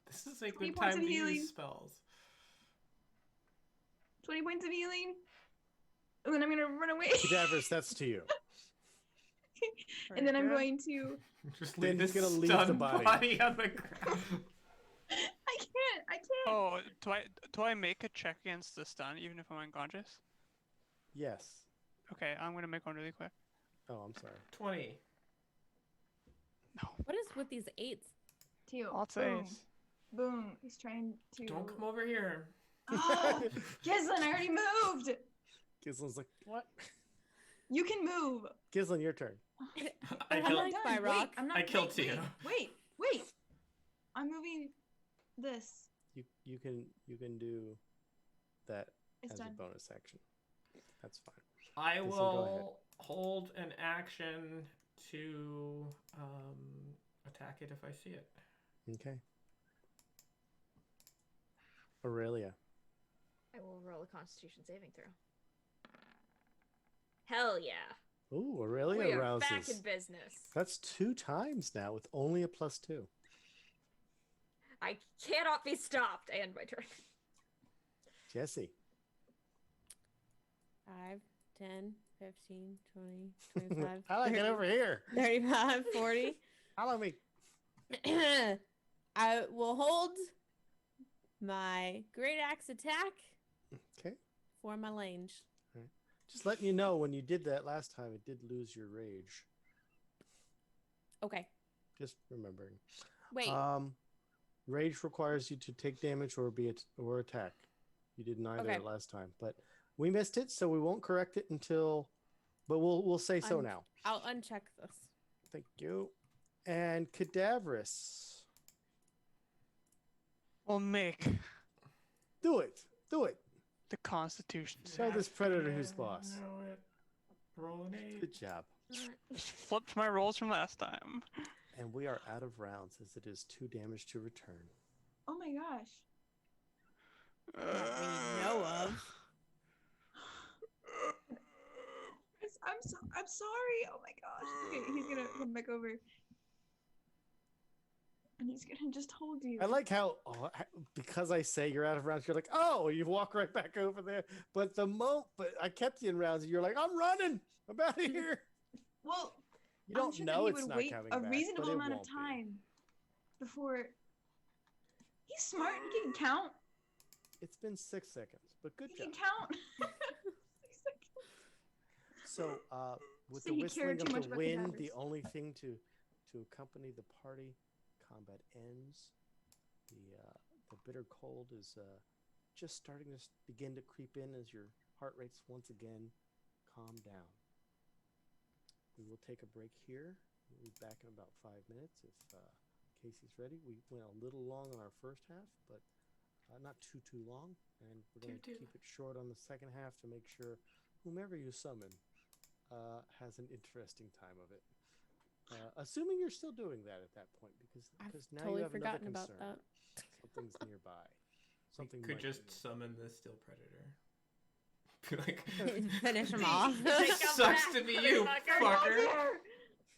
This is a 20 good points time of to healing. use spells. 20 points of healing. And then I'm going to run away. Cadavers, that's to you. And then I'm going to... Just Then leave he's this gonna leave the stunned body. on the ground. I can't. Oh, do I make a check against the stun even if I'm unconscious? Yes. Okay, I'm gonna make one really quick. Oh, I'm sorry. 20. What is with these 8s? Teal. All Boom. says. Boom. He's trying to... Don't come over here. Oh, Gizlin, I already moved. Gizlin's like, what? You can move. Gizlin, your turn. I I'm killed, like by Wait, rock. I'm not. I killed wait, Tio. Wait. I'm moving this. You can do that It's as done. a bonus action. That's fine. I Gizlin, go will hold an action to attack it if I see it. Okay. Aurelia. I will roll a Constitution saving throw. Hell yeah. Ooh, Aurelia We are rouses. back in business. That's 2 times now with only a +2. I cannot be stopped. I end my turn. Jesse. 5, 10, 15, 20, 25, I like it 30, over here. 35, 40. Follow me. I will hold my great axe attack Okay. for my range. Just letting you know, when you did that last time, it did lose your rage. Okay. Just remembering. Wait. Rage requires you to take damage or attack. You did neither Okay. last time, but we missed it, so we won't correct it until. But we'll say so now. I'll uncheck this. Thank you. And Cadaverous. We'll make Do it. Do it. the Constitution Show save. this predator who's lost. Know it. Roll an 8. Good job. Just flipped my rolls from last time. And we are out of rounds as it is 2 damage to return. Oh my gosh. That we know of. I'm sorry. Oh my gosh. Okay, he's gonna come back over. And he's gonna just hold you. I like how, because I say you're out of rounds, you're like, oh, you walk right back over there. But I kept you in rounds. And you're like, I'm running. I'm out of here. Well, You don't I'm sure know that he it's would not wait coming a back, reasonable but it amount of won't be. time before. He's smart. He can count. It's been 6 seconds, but good He job. can count. 6 seconds. So, with So the you care whistling too of much the about wind, cadavers. the only thing to accompany the party, combat ends. The bitter cold is just starting to begin to creep in as your heart rates once again calm down. We will take a break here. We'll be back in about 5 minutes if Casey's ready. We went a little long on our first half, but not too long. And we're going to Too. keep it short on the second half to make sure whomever you summon has an interesting time of it. Assuming you're still doing that at that point, because I've now totally you have forgotten another about concern. that. Something's nearby. Something Could might just be summon the steel predator. Like, Finish them off. Like, come sucks back, to be you, motherfucker. fucker.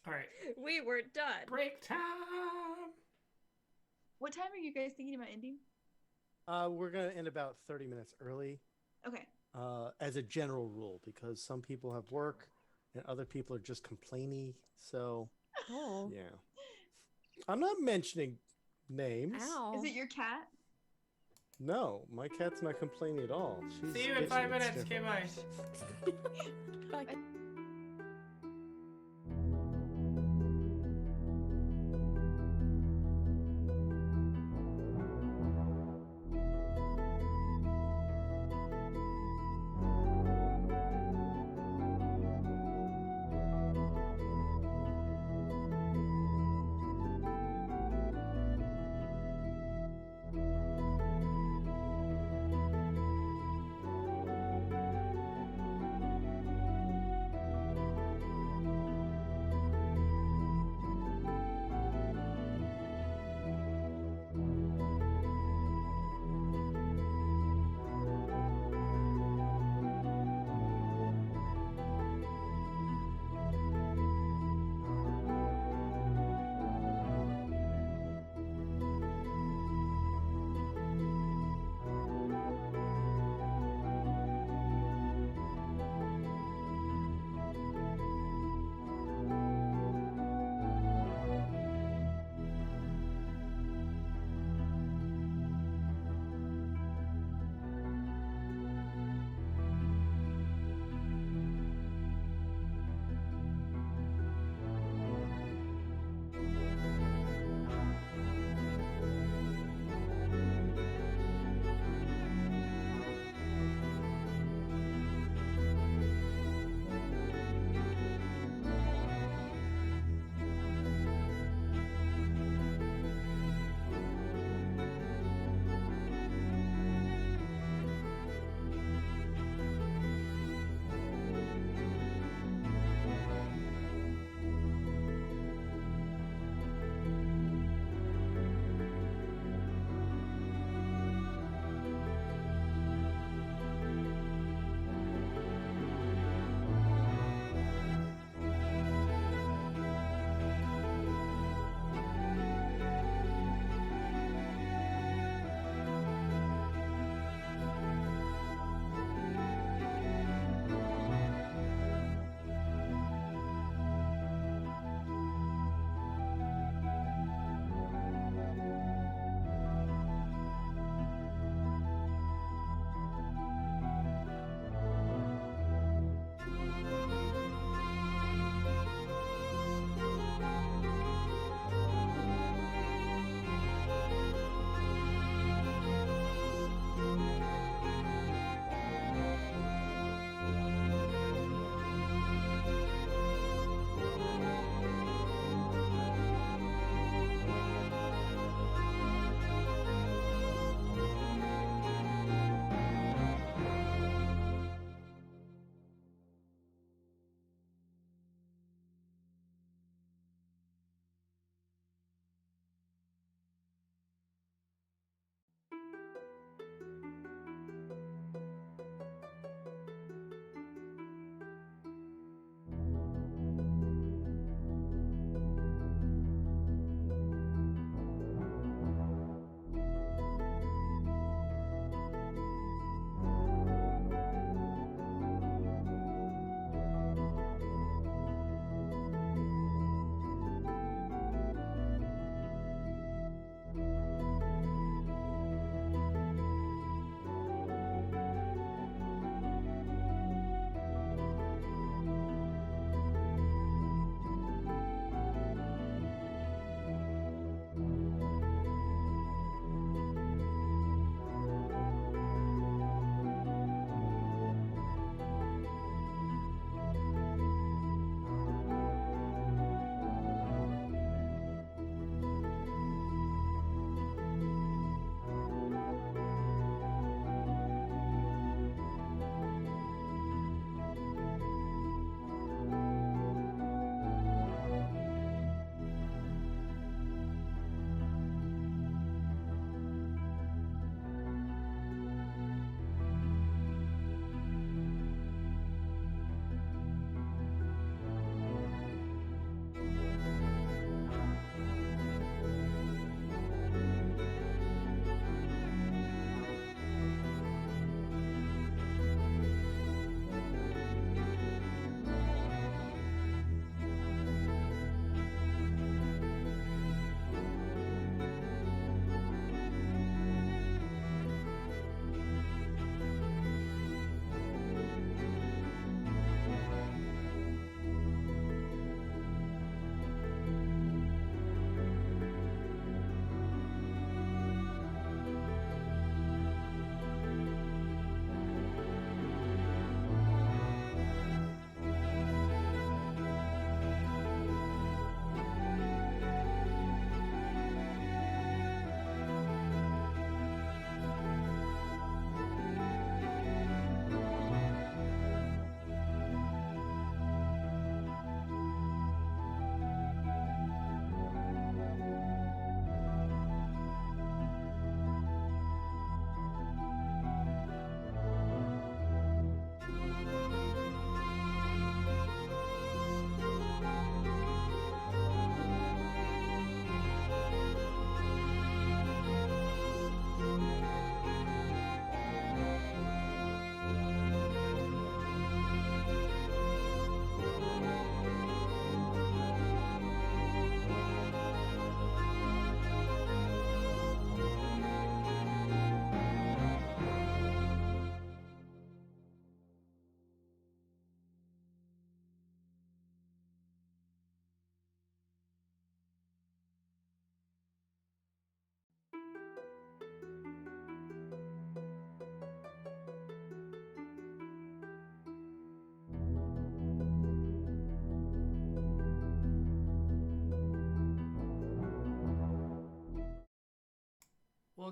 All right, We were done. break time. What time are you guys thinking about ending? We're gonna end about 30 minutes early, Okay. as a general rule, because some people have work and other people are just complainy. So, Oh. yeah. I'm not mentioning names. Ow. Is it your cat? No, my cat's not complaining at all. She's See you in bitching. 5 It's minutes, different. K-Bye.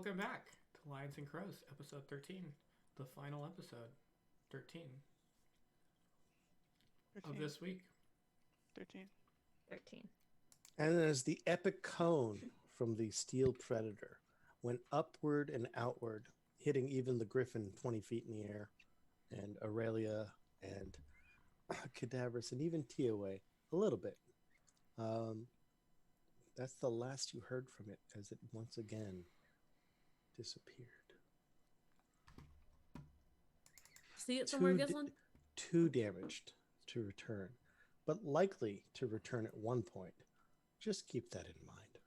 welcome back to Lions and Crows, episode 13, the final episode, 13 of this week. 13. 13. And as the epic cone from the steel predator went upward and outward, hitting even the Griffin 20 feet in the air, and Aurelia and Cadaverous and even Tioe a little bit. That's the last you heard from it as it once again disappeared. See it somewhere, Too Gizlin? Too damaged to return, but likely to return at one point. Just keep that in mind.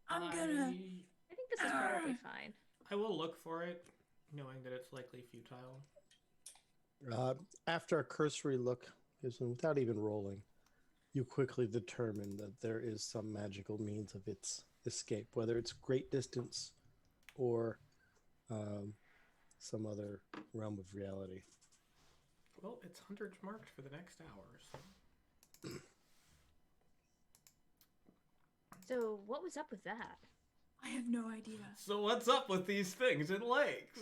I'm gonna. I think this is probably fine. I will look for it, knowing that it's likely futile. After a cursory look, without even rolling, you quickly determine that there is some magical means of its escape, whether it's great distance or some other realm of reality. Well, it's hunters marked for the next hour. So. So, what was up with that? I have no idea. So what's up with these things in lakes?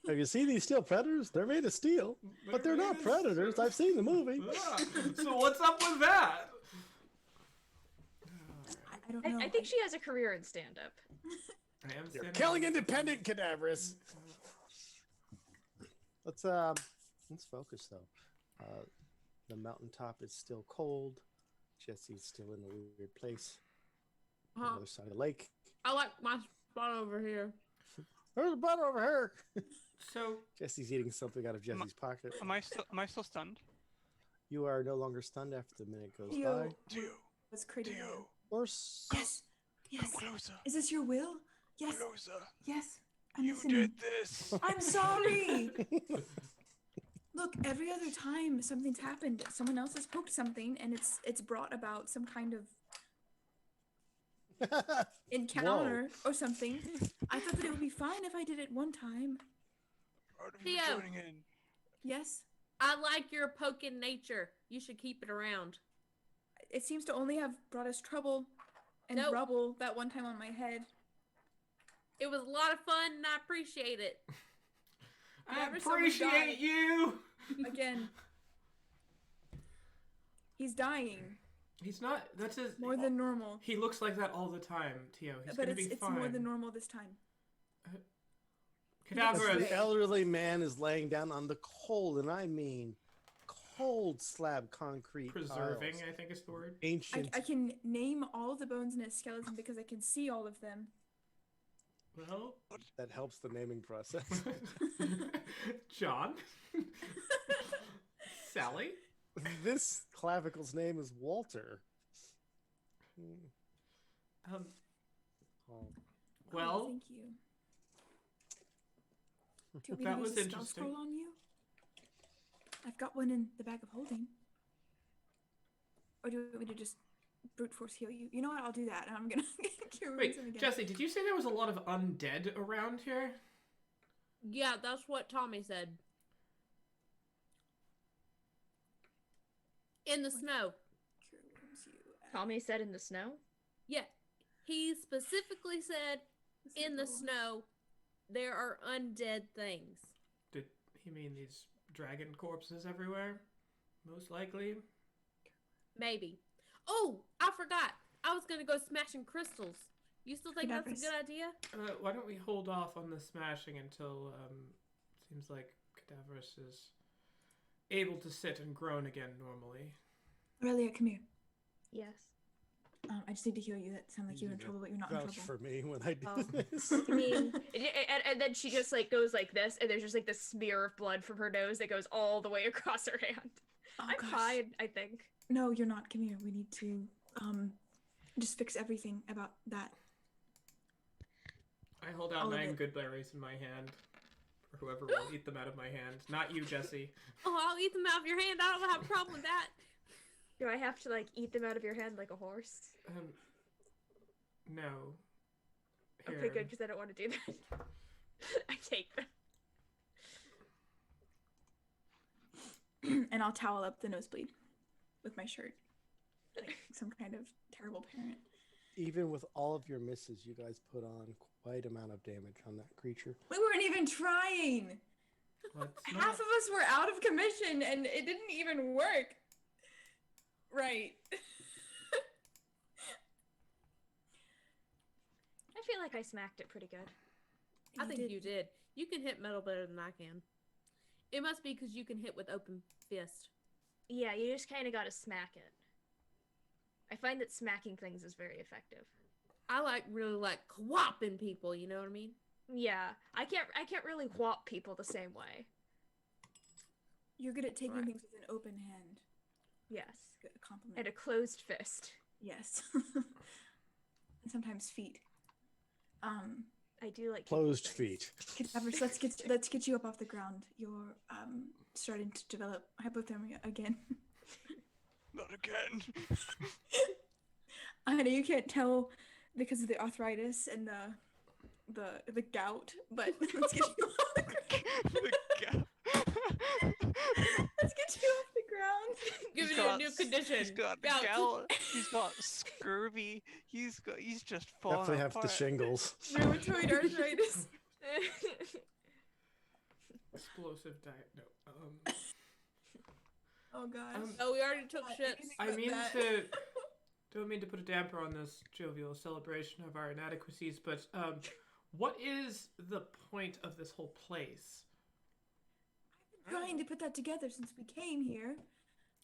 Have you seen these steel predators? They're made of steel, but they're not predators. I've seen the movie. Yeah. So what's up with that? I don't know. I think she has a career in stand-up. I am You're standing killing on- independent Cadaverous. Let's focus though. The mountaintop is still cold. Jesse's still in a weird place. On the other side of the lake. I like my spot over here. There's a butter over here. So Jesse's eating something out of Jesse's pocket. Am I still stunned? You are no longer stunned after the minute goes Theo. by. Tio, What's crazy? Tio, Or Yes. Yes. come closer. Is this your will? Yes. Closer. Yes. I'm You listening. did this. I'm sorry. Look, every other time something's happened, someone else has poked something, and it's brought about some kind of encounter or something. I thought that it would be fine if I did it one time. Part of you Theo. joining in. Yes. I like your poking nature. You should keep it around. It seems to only have brought us trouble and Nope. rubble that one time on my head. It was a lot of fun, and I appreciate it. I Whenever someone appreciate dies- you. Again. He's dying He's not. That's his. more than normal. He looks like that all the time, Tio. He's But gonna be it's fine. more than normal this time. As Cadaverous. the elderly man is laying down on the cold, and I mean cold slab concrete Preserving, tiles. I think is the word. Ancient. I can name all the bones in his skeleton because I can see all of them. Well, That helps the naming process. John. Sally. This clavicle's name is Walter. Hmm. Well, Oh, thank you. Do you want me That to was use a spell interesting. scroll on you? I've got one in the bag of holding. Or do you want me to just brute force heal you? You know what? I'll do that. And I'm gonna cure wounds wait, again. Jesse, did you say there was a lot of undead around here? Yeah, that's what Tommy said. In the snow. Cure wounds you. Tommy said in the snow. Yeah. He specifically said in the Simple. snow there are undead things. Did he mean these dragon corpses everywhere? Most likely. Maybe. Oh, I forgot. I was gonna go smashing crystals. You still think that's a Cadaverous. good idea? Why don't we hold off on the smashing until seems like Cadaverous is able to sit and groan again normally. Aurelia, come here. Yes. I just need to heal you. That sounds like you're in trouble, but you're not in Vouch trouble. for me when I do Oh. this. I mean, and then she just like goes like this, and there's just like this smear of blood from her nose that goes all the way across her hand. Oh, I'm gosh. fine, I think. No, you're not. Come here. We need to just fix everything about that. I hold out All of 9 it. good berries in my hand. For whoever will eat them out of my hand. Not you, Jesse. Oh, I'll eat them out of your hand. I don't have a problem with that. Do I have to like eat them out of your hand like a horse? No. Okay, Here. good, because I don't want to do that. I take them. And I'll towel up the nosebleed with my shirt, like some kind of terrible parent. even with all of your misses, you guys put on quite amount of damage on that creature. We weren't even trying. Half of us were out of commission, and it didn't even work. Right. I feel like I smacked it pretty good. I think you did. You can hit metal better than I can. It must be because you can hit with open fist. Yeah, you just kind of gotta smack it. I find that smacking things is very effective. I really like whopping people, you know what I mean? Yeah, I can't really whop people the same way. You're good at taking Right. things with an open hand. Yes. Good compliment. And a closed fist. Yes. And sometimes feet. I do like Closed feet. Cadavers, let's get you up off the ground. You're starting to develop hypothermia again. Not again. I know you can't tell because of the arthritis and the gout, but let's get you off the ground. Let's get you off the ground. Giving you a new condition. He's got the Gout. gout. He's got scurvy. He's just falling Definitely have the apart. shingles. Rheumatoid arthritis. Explosive diet. No. Oh gosh. Oh, we already took shits. Don't mean to put a damper on this jovial celebration of our inadequacies, but what is the point of this whole place? I've been trying to put that together since we came here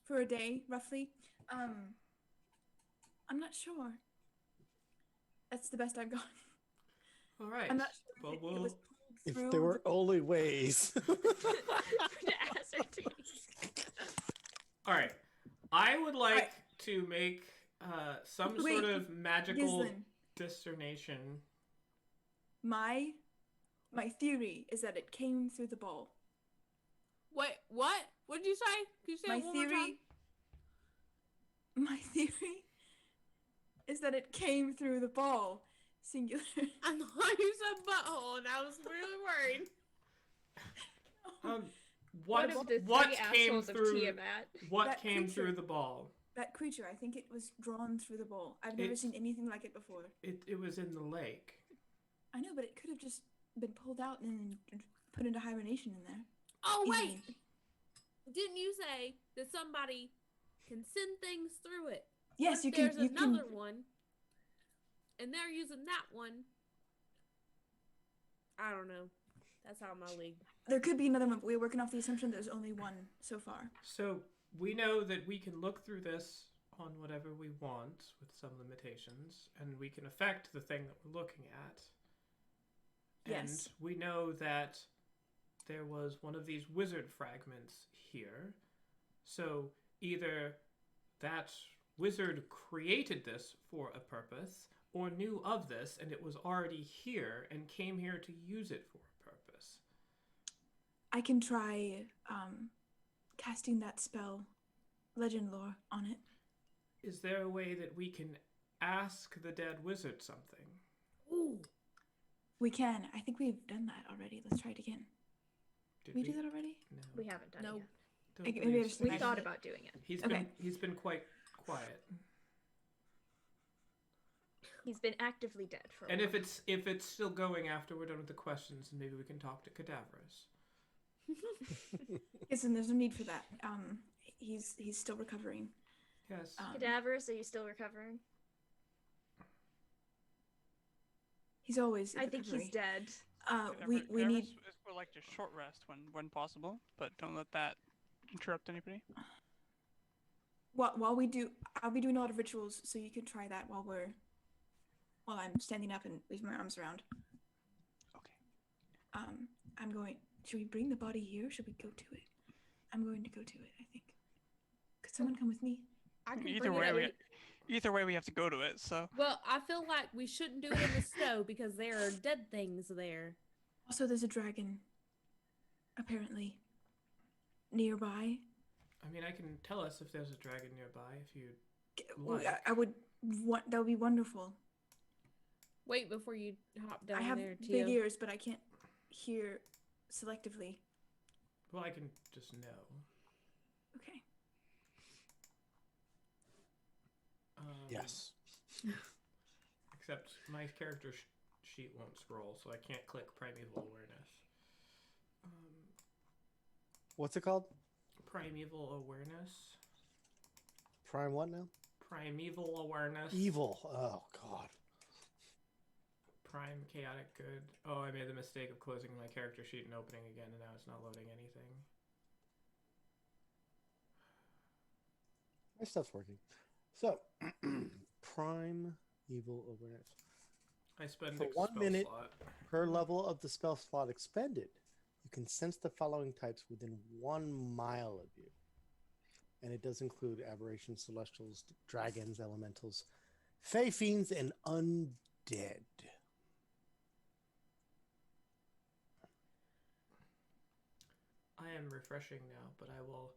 for a day, roughly. I'm not sure. That's the best I've got. All right. I'm not sure if Well, it was If through there were only ways. All right. I would like to make some Wait, sort of magical Gizlin. discernation. My theory is that it came through the ball. Wait, what? What did you say? Can you say it one more time? My theory is that it came through the ball. Singular. I thought you said butthole, and I was really worried. What One of the what three came assholes of through? Tiamat. What That came creature. through the ball? That creature, I think it was drawn through the ball. I've never It- seen anything like it before. It was in the lake. I know, but it could have just been pulled out and then put into hibernation in there. Oh, wait. Easily. Didn't you say that somebody can send things through it? Yes, What you if can. There's You another can. one, and they're using that one. I don't know. That's how my league. There could be another one, but we're working off the assumption there's only one so far. So we know that we can look through this on whatever we want with some limitations, and we can affect the thing that we're looking at. And Yes. we know that there was one of these wizard fragments here. So either that wizard created this for a purpose, or knew of this and it was already here and came here to use it for a purpose. I can try casting that spell, legend lore, on it. Is there a way that we can ask the dead wizard something? Ooh. We can. I think we've done that already. Let's try it again. Did we do that already? No. We haven't done No. it yet. Don't Okay, maybe believe I just so. We Imagine thought it. about doing it. He's been quite quiet. He's been actively dead for a And while. if it's still going after we're done with the questions, maybe we can talk to cadavers. Yes, and there's no need for that. He's still recovering. Yes. Cadavers, are you still recovering? He's always. in I think recovery. he's dead. We need. We're like just short rest when possible, but don't let that interrupt anybody. While we do, I'll be doing a lot of rituals, so you can try that while I'm standing up and waving my arms around. Okay. I'm going. Should we bring the body here? Or should we go to it? I'm going to go to it. I think. Could someone come with me? I can Either bring it way, up. either way, we have to go to it. So Well, I feel like we shouldn't do it in the snow because there are dead things there. Also, there's a dragon. Apparently. Nearby. I mean, I can tell us if there's a dragon nearby if you. Well, Like. I would want. That would be wonderful. Wait before you hop down I have there, big Tio. ears, but I can't hear selectively. Well, I can just know. Okay. Yes. Except my character sheet won't scroll, so I can't click Primeval Awareness. What's it called? Primeval Awareness. Prime what now? Primeval Awareness. Evil. Oh, God. Prime Chaotic Good. Oh, I made the mistake of closing my character sheet and opening again, and now it's not loading anything. My stuff's working. So, Prime Evil Awareness. I spend For a 1 spell minute slot. per level of the spell slot expended, you can sense the following types within 1 mile of you. And it does include aberrations, celestials, dragons, elementals, fey fiends, and undead. I am refreshing now, but I will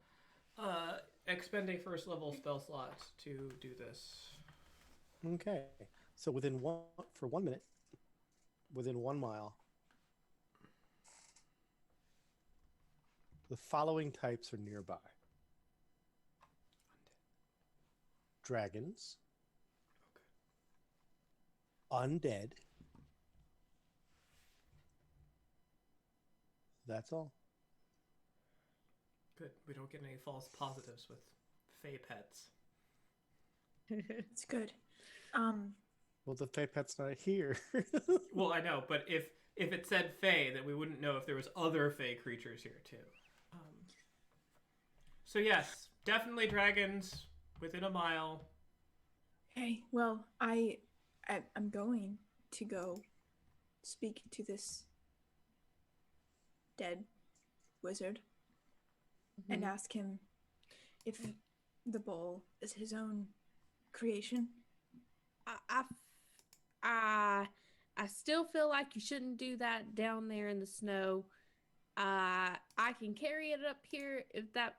expend a first level spell slot to do this. Okay. So for 1 minute, within 1 mile, the following types are nearby. Dragons. Okay. Undead. That's all. Good. We don't get any false positives with fey pets. It's good. Well, the fey pet's not here. Well, I know, but if it said fey, then we wouldn't know if there was other fey creatures here too. So yes, definitely dragons within a mile. Okay. Well, I'm going to go speak to this dead wizard and ask him if the bowl is his own creation. I still feel like you shouldn't do that down there in the snow. I can carry it up here if that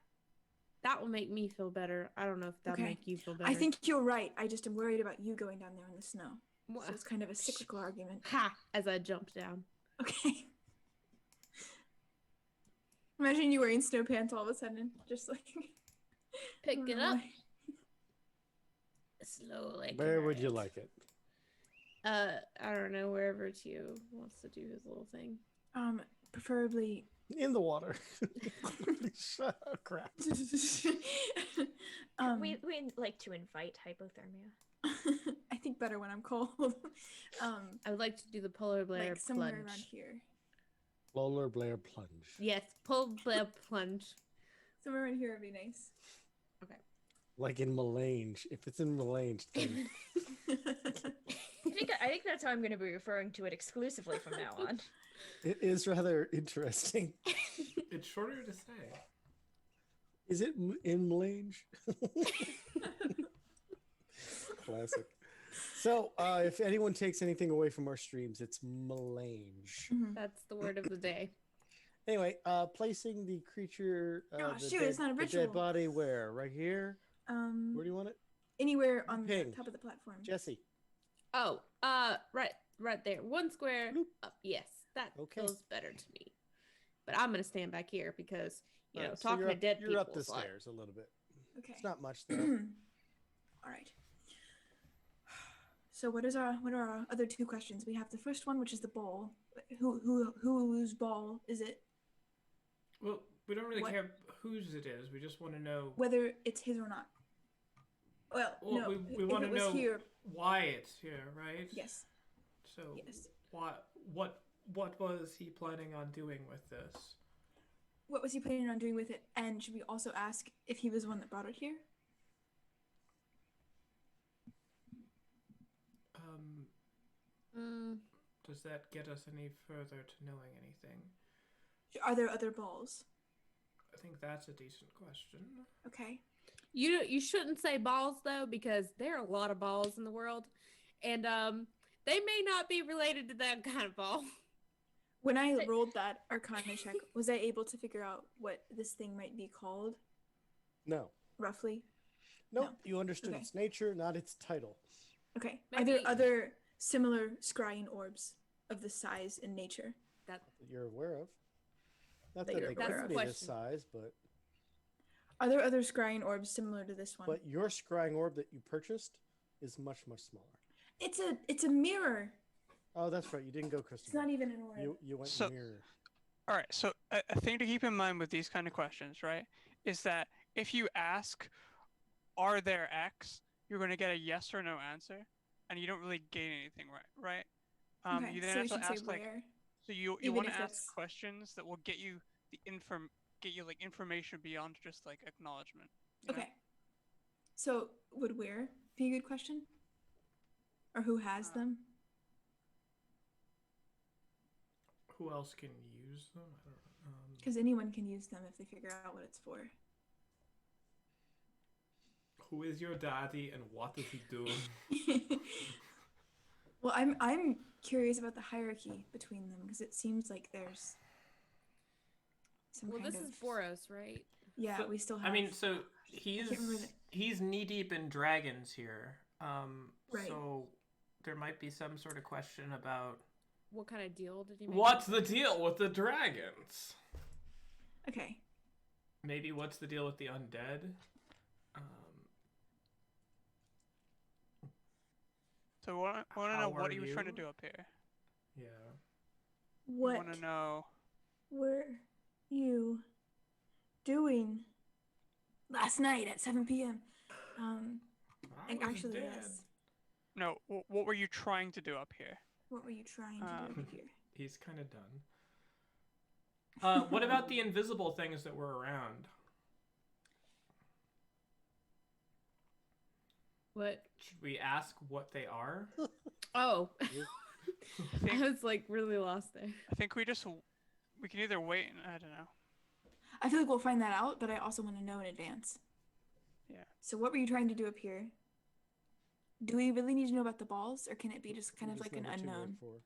will make me feel better. I don't know if that'll make you feel better. I think you're right. I just am worried about you going down there in the snow. What? So it's kind of a cyclical argument. Ha! As I jumped down. Okay. Imagine you wearing snow pants all of a sudden, just like Pick it up. why. Slowly. Where would you like it? I don't know, wherever Tio wants to do his little thing. Preferably In the water. Shut up, crap. We like to invite hypothermia. I think better when I'm cold. I would like to do the polar bear Like somewhere plunge. around here. Polar Blair plunge. Yes, polar bear plunge. Somewhere around here would be nice. Like in Melange. If it's in Melange, then I think that's how I'm going to be referring to it exclusively from now on. it is rather interesting. It's shorter to say. Is it in Melange? Classic. So, if anyone takes anything away from our streams, it's Melange. That's the word of the day. Anyway, placing the creature, it's not a the ritual. dead body where? Right here? Where do you want it? Anywhere on the Ping. top of the platform. Jesse. Oh, right there. One square Bloop. up. Yes, that Okay. feels better to me. But I'm gonna stand back here because Alright, so talking you're to dead people. You're up the is like- stairs a little bit. Okay. It's not much there. All right. So what are our other two questions? We have the first one, which is the ball. Whose ball is it? Well, we don't really What? care whose it is. We just want to know. Whether it's his or not. Well, no. we if want it to was know here. why it's here, right? Yes. So Yes. what was he planning on doing with this? What was he planning on doing with it? And should we also ask if he was the one that brought it here? Does that get us any further to knowing anything? Are there other balls? I think that's a decent question. Okay. You shouldn't say balls though, because there are a lot of balls in the world, and they may not be related to that kind of ball. When I rolled that Arcana check, was I able to figure out what this thing might be called, No. roughly? Nope. No. You understood Okay. its nature, not its title. Okay. Are there Maybe- other similar scrying orbs of the size and nature? That you're aware of. Not That that you're they aware could of. be this Question. size, but Are there other scrying orbs similar to this one? your scrying orb that you purchased is much, much smaller. It's a mirror. Oh, that's right. You didn't go, It's Christopher. not even an orb. You went So- mirror. All right, so a thing to keep in mind with these kind of questions, right, is that if you ask, "Are there X?" you're going to get a yes or no answer, and you don't really gain anything, right? Okay, You then so we have to should say ask like, where. so you even want if to ask it's- questions that will get you like information beyond just like acknowledgement. you know? Okay. So would where be a good question? Or who has them? Who else can use them? I don't know. Because anyone can use them if they figure out what it's for. Who is your daddy and what does he do? Well, I'm curious about the hierarchy between them because it seems like there's some Well, kind this of is Boros, right? yeah. So- We still have. I mean, so can't remember he's knee deep in dragons here. Right. So there might be some sort of question about What kind of deal did he make? what's the deal with the dragons? okay. Maybe what's the deal with the undead? So we want to know How what are he was trying to you? do up here. Yeah. We What want to know. were you doing last night at 7 p.m.? I And was actually, dead. yes. No, what were you trying to do up here? What were you trying to do over here? He's kind of done. What about the invisible things that were around? What? Should we ask what they are? Oh. I think- was like really lost there. I think we can either wait and I don't know. I feel like we'll find that out, but I also want to know in advance. Yeah. So what were you trying to do up here? Do we really need to know about the balls, or can it be just kind You of just like know an what you were unknown? for.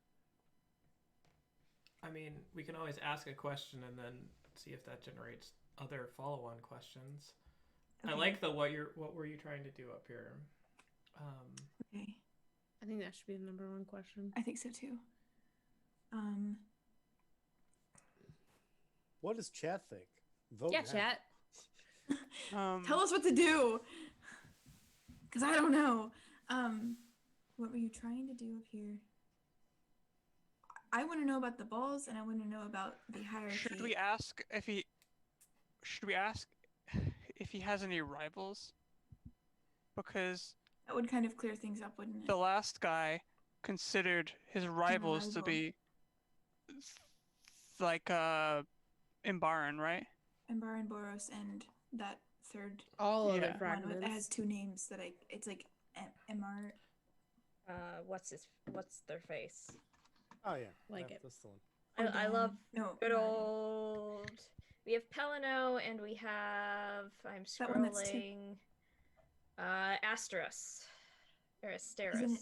I mean, we can always ask a question and then see if that generates other follow-on questions. I Okay. like the what were you trying to do up here? Okay. I think that should be the number one question. I think so too. What does chat think? Vote Yeah, now. chat. Tell us what to do. Cause I don't know. What were you trying to do up here? I want to know about the balls, and I want to know about the hierarchy. Should we ask if he has any rivals? Because That would kind of clear things up, wouldn't it? the last guy considered his rivals to rival. be like Imbaran, right? Embar and Boros and that third All of Yeah. the one that has fragments. two names that it's like Emar. What's their face? Oh yeah. Like that- it. That's the one. I love No, good Emar. old. We have Pelino and we have. I'm That one that's two. scrolling. Asteris. Or Asteris. Isn't it-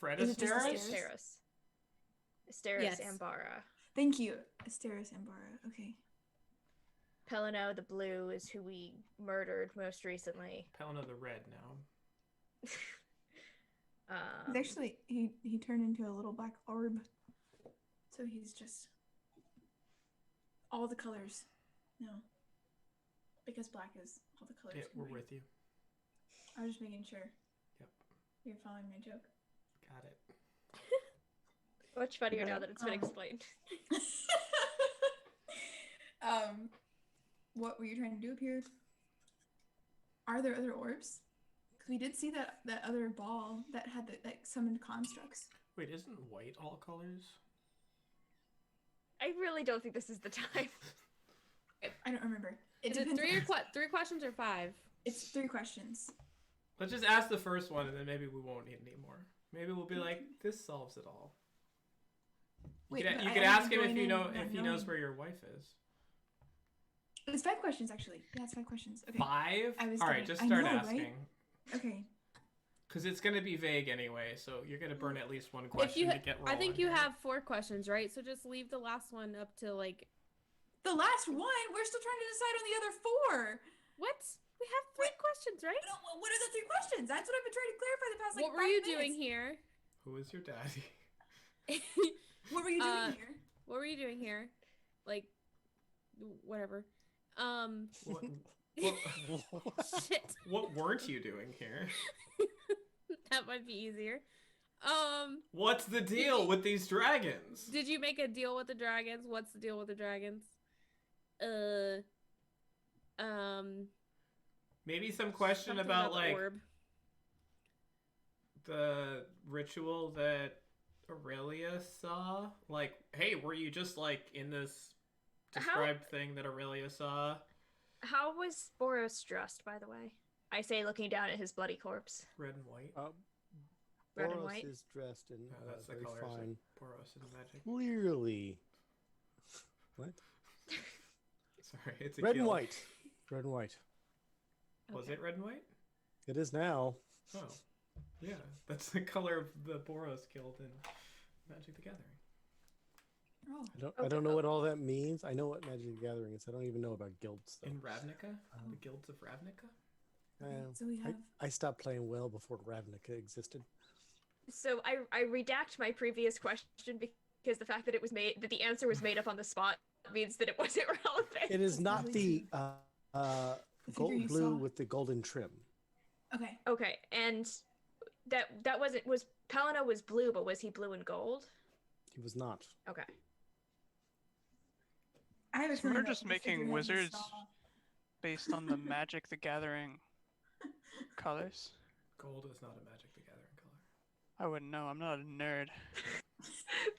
Fred Is it just Asteris? Asteris? Asteris Yes. Ambara. Thank you, Asteris Ambara. Okay. Pelino the blue is who we murdered most recently. Pelina the red now. He's actually he turned into a little black orb, so he's just all the colors. No, because black is all the colors. Yeah, we're combined. with you. I was just making sure. Yep. You're following my joke. Got it. Much funnier now Yeah. that it's been explained. What were you trying to do up here? Are there other orbs? Because we did see that other ball that had that summoned constructs. Wait, isn't white all colors? I really don't think this is the time. I don't remember. It Is it depends. three questions or 5? It's 3 questions. Let's just ask the first one, and then maybe we won't need any more. Maybe we'll be like, this solves it all. Wait, you but could I'm ask him going if you in know not if he knows knowing. where your wife is. It's 5 questions actually. Yeah, it's 5 questions. Okay. 5? I was All right, kidding. just I start know, right? asking. Okay. Because it's going to be vague anyway, so you're going to burn at least one question If you, to get rolling. I think you here. have 4 questions, right? So just leave the last one up to like The last one. We're still trying to decide on the other 4. what? We have 3 questions, right? No, what are the 3 questions? That's what I've been trying to clarify the past like What were 5 you minutes. doing here? Who is your daddy? What were you doing here? What were you doing here? Like, whatever. What, Shit. what weren't you doing here? That might be easier. What's the deal with these dragons? Did you make a deal with the dragons? What's the deal with the dragons? Maybe some question about like the ritual that Aurelia saw. Like, hey, were you just like in this described thing that Aurelia saw? How was Boros dressed, by the way? I say, looking down at his bloody corpse. Red and white. Red and Boros white. is dressed in that's the very colors fine. of Boros and magic. Clearly. What? Sorry, it's a red and guild. white. Red and white. Was it red and white? It is now. Oh, yeah. That's the color of the Boros guild in Magic the Gathering. Oh. I don't know what all that means. I know what Magic the Gathering is. I don't even know about guilds though. In Ravnica? The guilds of Ravnica? So we have. I stopped playing well before Ravnica existed. So I redact my previous question because the fact that the answer was made up on the spot means that it wasn't relevant. It is not the gold blue saw. with the golden trim. Okay. Okay, and that wasn't Pelino was blue, but was he blue and gold? He was not. Okay. I have a So feeling we're that just the making figurehead we wizards saw- based on the Magic the Gathering colors. Gold is not a Magic the Gathering color. I wouldn't know. I'm not a nerd.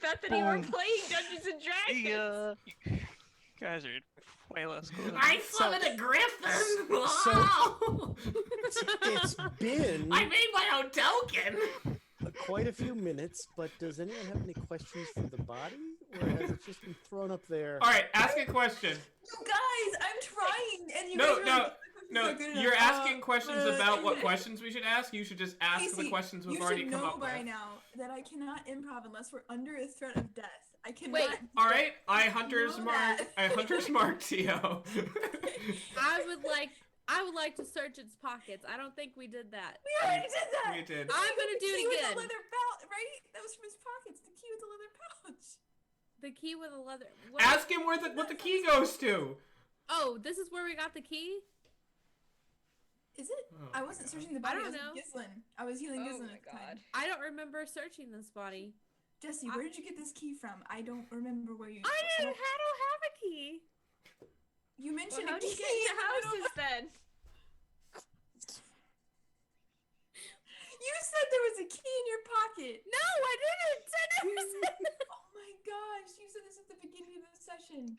Bethany, we're playing Dungeons and Dragons. You guys are way less cool. I summoned a griffin! So- It's been I made my own token! quite a few minutes, but does anyone have any questions for the body? Or has it just been thrown up there? Alright, ask a question. You guys, I'm trying, and you No, guys are no, like, No, "This is not good you're enough." asking questions about what questions we should ask. You should just ask the Casey, questions we've you already should come know up by with. now that I cannot improv unless we're under a threat of death. I cannot. Wait, Alright, I Hunter's know Mark. that. I Hunter's Mark Tio. I would like to search its pockets. I don't think we did that. We already did that. We did. I'm gonna do The key it with again. the leather pouch, right? That was from his pockets. The key with the leather pouch. The key with a leather. What? Ask him what the key goes to. Oh, this is where we got the key. Is it? Oh I my wasn't God. searching the I body. don't I know. was Gizlin. I was healing Oh Gizlin my at the God. time. I don't remember searching this body. Jesse, where did you get this key from? I don't remember where you. I don't have a key. You Well, mentioned how a did you key. get in your I don't- houses then? You said there was a key in your pocket. No, I didn't. I never said that. Oh my gosh, you said this at the beginning of the session.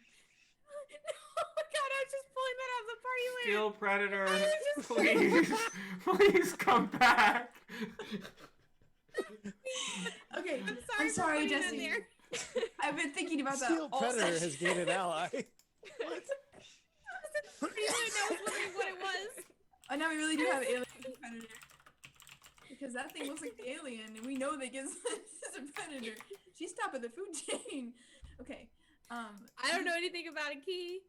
Oh my god, I was just pulling that out of the party list. Steel Predator, just- please, please come back. Okay, I'm sorry for putting it in Jesse. there. I've been thinking about that Steel all Predator session. has gained an ally. Pretty soon I was wondering what it was. Oh, now we really do have alien predator. Because that thing looks like the alien, and we know that Gizlin is a predator. She's top of the food chain. Okay. I don't know anything about a key.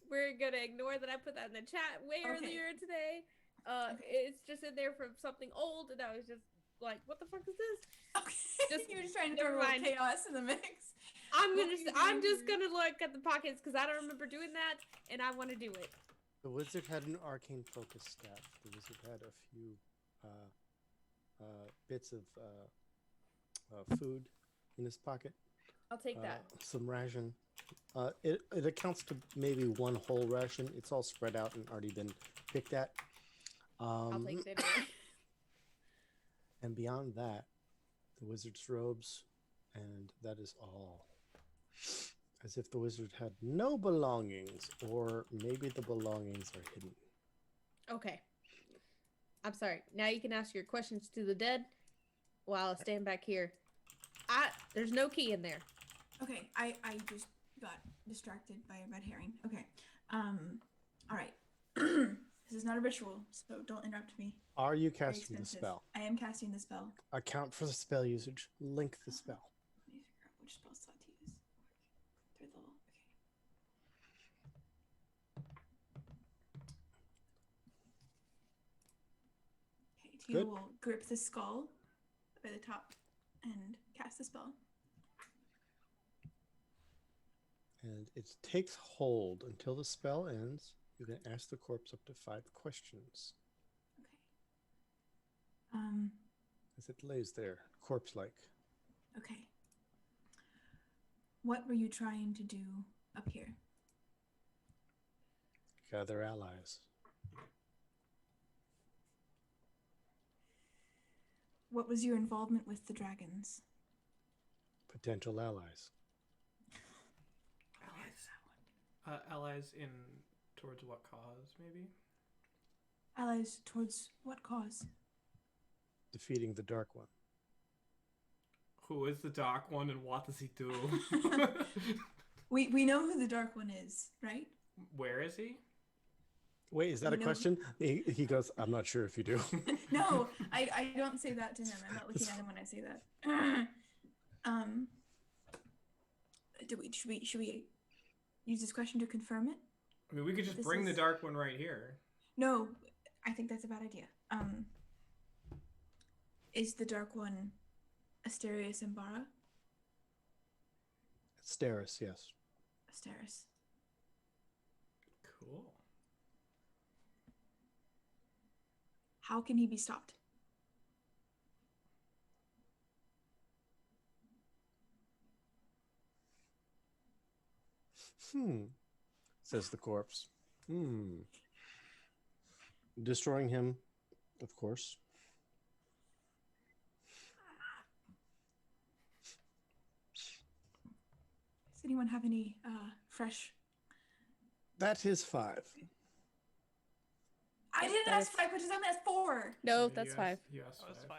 We're gonna ignore that I put that in the chat way Okay. earlier today. It's just in there from something old, and I was just like, "What the fuck is this?" Okay. Just- You were just trying to never throw a little mind. chaos in the mix. I'm What were you just doing? gonna look at the pockets because I don't remember doing that, and I want to do it. The wizard had an arcane focus staff. The wizard had a few bits of food in his pocket. I'll take that. Some ration. It accounts to maybe one whole ration. It's all spread out and already been picked at. I'll take it anyway. And beyond that, the wizard's robes, and that is all. As if the wizard had no belongings, or maybe the belongings are hidden. Okay. I'm sorry. Now you can ask your questions to the dead while I stand back here. There's no key in there. Okay, I just got distracted by a red herring. Okay. Alright. This is not a ritual, so don't interrupt me. Are you Very casting the expensive. spell? I am casting the spell. Account for the spell usage. Link the spell. Let me figure out which spell slot to use. Third level. Okay. Okay, Tia Good. will grip the skull by the top and cast the spell. And it takes hold until the spell ends. You can ask the corpse up to 5 questions. Okay. as it lays there, corpse-like. Okay. What were you trying to do up here? Gather allies. What was your involvement with the dragons? Potential allies. Allies in towards what cause, maybe? Allies towards what cause? Defeating the Dark One. Who is the Dark One and what does he do? We know who the Dark One is, right? Where is he? Wait, is that a question? He goes, I'm not sure if you do. No, I don't say that to him. I'm not looking at him when I say that. Should we use this question to confirm it? I mean, we could just bring the Dark One right here. No, I think that's a bad idea. Is the Dark One Asterius Embara? Steris, yes. Asteris. Cool. How can he be stopped? Says the corpse. Destroying him, of course. Does anyone have any fresh? That is 5. I didn't ask 5 questions. I asked 4. No, that's 5. You asked That was 5.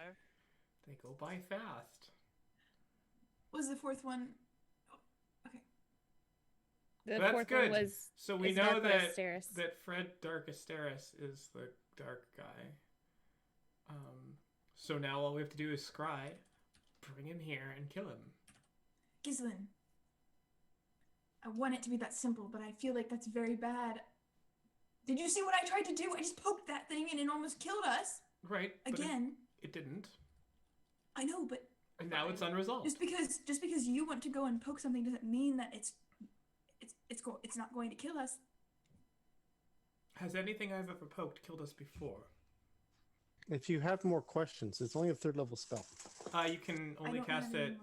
They go by fast. Was the 4th one? Oh, okay. The That's 4th good. one was So we is know Dark that Asteris. Fred Dark Asteris is the dark guy. So now all we have to do is scry, bring him here, and kill him. Gizlin. I want it to be that simple, but I feel like that's very bad. Did you see what I tried to do? I just poked that thing and it almost killed us. Right. but Again. It didn't. I know, but And now it's unresolved. just because you want to go and poke something doesn't mean that it's not going to kill us. Has anything I've ever poked killed us before? If you have more questions, it's only a 3rd level spell. You can I only don't cast have it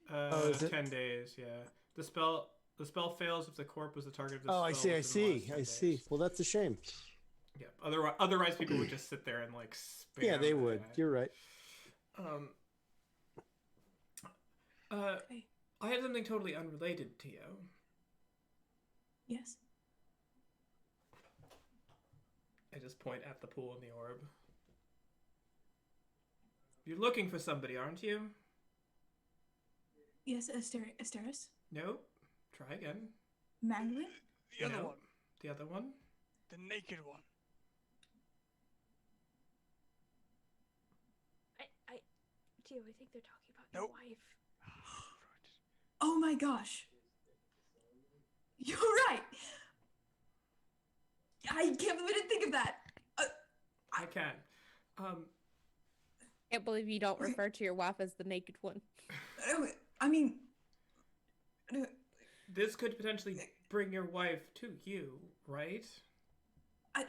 Oh, is it? 10 days, yeah. The spell fails if the corp was the target of the Oh, spell. I see, within the last 10 days. Well, that's a shame. Yeah. Otherwise people would just sit there and like spam Yeah, they would. that. You're right. Okay. I had something totally unrelated to you. Yes. I just point at the pool and the orb. You're looking for somebody, aren't you? Yes, Asteris. Nope. Try again. Magdalene? The other No. one. The other one? The naked one. I think they're talking about Nope. your wife. Oh my gosh. You're right. I can't believe I didn't think of that. I can. Can't believe you don't Okay. refer to your wife as the naked one. I mean, This could potentially bring your wife to you, right? I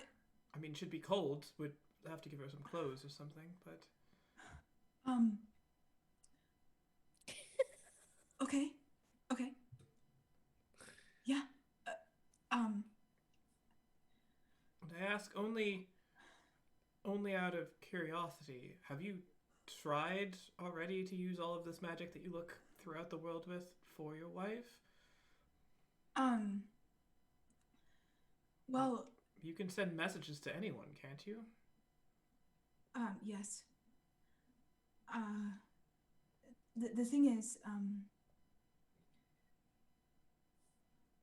mean, she'd be cold. Would have to give her some clothes or something, but... Okay. Yeah. And I ask only out of curiosity, have you tried already to use all of this magic that you look throughout the world with for your wife? Well, You can send messages to anyone, can't you? yes. The thing is,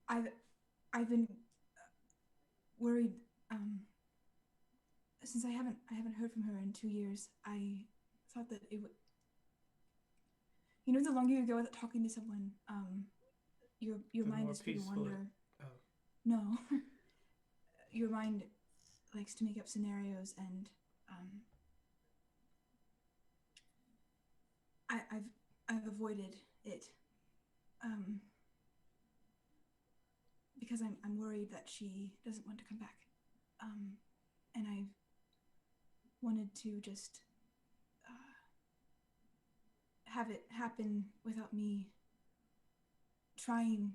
I've been worried, since I haven't heard from her in 2 years. I thought that it would, the longer you go without talking to someone, your The mind more is free to peaceful it- wander. oh. No. Your mind likes to make up scenarios, and I've avoided it because I'm worried that she doesn't want to come back, and I wanted to just have it happen without me trying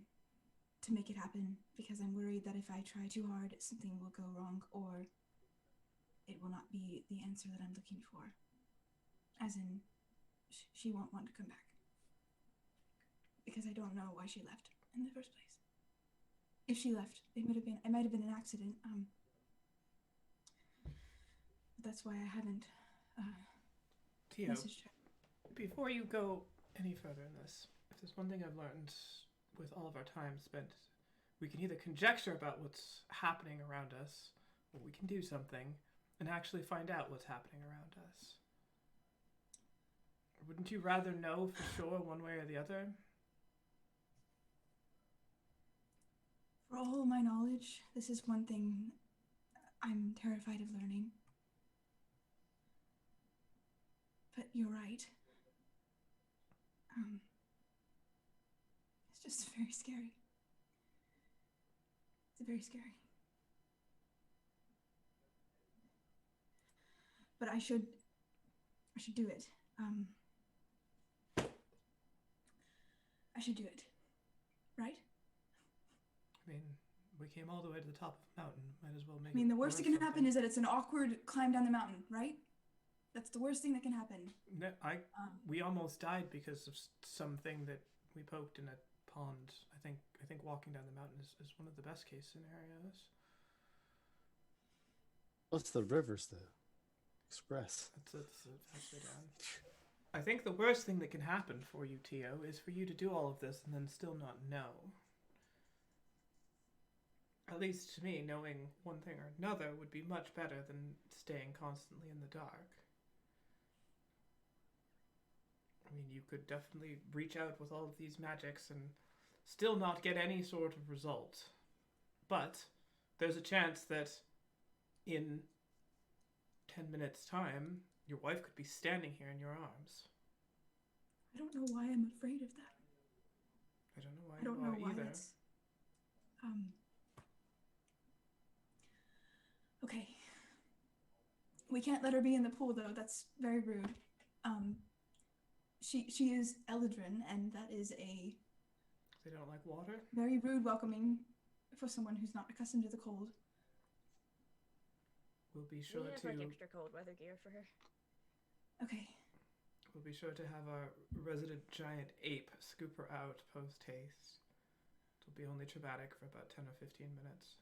to make it happen, because I'm worried that if I try too hard, something will go wrong, or it will not be the answer that I'm looking for. As in, she won't want to come back. Because I don't know why she left in the first place. If she left, it might have been an accident. But that's why I haven't Tio, messaged her. before you go any further in this, if there's one thing I've learned with all of our time spent, we can either conjecture about what's happening around us, or we can do something and actually find out what's happening around us. Wouldn't you rather know for sure one way or the other? For all my knowledge, this is one thing I'm terrified of learning. But you're right. It's just very scary. It's very scary. But I should do it. I should do it. Right? I mean, we came all the way to the top of the mountain. Might as well make I mean, the worst that can something. happen is that it's an awkward climb down the mountain, right? That's the worst thing that can happen. No, we almost died because of something that we poked in a pond. I think walking down the mountain is one of the best case scenarios. What's the rivers, the express? That's halfway down. I think the worst thing that can happen for you, Tio, is for you to do all of this and then still not know. At least to me, knowing one thing or another would be much better than staying constantly in the dark. I mean, you could definitely reach out with all of these magics and still not get any sort of result. But there's a chance that in 10 minutes' time, your wife could be standing here in your arms. I don't know why I'm afraid of that. I don't know why I don't know why either. that's... Okay. We can't let her be in the pool, though. That's very rude. She is Eladrin, and that is a... They don't like water? Very rude welcoming for someone who's not accustomed to the cold. We'll be sure we have to... like extra cold weather gear for her. Okay. We'll be sure to have our resident giant ape scoop her out post-haste. It'll be only traumatic for about 10 or 15 minutes.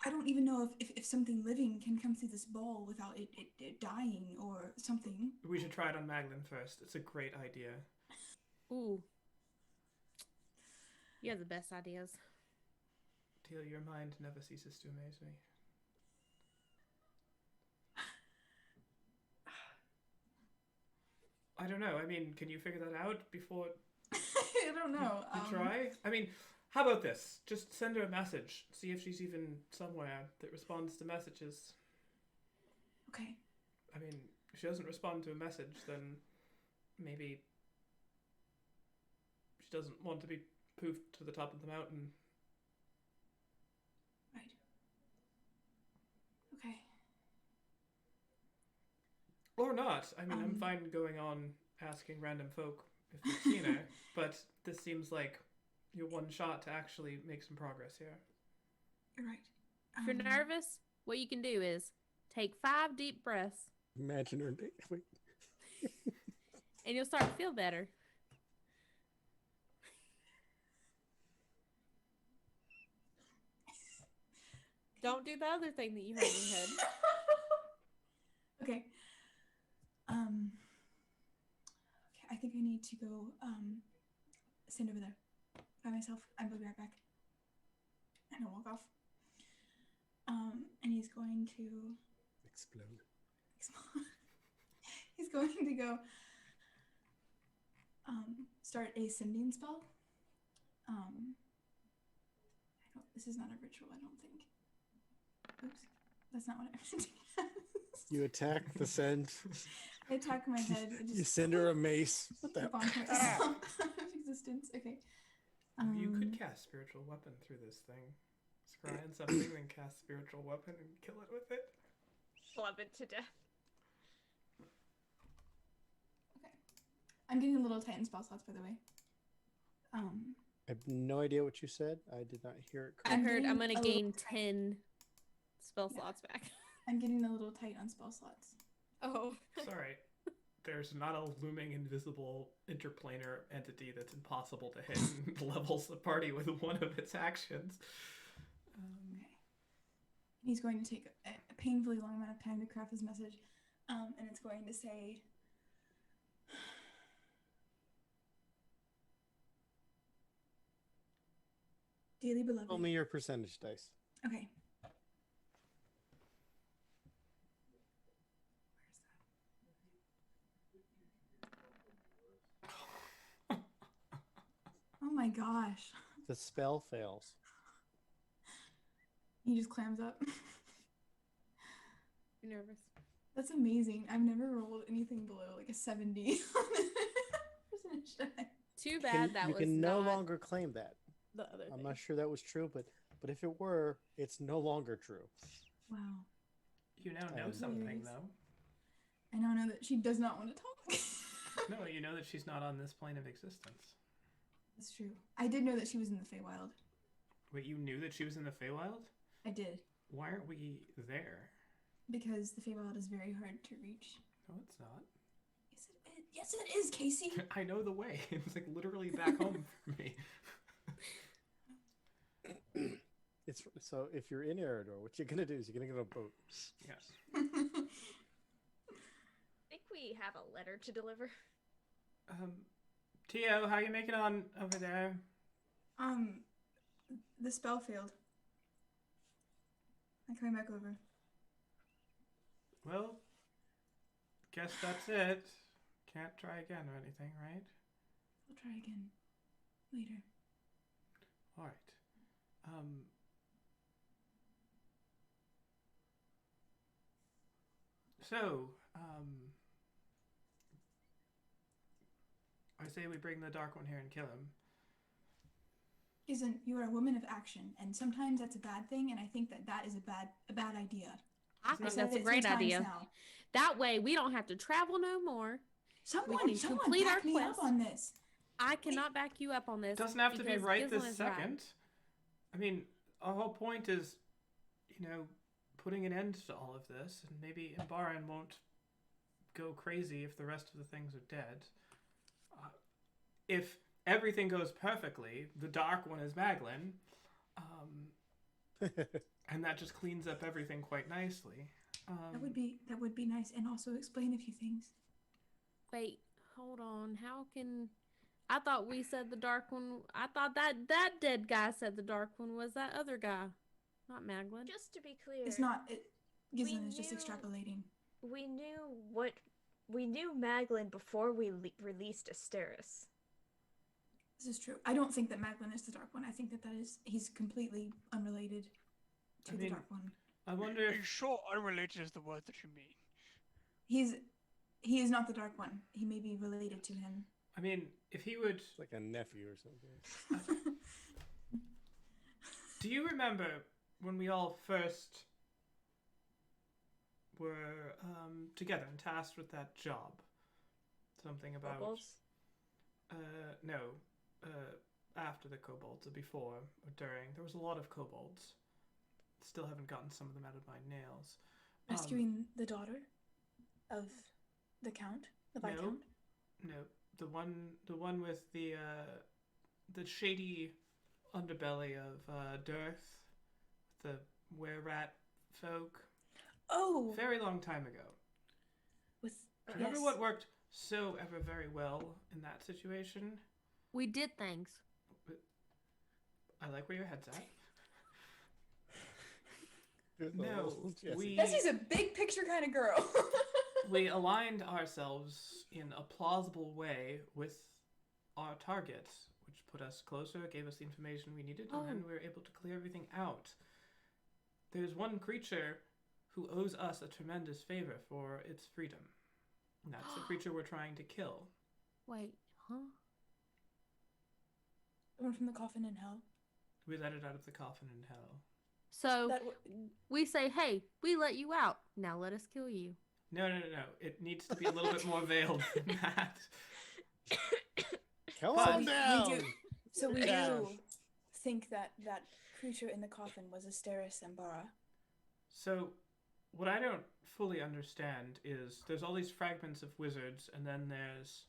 I don't even know if something living can come through this ball without it dying or something. We should try it on Maglin first. It's a great idea. Ooh. You have the best ideas. Teal, your mind never ceases to amaze me. I don't know. I mean, can you figure that out before I don't know. you try? I mean, how about this? Just send her a message. See if she's even somewhere that responds to messages. Okay. I mean, if she doesn't respond to a message, then maybe she doesn't want to be poofed to the top of the mountain. Right. Okay. Or not. I mean, I'm fine going on asking random folk if they've seen her, but this seems like your one shot to actually make some progress here. You're right. If you're nervous, what you can do is take 5 deep breaths. Imagine her. Wait. And you'll start to feel better. Don't do the other thing that you heard in your head. Okay. Okay, I think I need to go stand over there by myself. I will be right back. And I'll walk off. And he's going to Explode. He's going to go start a sending spell. This is not a ritual, I don't think. Oops, that's not what I was thinking. You attack the send. I attack my head. You send her a mace. What the keep hell? on of existence. Okay. You could cast spiritual weapon through this thing. Scry on something, then cast spiritual weapon and kill it with it. club it to death. Okay. I'm getting a little tight in spell slots, by the way. I have no idea what you said. I did not hear it I correctly. heard I'm gonna a gain little 10 spell Yeah. slots back. I'm getting a little tight on spell slots. Oh. It's alright. There's not a looming invisible interplanar entity that's impossible to hit and levels the party with one of its actions. Okay. He's going to take a painfully long amount of time to craft his message, and it's going to say, "Dearly beloved." Tell me your percentage dice. Okay. Oh my gosh. The spell fails. He just clams up. You're nervous. That's amazing. I've never rolled anything below like a 70 percentage die. Too bad that you was can no not longer claim that. the other I'm thing. not sure that was true, but if it were, it's no longer true. Wow. You now know That's something, hilarious. though. I now know that she does not want to talk. No, you know that she's not on this plane of existence. That's true. I did know that she was in the Feywild. Wait, you knew that she was in the Feywild? I did. Why aren't we there? Because the Feywild is very hard to reach. No, it's not. Yes, it is, Casey. I know the way. It's like literally back home for me. It's so if you're in Eridor, what you're gonna do is you're gonna get on a boat. Yes. I think we have a letter to deliver. Tio, how you making on over there? The spell failed. I'm coming back over. Well, guess that's it. Can't try again or anything, right? I'll try again later. All right. So, I say we bring the Dark One here and kill him. Gizlin, you are a woman of action, and sometimes that's a bad thing, and I think that is a bad idea. I I've think said that's a it great 3 times idea. now. That way we don't have to travel no more. Someone can complete back our me quest. up on this. I cannot back you up on this. It doesn't have to be because right Gizlin this is right. second. I mean, our whole point is, putting an end to all of this, and maybe Imbaran won't go crazy if the rest of the things are dead. If everything goes perfectly, the Dark One is Maglin, and that just cleans up everything quite nicely. That would be nice, and also explain a few things. Wait, hold on. How can... I thought we said the Dark One... I thought that dead guy said the Dark One was that other guy. Not Maglin. Just to be clear, It's not. Gizlin is just knew- extrapolating. we knew Maglin before we released Asteris. This is true. I don't think that Maglin is the Dark One. I think he's completely unrelated to I the mean- Dark One. I wonder Are you if... sure unrelated is the word that you mean? He is not the Dark One. He may be related to him. I mean, if he would... It's like a nephew or something. Do you remember when we all first were together and tasked with that job? Something about... Bubbles? No. After the kobolds, or before, or during. There was a lot of kobolds. Still haven't gotten some of them out of my nails. Rescuing the daughter of the Count, the No. Viscount. No, the one with the shady underbelly of Dearth, the were-rat folk. Oh, Very long time ago. with Do you remember yes. what worked so ever very well in that situation? We did things. I like where your head's at. Good No, old Jesse. we Jesse's a big picture kind of girl. we aligned ourselves in a plausible way with our target, which put us closer, gave us the information we needed, and then we were able to clear everything out. There's one creature who owes us a tremendous favor for its freedom. And that's the creature we're trying to kill. Wait, huh? The one from the coffin in hell. We let it out of the coffin in hell. So That we say, hey, we let you out. Now let us kill you. No. It needs to be a little bit more veiled than that. Come But- on down. So we Yeah. do think that that creature in the coffin was Asteris Embara. So, what I don't fully understand is there's all these fragments of wizards, and then there's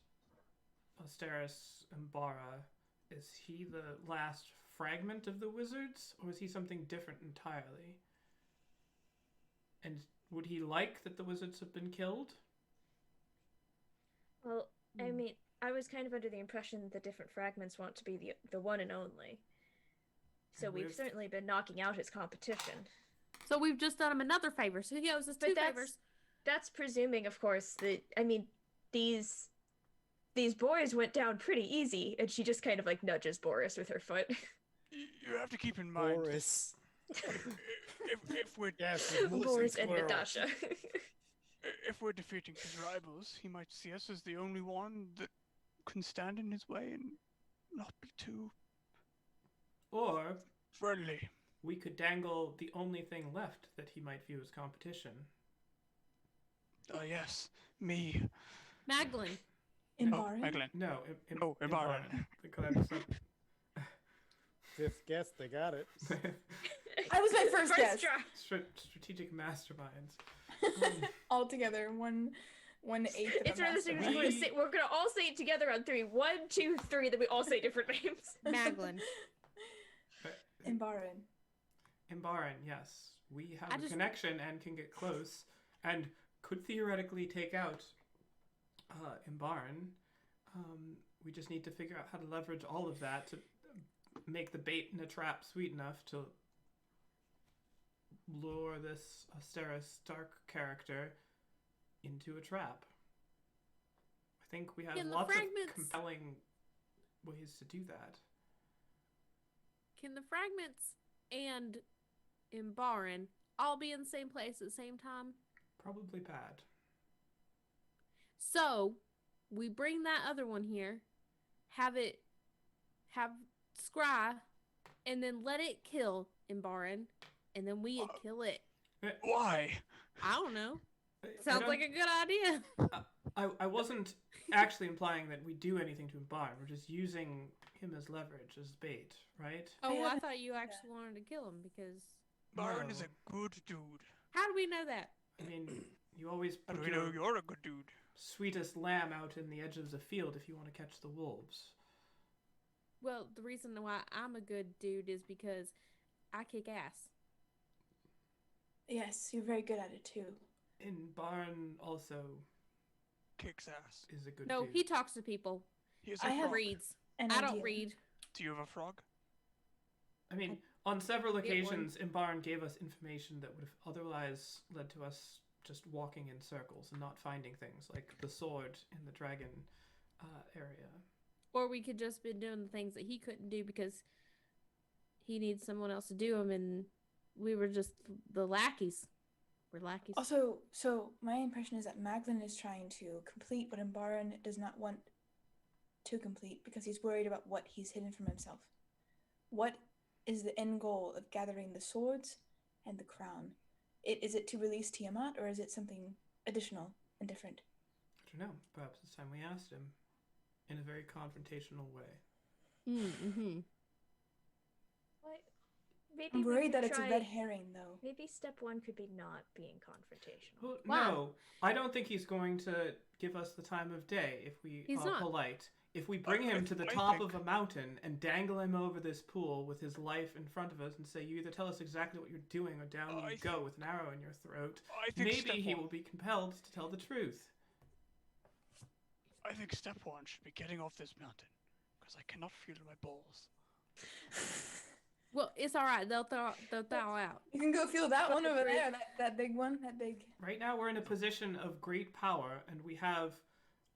Asteris Embara. Is he the last fragment of the wizards, or is he something different entirely? And would he like that the wizards have been killed? Well, I mean, I was kind of under the impression that the different fragments want to be the one and only. So And we've we've- certainly been knocking out his competition. So we've just done him another favor. So he owes us But two that's favors. that's presuming, of course, that I mean, these boys went down pretty easy, and she just kind of like nudges Boris with her foot. You have to keep in mind, Boris. if we're Yes, with Melissa Boris and Squirrel. Natasha. if we're defeating his rivals, he might see us as the only one that can stand in his way and not be too Or friendly. we could dangle the only thing left that he might view as competition. Oh yes, me. Magdalene. Embara? Magdalene. No, Embara. Because Fifth guess, they got it. I was my first guess. try. strategic masterminds. All together, 1/8 of It's a one of those things mastermind. we're gonna all say it together on 3. 1, 2, 3. Then we all say different names. Magdalene. Embaran. Imbaran, yes. We have I a just- connection and can get close and could theoretically take out Imbaran. We just need to figure out how to leverage all of that to make the bait in a trap sweet enough to lure this Asteris Stark character into a trap. I think we have Can the lots fragments- of compelling ways to do that. Can the fragments and Imbaran all be in the same place at the same time? Probably bad. So we bring that other one here, have Scry, and then let it kill Imbaran, and then we kill it. Why? I don't know. I Sounds don't- like a good idea. I wasn't actually implying that we do anything to Imbaran. We're just using him as leverage, as bait, right? Oh, well, I haven't- thought you actually wanted to kill him because. Byron is No. a good dude. How do we know that? I mean, you always How do put we know your you're a good dude? sweetest lamb out in the edge of the field if you want to catch the wolves. Well, the reason why I'm a good dude is because I kick ass. Yes, you're very good at it too. Imbaran also Kicks ass. is a good No, dude. he talks to people. He has I a have- frog. Reads. An I don't idea. read. Do you have a frog? I mean, on several get one. occasions, Imbaran gave us information that would have otherwise led to us just walking in circles and not finding things, like the sword in the dragon area. Or we could just been doing the things that he couldn't do because he needs someone else to do them, and we were just the lackeys. We're lackeys. Also, so my impression is that Magdalene is trying to complete what Embaran does not want to complete because he's worried about what he's hidden from himself. What is the end goal of gathering the swords and the crown? Is it to release Tiamat, or is it something additional and different? I don't know. Perhaps it's time we asked him in a very confrontational way. Mm-hmm. What? Maybe I'm we worried could that it's a try- red herring, though. Maybe step 1 could be not being confrontational. Well, Why? no, I don't think he's going to give us the time of day if we He's are not. polite. If we bring him to the I top think- of a mountain and dangle him over this pool with his life in front of us and say, you either tell us exactly what you're doing or down I you think- go with an arrow in your throat, I think step maybe he one. will be compelled to tell the truth. I think step 1 should be getting off this mountain, because I cannot feel my balls. Well, it's all right. They'll thaw out. You can go feel that one over there, that big one, that big. Right now, we're in a position of great power, and we have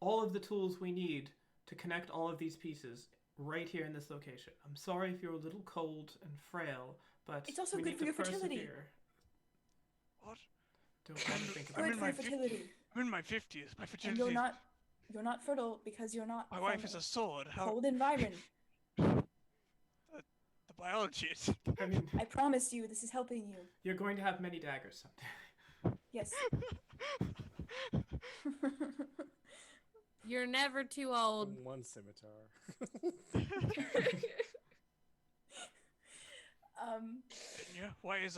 all of the tools we need to connect all of these pieces right here in this location. I'm sorry if you're a little cold and frail, but It's also we good need for to your fertility. persevere. What? Don't ever think I'm about Good in for my your fif- fertility. I'm in my 50s. My And fertility. you're not fertile because you're not My from wife is a sword. How? cold environment. the biology is. I mean, I promise you, this is helping you. you're going to have many daggers someday. Yes. You're never too old. And one scimitar. Yeah. Why is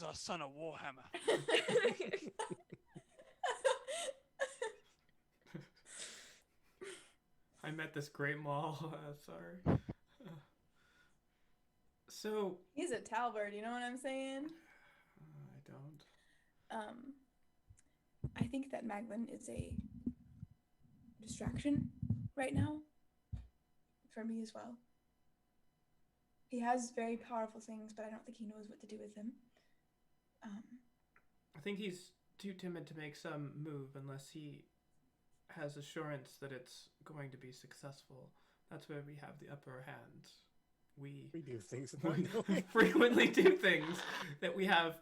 our son a warhammer? I met this great mall. Sorry. So He's a Talbert, you know what I'm saying? I don't. I think that Maglin is a distraction right now for me as well. He has very powerful things, but I don't think he knows what to do with them. I think he's too timid to make some move unless he has assurance that it's going to be successful. That's where we have the upper hand. We do things that we frequently do things that we have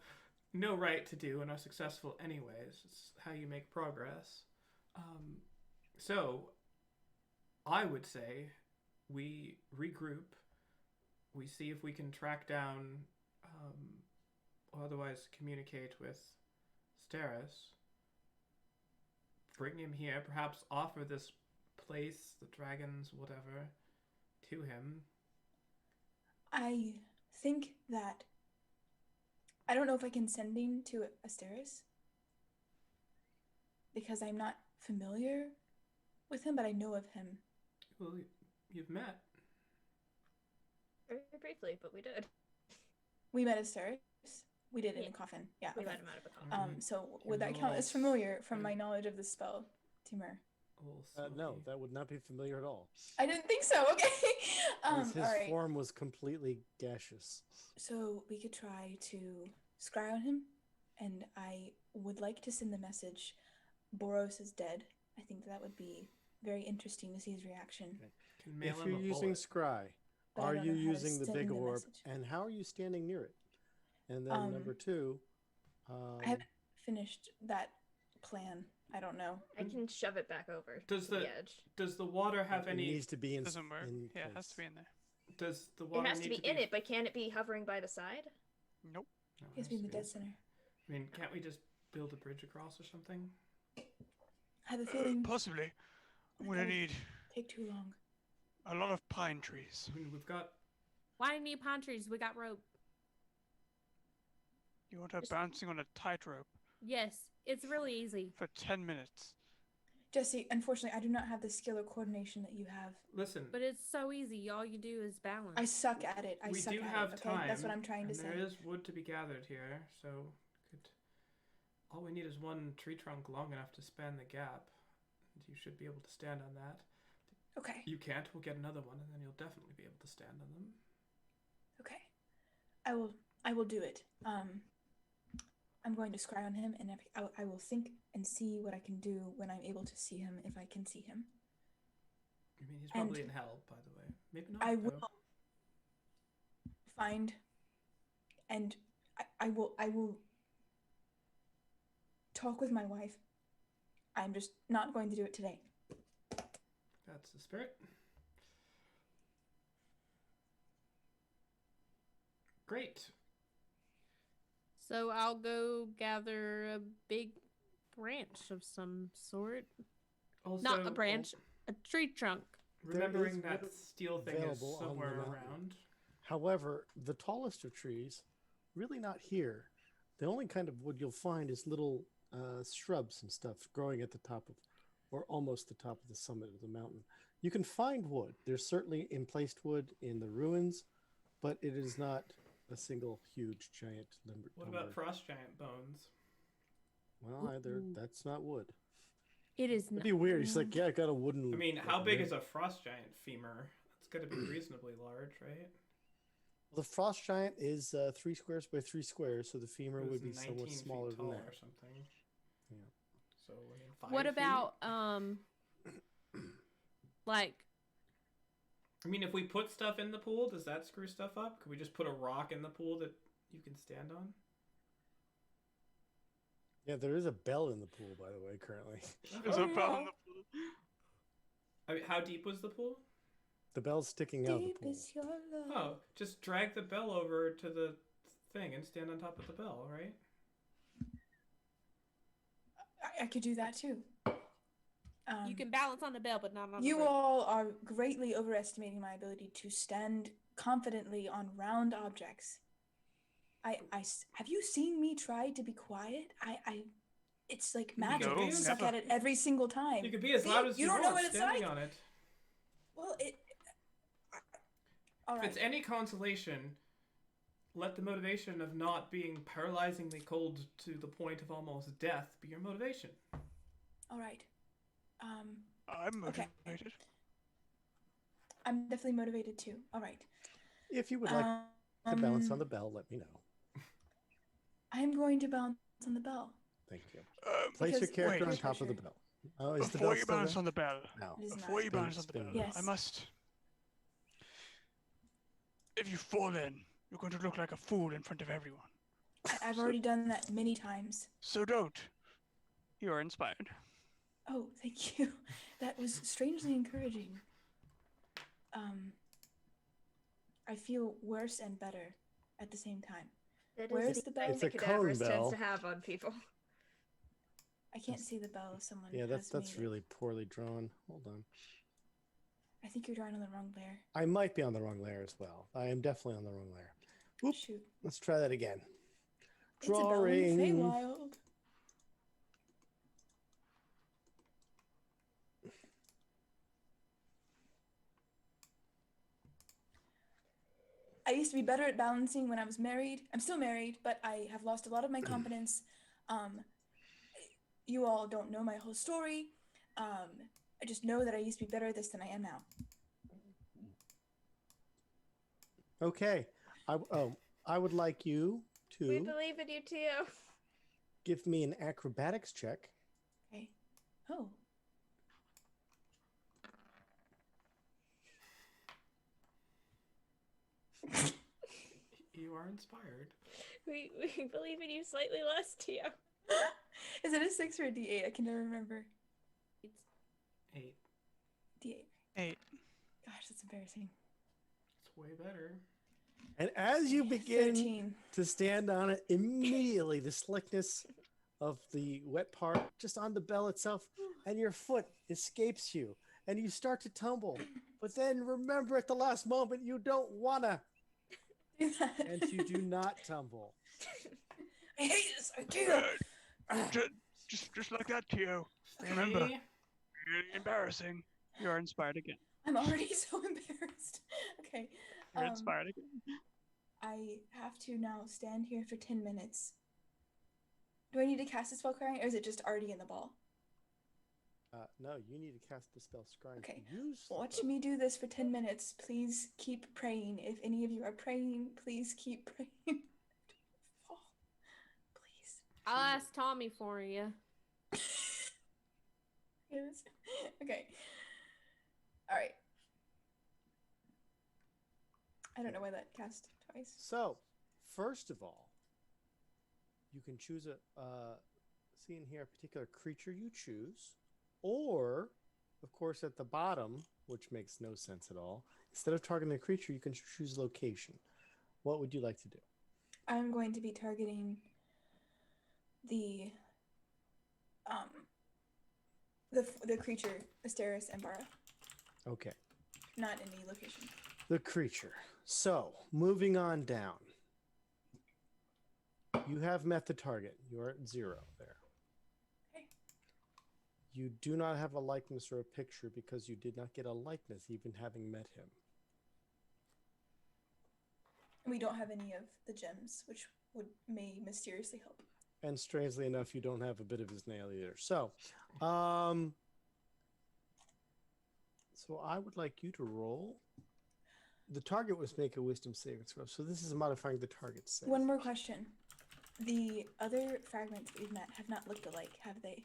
no right to do and are successful anyways. It's how you make progress. So I would say we regroup. We see if we can track down or otherwise communicate with Steris. Bring him here, perhaps offer this place, the dragons, whatever, to him. I think that I don't know if I can send him to Asteris because I'm not familiar with him, but I know of him. Well, you've met. Very briefly, but we did. We met Asteris. We did in Yeah. a coffin. Yeah. We okay. let him out of a coffin. So would that count as familiar from my Mm. knowledge of the spell, Timur? No, that would not be familiar at all. I didn't think so. Okay. His all right. form was completely gaseous. So we could try to scry on him, and I would like to send the message, Boros is dead. I think that would be very interesting to see his reaction. Okay. Can mail If him you're a using bullet. scry, But I are don't you know how to using the send big the orb? message. And how are you standing near it? And then number two, I haven't finished that plan. I don't know. I can shove it back over Does to the the- edge. Does the water have it any? needs to be in, Doesn't work. in Yeah, it has place. to be in there. Does the It water has to need be in it, but can it be hovering by the side? Nope. Oh, He has to I be in the see. dead center. I mean, can't we just build a bridge across or something? I have a feeling Possibly. I'm That gonna would need take too long. a lot of pine trees. I mean, we've got. Why do you need pine trees? We got rope. You want her Just- bouncing on a tightrope Yes, it's really easy. for 10 minutes. Jesse, unfortunately, I do not have the skill or coordination that you have. Listen, But it's so easy. All you do is balance. I suck at it. I we suck do at have it. Okay, time. that's what I'm trying to and say. There is wood to be gathered here, so could. All we need is one tree trunk long enough to span the gap. And you should be able to stand on that. Okay. You can't. We'll get another one, and then you'll definitely be able to stand on them. Okay. I will do it. I'm going to scry on him, and I will think and see what I can do when I'm able to see him, if I can see him. I mean, he's And probably in hell, by the way. Maybe not. I though. will find, and I will talk with my wife. I'm just not going to do it today. That's the spirit. Great. So I'll go gather a big branch of some sort. Also, Not a branch, a tree trunk. remembering There is that wood steel thing is available on the somewhere mountain. around. However, the tallest of trees, really not here. The only kind of wood you'll find is little shrubs and stuff growing at the top of, or almost the top of the summit of the mountain. You can find wood. There's certainly emplaced wood in the ruins, but it is not a single huge giant lumber. What about frost giant bones? Well, either Ooh. that's not wood. It is It'd not. be weird. He's like, yeah, I got a wooden. I mean, like, how big rib." is a frost giant femur? It's got to be reasonably large, right? The frost giant is 3 squares by 3 squares, so the femur It was would be 19 somewhat feet smaller than tall that. or something. Yeah. So I mean, 5 What feet? about like I mean, if we put stuff in the pool, does that screw stuff up? Could we just put a rock in the pool that you can stand on? Yeah, there is a bell in the pool, by the way, currently. There's a Oh, bell in yeah. the pool. I mean, how deep was the pool? The bell's sticking out of the Deep pool. is your love. Oh, just drag the bell over to the thing and stand on top of the bell, right? I could do that too. You can balance on the bell, but not on the You rope. all are greatly overestimating my ability to stand confidently on round objects. Have you seen me try to be quiet? It's like magic. No, I suck never. at it every single time. You could be as See? loud as you don't want, know what it's standing like. on it. Well, all If right. it's any consolation, let the motivation of not being paralyzingly cold to the point of almost death be your motivation. All right. I'm Okay. motivated. I'm definitely motivated too. All right. If you would like to balance on the bell, let me know. I'm going to bounce on the bell. Thank you. Place your Because- character wait. on top of the bell. Oh, is the Before bell you still bounce there? on the bell, No. It is before not. you bounce on the bell, Spin. Yes. I must. If you fall in, you're going to look like a fool in front of everyone. I've already done that many times. So don't. You are inspired. Oh, thank you. That was strangely encouraging. I feel worse and better at the same time. That Where is is the bell? effect that It's a cone Cadaverous tends bell. to have on people. I can't see the bell if someone Yeah, that's has made it. really poorly drawn. Hold on. I think you're drawing on the wrong layer. I might be on the wrong layer as well. I am definitely on the wrong layer. Whoop. Shoot. Let's try that again. It's a bell in the Drawing. Feywild. I used to be better at balancing when I was married. I'm still married, but I have lost a lot of my confidence. You all don't know my whole story. I just know that I used to be better at this than I am now. Okay. I would like you We to believe in you too. give me an acrobatics check. Okay. Oh. You are inspired. We believe in you slightly less, Tio. Is it a 6 or a D8? I can never remember. It's 8. D8. 8. Gosh, that's embarrassing. It's way better. And as you begin 13. to stand on it, immediately the slickness of the wet part just on the bell itself, and your foot escapes you, and you start to tumble. But then remember at the last moment, you don't wanna, and you do not tumble. I hate this idea. Just like that, Tio. Remember, See? really embarrassing. You are inspired again. I'm already so embarrassed. Okay. You're inspired again. I have to now stand here for 10 minutes. Do I need to cast a spell crying, or is it just already in the ball? No, you need to cast the spell scrying. Okay. To use the Watch bell. me do this for 10 minutes. Please keep praying. If any of you are praying, please keep praying. Fall. Please. I'll ask Tommy for you. Yes. Okay. All right. I don't know why that cast twice. So, first of all, you can choose see in here a particular creature you choose, or, of course, at the bottom, which makes no sense at all, instead of targeting a creature, you can choose location. What would you like to do? I'm going to be targeting the creature, Asteris and Bara, Okay. not any location. The creature. So, moving on down. You have met the target. You're at 0 there. Okay. You do not have a likeness or a picture because you did not get a likeness even having met him. And we don't have any of the gems, which may mysteriously help. And strangely enough, you don't have a bit of his nail either. So, so I would like you to roll. The target was make a wisdom saving throw. So this is modifying the target's save. One more question. The other fragments that we've met have not looked alike, have they?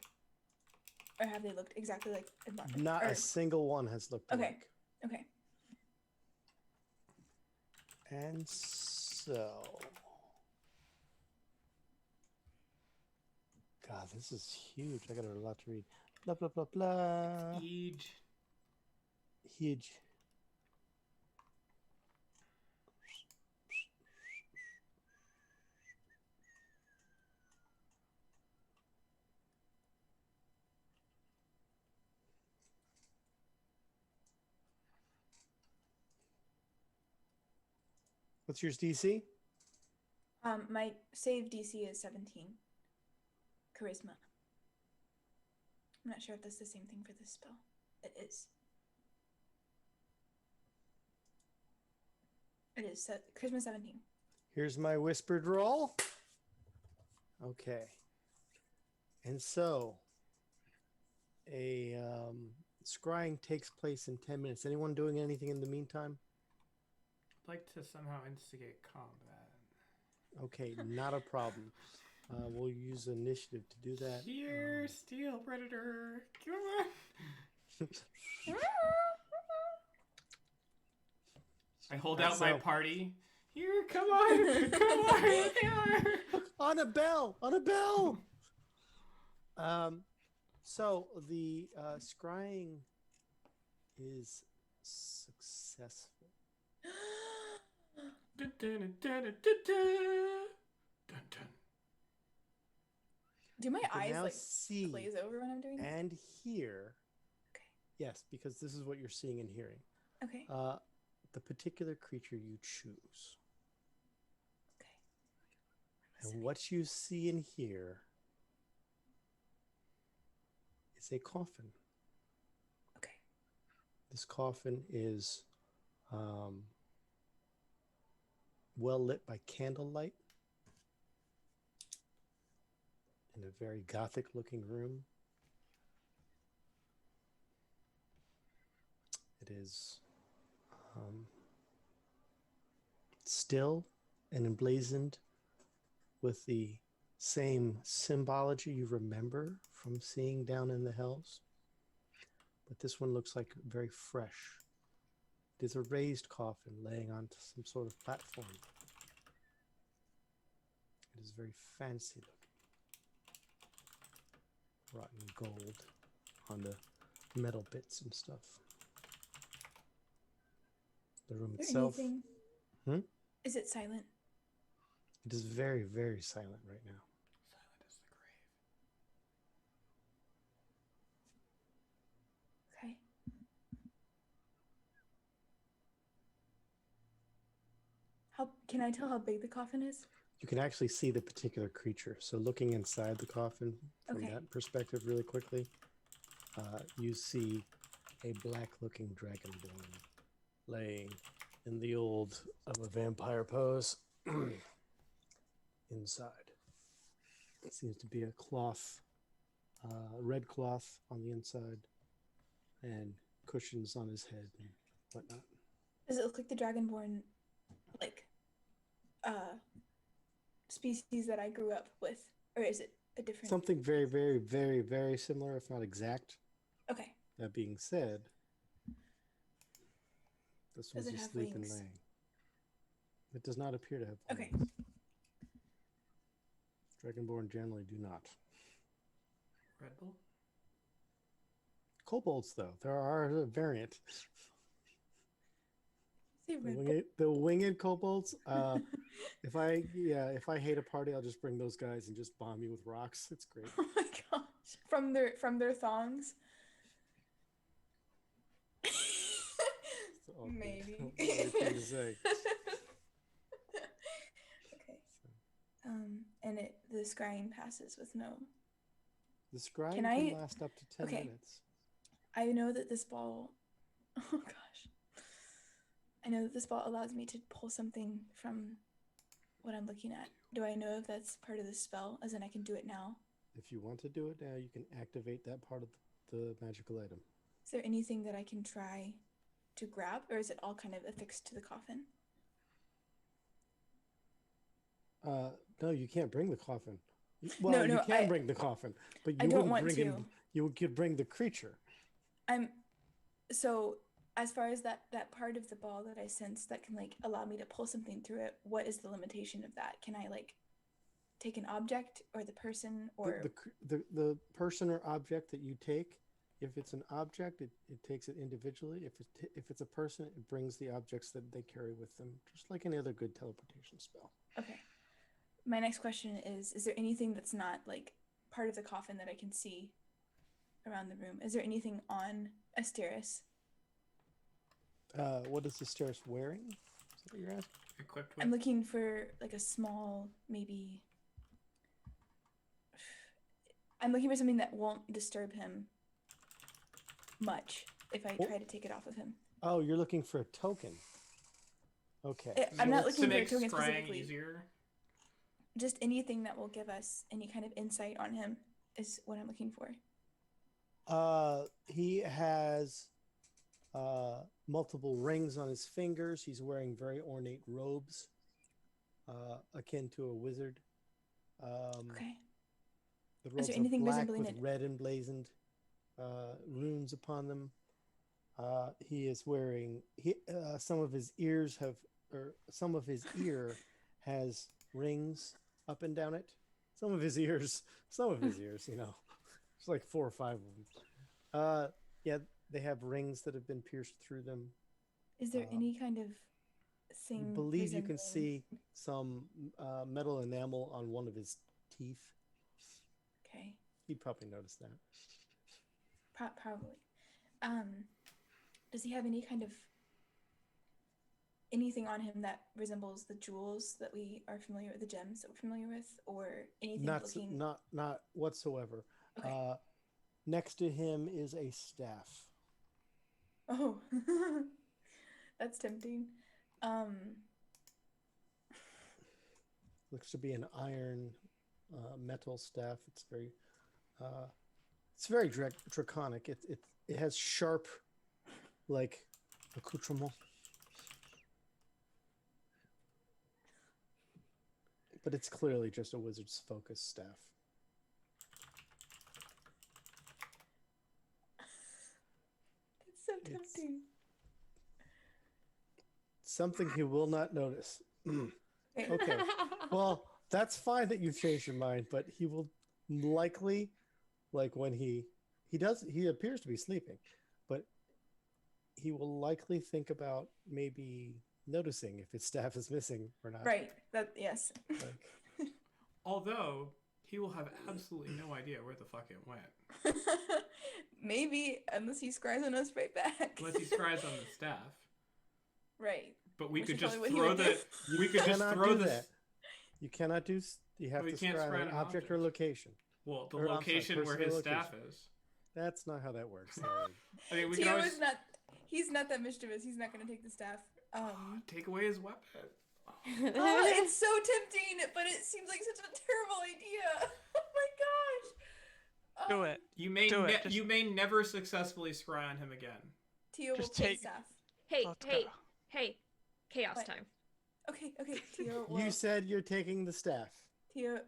Or have they looked exactly like environment? Not or, a single one has looked Okay. alike. Okay. And so... God, this is huge. I got a lot to read. Blah, blah, blah, blah. Eej. Huge. What's your DC? My save DC is 17. Charisma. I'm not sure if that's the same thing for this spell. It is. It is. Charisma 17. Here's my whispered roll. Okay. And so, a scrying takes place in 10 minutes. Anyone doing anything in the meantime? I'd like to somehow instigate combat. Okay, not a problem. We'll use initiative to do that. Here, Steel Predator. Come on. I hold out my party. Here, come on. Come on. Here. On a bell. On a bell. So the scrying is successful. Dun, dun, dun, dun, dun, dun. Dun, dun. Do my eyes now like see glaze over when I'm doing this? and hear? Okay. Yes, because this is what you're seeing and hearing. Okay. The particular creature you choose. Okay. And what you see and hear is a coffin. Okay. This coffin is well lit by candlelight in a very gothic looking room. It is still and emblazoned with the same symbology you remember from seeing down in the hells. But this one looks like very fresh. It is a raised coffin laying onto some sort of platform. It is very fancy looking. Rotten gold on the metal bits and stuff. The room itself. Anything? Hmm? Is it silent? It is very, very silent right now. Silent as the grave. Okay. How can I tell how big the coffin is? You can actually see the particular creature. So looking inside the coffin from Okay. that perspective really quickly, you see a black-looking dragonborn laying in the old of a vampire pose inside. It seems to be a cloth, red cloth on the inside and cushions on his head and whatnot. Does it look like the dragonborn, like, species that I grew up with, or is it a different? Something very, very, very, very similar, if not exact. Okay. That being said, this Does one's it have asleep and wings? laying. It does not appear to have Okay. wings. Dragonborn generally do not. Red Bull? Kobolds, though, there are a variant. Say Red Bull. The winged kobolds. If I hate a party, I'll just bring those guys and just bomb you with rocks. It's great. Oh my gosh! From their thongs. It's all good. Maybe. What do you think to say? Okay. And the scrying passes with no. The scrying Can can I- last up to 10 okay. minutes. I know that this ball. Oh gosh. I know that this ball allows me to pull something from what I'm looking at. Do I know if that's part of the spell, as in I can do it now? If you want to do it now, you can activate that part of the magical item. Is there anything that I can try to grab, or is it all kind of affixed to the coffin? No, you can't bring the coffin. Well, No, you can I- bring the coffin, but I you don't wouldn't want bring to. in. You could bring the creature. So as far as that part of the ball that I sense that can like allow me to pull something through it, what is the limitation of that? Can I like take an object or the person or The person or object that you take, if it's an object, it takes it individually. If it's a person, it brings the objects that they carry with them, just like any other good teleportation spell. Okay. My next question is there anything that's not like part of the coffin that I can see around the room? Is there anything on Asteris? What is the stairs wearing? Is that what you're asking? Equipped with. I'm looking for like a small, maybe. I'm looking for something that won't disturb him much if I try to take it off of him. Oh, you're looking for a token. Okay. I'm not looking to for a make token scrying specifically. easier. Just anything that will give us any kind of insight on him is what I'm looking for. He has multiple rings on his fingers. He's wearing very ornate robes, akin to a wizard. Okay. The robes there are anything black resembling with it? red emblazoned runes upon them. He is wearing some of his ears have, or some of his ear has rings up and down it. Some of his ears, you know, it's like 4 or 5 of them. Yeah, they have rings that have been pierced through them. Is there any kind of thing? I believe you can resembling- see some metal enamel on one of his teeth. Okay. He'd probably notice that. Probably. Does he have any kind of anything on him that resembles the jewels that we are familiar with, the gems that we're familiar with, or anything looking? Not whatsoever. Okay. Next to him is a staff. Oh, that's tempting. Looks to be an iron metal staff. It's very draconic. It has sharp, like, accoutrement. But it's clearly just a wizard's focus staff. It's so tempting. Something he will not notice. Okay. Well, that's fine that you've changed your mind, but he will likely, like when he appears to be sleeping, but he will likely think about maybe noticing if his staff is missing or not. Right. Yes. Like, Although he will have absolutely no idea where the fuck it went. Maybe, unless he scries on us right back. Unless he scries on the staff. Right. But we Which could is just probably what he throw would the. do. We could just cannot throw do this. that. You cannot do. You have Well, you to can't scry scry an an object or object. location. Well, the Or, I'm sorry, location where personal his staff location. is. That's not how that works. I mean, we can Tio always is not. He's not that mischievous. He's not going to take the staff. take away his weapon. Oh, it's so tempting, but it seems like such a terrible idea. Oh my gosh. Do it. You may Do it, just- you may never successfully scry on him again. Tio will Just take take- staff. Hey, Let's hey, go. hey. Chaos What? time. Okay, Tio will. You said you're taking the staff. Tio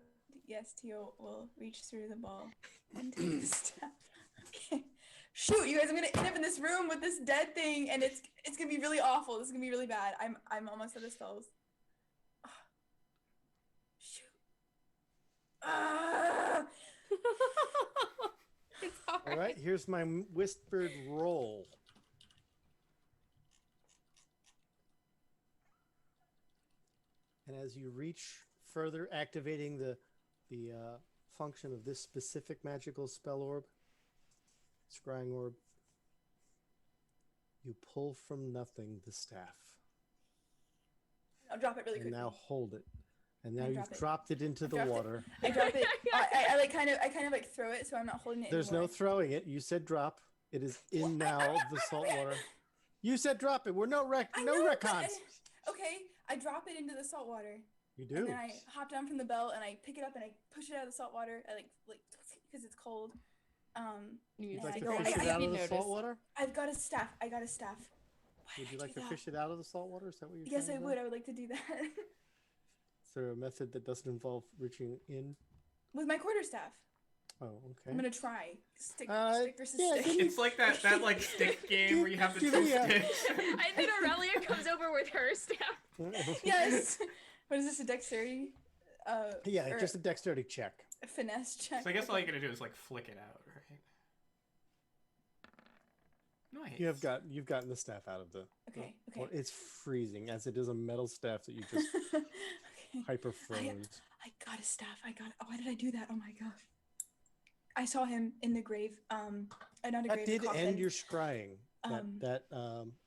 will reach through the ball and take the staff. Okay. Shoot, you guys! I'm gonna end up in this room with this dead thing, and it's gonna be really awful. This is gonna be really bad. I'm almost out of spells. Shoot. Ah! It's hard. All right, here's my whispered roll. And as you reach further, activating the function of this specific magical spell orb, scrying orb, you pull from nothing the staff. I'll drop it really And quickly. now hold it. And now I you've drop it. dropped it into the dropped it. water. I drop it. I like kind of like throw it, so I'm not holding it. There's no anymore. throwing it. You said drop. It is in Well, now I'm not the salt throwing it. water. You said drop it. We're no I no know, but retcons. Okay, I drop it into the salt water. You And do. then I hop down from the belt and I pick it up and I push it out of the salt water. I like because it's cold. You You'd Would you like I to go- fish I- it out you of the notice. salt water? I've got a staff. I got a staff. Why Would did you I like do to that? fish it out of the salt water? Is that what you're Yes, I trying to would. do? I would like to do that Is there a method that doesn't involve reaching in? with my quarterstaff. Oh, I'm okay. gonna try stick versus yeah, stick. give me- It's like that like stick game where you have the Give two me a- sticks. And then Aurelia comes over with her staff. Yes. What is this? A dexterity? Yeah, or just a dexterity check. a finesse check. So I guess all you gotta do is like flick it out, right? Nice. You've gotten the staff out of the. Okay. Well, Okay. it's freezing as it is a metal staff that you just Okay. hyper froze. I got a staff. Why did I do that? Oh my gosh. I saw him in the grave. Not a That grave. did coffin. end your scrying. Um, That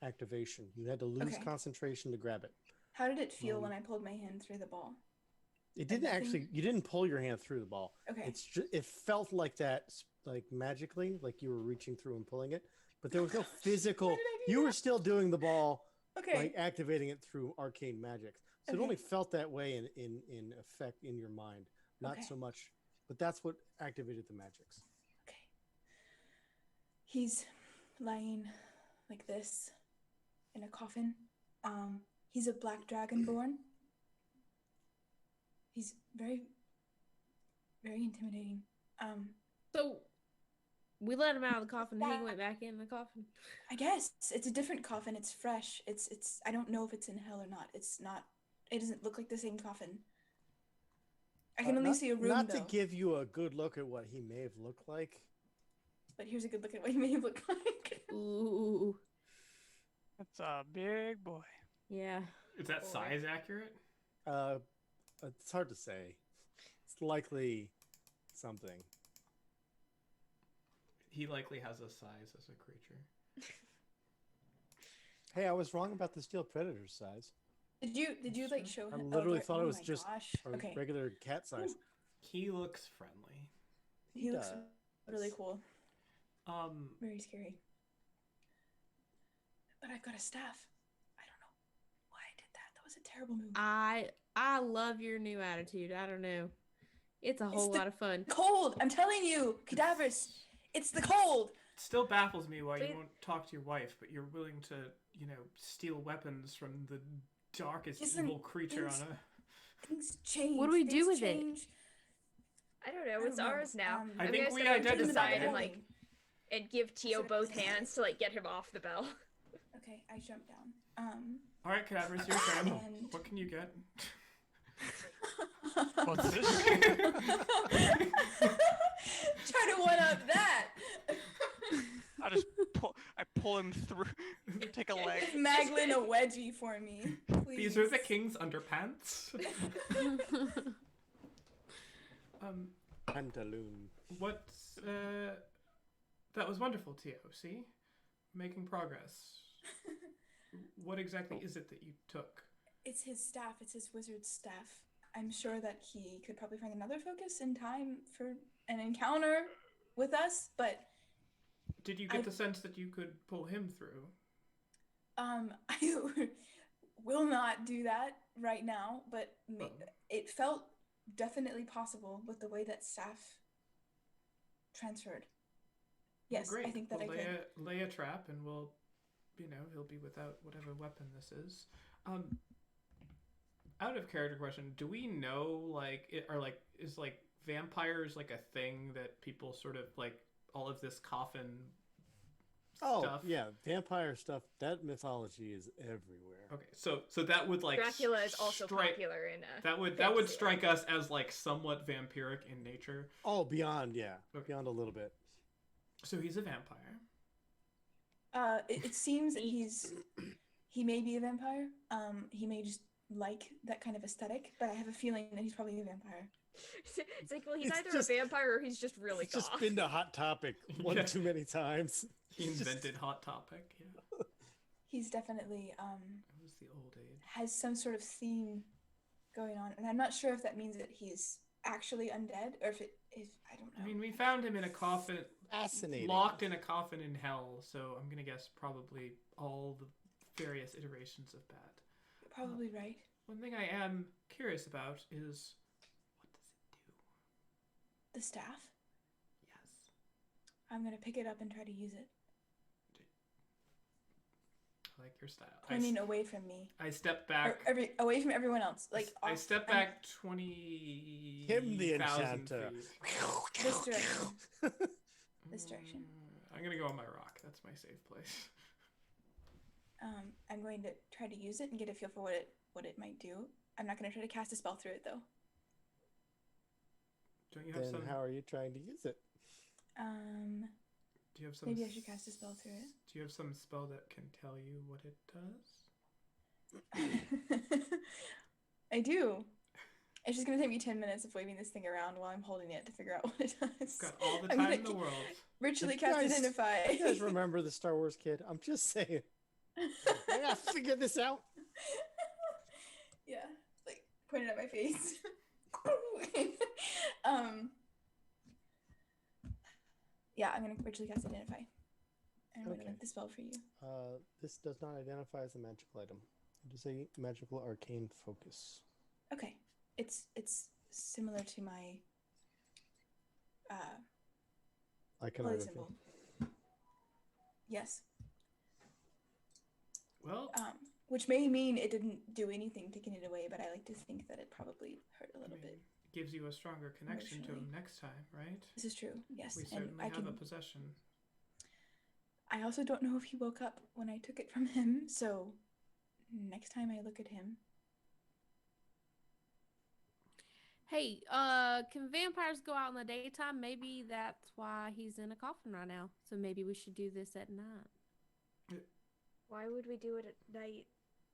activation. You had to lose Okay. concentration to grab it. How did it feel when I pulled my hand through the ball? It didn't actually. You didn't pull your hand through the ball. Okay. It felt like that, like magically, like you were reaching through and pulling it, but there was no physical. Why did I do You that? were still doing the ball, Okay. like activating it through arcane magic. So it only felt that way in effect in your mind, not so much. But that's what activated the magics. Okay. He's lying like this in a coffin. He's a black dragonborn. He's very, very intimidating. So we let him out of the coffin and he went back in the coffin. I guess it's a different coffin. It's fresh. It's I don't know if it's in hell or not. It's not. It doesn't look like the same coffin. I can only see a room Not though. to give you a good look at what he may have looked like. But here's a good look at what he may have looked like. Ooh. That's a big boy. Yeah. Is that size accurate? It's hard to say. It's likely something. He likely has a size as a creature. Hey, I was wrong about the steel predator's size. Did you like show I him? literally thought oh it was my just gosh. a Okay. regular cat size. He looks friendly. He looks really cool. Um, Very scary. But I've got a staff. I don't know why I did that. That was a terrible move. I love your new attitude. I don't know. It's a whole lot of fun. Cold. I'm telling you, cadavers. It's the cold. it still baffles me why Please- you won't talk to your wife, but you're willing to, steal weapons from the darkest Listen, evil creature things- on a... Things change. What do we do Things with it? change. I don't know. I It's don't know. ours now. I I I'm think gonna we step over to identified the side it. and and give Tio both hands to get him off the bell. Okay, I jumped down. All right, Cadavers, your turn. And- What can you get? What's this? Try to one up that. I pull him through. Take a leg. Give Maglin a wedgie for me, please. These are the king's underpants. Pantaloon. What's that was wonderful, Tio. See, making progress. What exactly is it that you took? It's his staff. It's his wizard's staff. I'm sure that he could probably find another focus in time for an encounter with us, but Did you get the sense that you could pull him through? I will not do that right now, but it felt definitely possible with the way that staff transferred. Yes, Great. I think that We'll I could. lay a trap, and we'll, he'll be without whatever weapon this is. Out of character question, do we know is vampires like a thing that people sort of all of this coffin stuff? Yeah, vampire stuff. That mythology is everywhere. Okay, so that would Dracula is also popular in that would fantasy strike us as somewhat vampiric in nature. Oh, beyond, yeah, Okay. beyond a little bit. So he's a vampire. It seems that he may be a vampire. He may just like that kind of aesthetic, but I have a feeling that he's probably a vampire. It's like, well, he's It's either just- a vampire or he's just really It's just goth. been to Hot Topic one Yeah. too many times. He invented Hot Topic. Yeah, He's definitely it was the old age. has some sort of theme going on, and I'm not sure if that means that he's actually undead or if I don't know. I mean, we found him in a coffin, Fascinating. locked in a coffin in hell. So I'm gonna guess probably all the various iterations of bad. You're probably right. One thing I am curious about is what does it do? The staff. Yes. I'm gonna pick it up and try to use it, I like your style. pointing away from me, I step or back. away from everyone else. Like I off- step I'm- back 20. Him the enchanter. This direction. This direction. I'm gonna go on my rock. That's my safe place. I'm going to try to use it and get a feel for what it might do. I'm not going to try to cast a spell through it though. Don't you have Then some? how are you trying to use it? Do you have some? Maybe I should cast a spell through it. Do you have some spell that can tell you what it does? I do. It's just gonna take me 10 minutes of waving this thing around while I'm holding it to figure out what it does. Got all the I'm time gonna in the world. Ritually You cast guys- Identify. You guys remember the Star Wars kid? I'm just saying. I gotta figure this out. Yeah, like pointed at my face. Yeah, I'm gonna virtually cast Identify. And I'm gonna make the spell for you. This does not identify as a magical item. It is a magical arcane focus. Okay, it's similar to my holy Iconography. symbol. Yes. Well, Which may mean it didn't do anything taking it away, but I like to think that it probably hurt a little bit. Gives you a stronger connection to him Emotionally. next time, right? This is true. Yes, We and certainly I have can. a possession. I also don't know if he woke up when I took it from him, so next time I look at him. Hey, can vampires go out in the daytime? Maybe that's why he's in a coffin right now. So maybe we should do this at night. Why would we do it at night?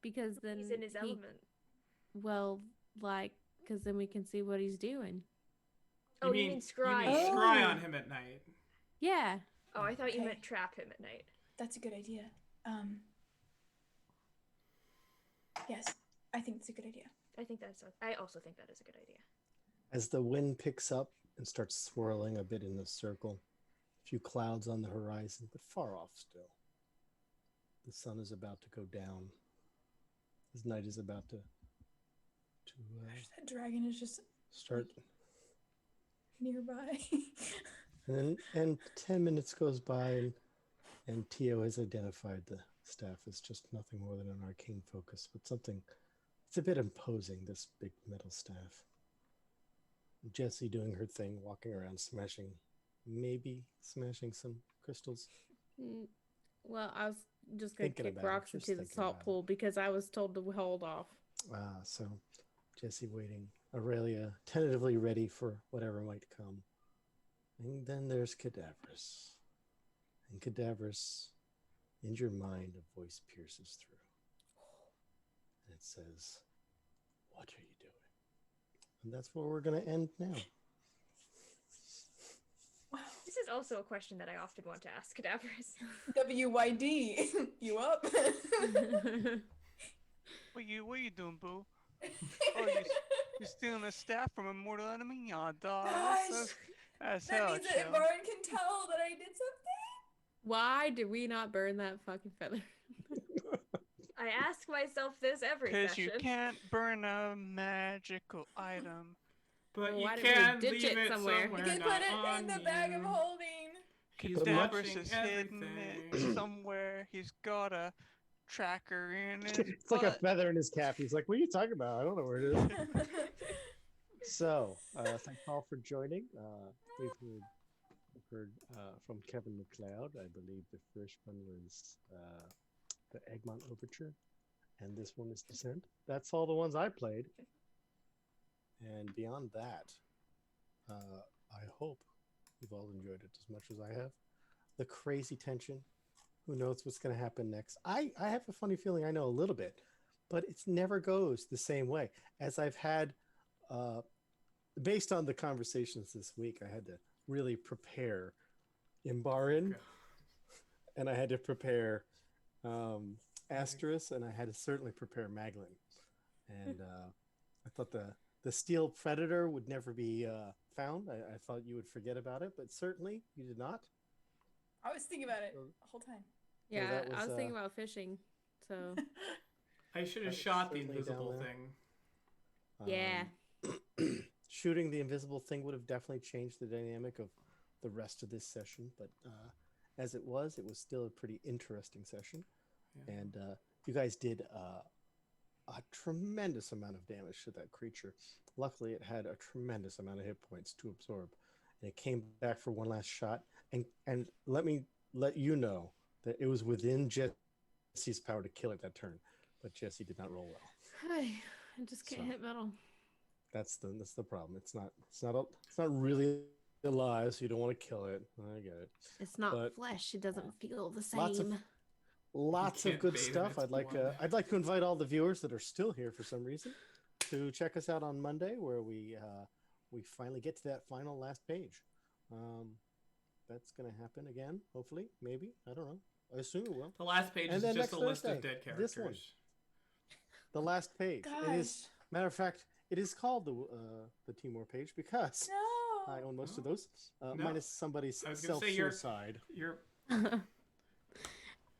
Because then He's in his element. Well, like, because then we can see what he's doing. Oh, you mean scry? You mean scry on him at night? Yeah. Oh, I thought you Okay. meant trap him at night. That's a good idea. Yes, I think it's a good idea. I also think that is a good idea. As the wind picks up and starts swirling a bit in the circle, a few clouds on the horizon, but far off still. The sun is about to go down. As night is about to Gosh, that dragon is just start. nearby. And 10 minutes goes by, and Tio has identified the staff as just nothing more than an arcane focus, but something. It's a bit imposing, this big metal staff. Jessie doing her thing, walking around, maybe smashing some crystals. Well, I was just going to Thinking kick about it, rocks just into the thinking salt about it. pool because I was told to hold off. So Jessie waiting, Aurelia tentatively ready for whatever might come. And then there's Cadaverous. And Cadaverous, in your mind, a voice pierces through. And it says, "What are you doing?" And that's where we're going to end now. This is also a question that I often want to ask cadavers. WYD, you up? What you doing, boo? Oh, you stealing a staff from a mortal enemy? Aw, dog. Gosh, That's that hella means that chill. Baron can tell that I did something. Why did we not burn that fucking feather? I ask myself this every Because session. you can't burn a magical item. But Well, you why didn't we can ditch leave it it somewhere? somewhere. You can not put it on in the bag of you. holding. He's Cadaverous watching is hidden everything. it somewhere. He's got a tracker in his It's like a butt. feather in his cap. He's like, "What are you talking about? I don't know where it is." So, thank all for joining. We've heard from Kevin MacLeod. I believe the first one was the Egmont Overture, and this one is Descent. That's all the ones I played. And beyond that, I hope you've all enjoyed it as much as I have. The crazy tension. Who knows what's going to happen next? I have a funny feeling I know a little bit, but it never goes the same way. As I've had, based on the conversations this week, I had to really prepare Imbarin, and I had to prepare Asteris, and I had to certainly prepare Maglin. And I thought the Steel Predator would never be found. I thought you would forget about it, but certainly you did not. I was thinking about it the whole time. Yeah, that was, I was thinking about fishing. So I should have That was shot the certainly invisible down there. thing. yeah. Shooting the invisible thing would have definitely changed the dynamic of the rest of this session, but as it was still a pretty interesting session. Yeah. And you guys did a tremendous amount of damage to that creature. Luckily, it had a tremendous amount of hit points to absorb, and it came back for one last shot. And let me let you know that it was within Jesse's power to kill it that turn, but Jesse did not roll well. I just can't hit metal. That's the problem. It's not really alive, so you don't want to kill it. I get it. It's not But, flesh. It doesn't feel the same. Lots of can't good bathe in stuff. its I'd like blood. to invite all the viewers that are still here for some reason to check us out on Monday, where we finally get to that final last page. That's going to happen again, hopefully, maybe. I don't know. I assume it will. The last page And is then just a next list of Thursday, dead this one. characters. the last page. It Gosh. is, matter of fact, it is called the Team War page because No. I own most of those, No. minus somebody's I was gonna say you're- self-suicide. You're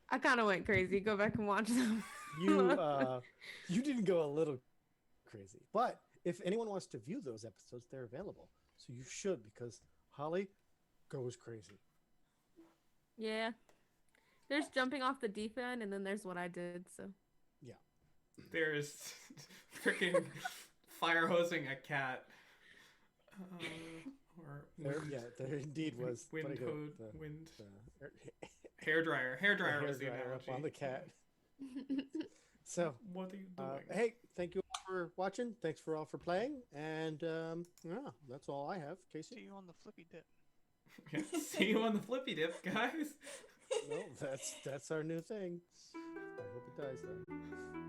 I kind of went crazy. Go back and watch them. You didn't go a little crazy, but if anyone wants to view those episodes, they're available. So you should, because Holly goes crazy. Yeah. There's jumping off the deep end, and then there's what I did. So. there's freaking fire hosing a cat. There indeed was wind putting hair dryer. Hair dryer was the up analogy. on the cat. So, What are you doing? hey, thank you all for watching. Thanks for all for playing, and yeah, that's all I have. Casey, See you on the flippy dip. See you on the flippy dip, guys. well, that's our new thing. I hope it dies though.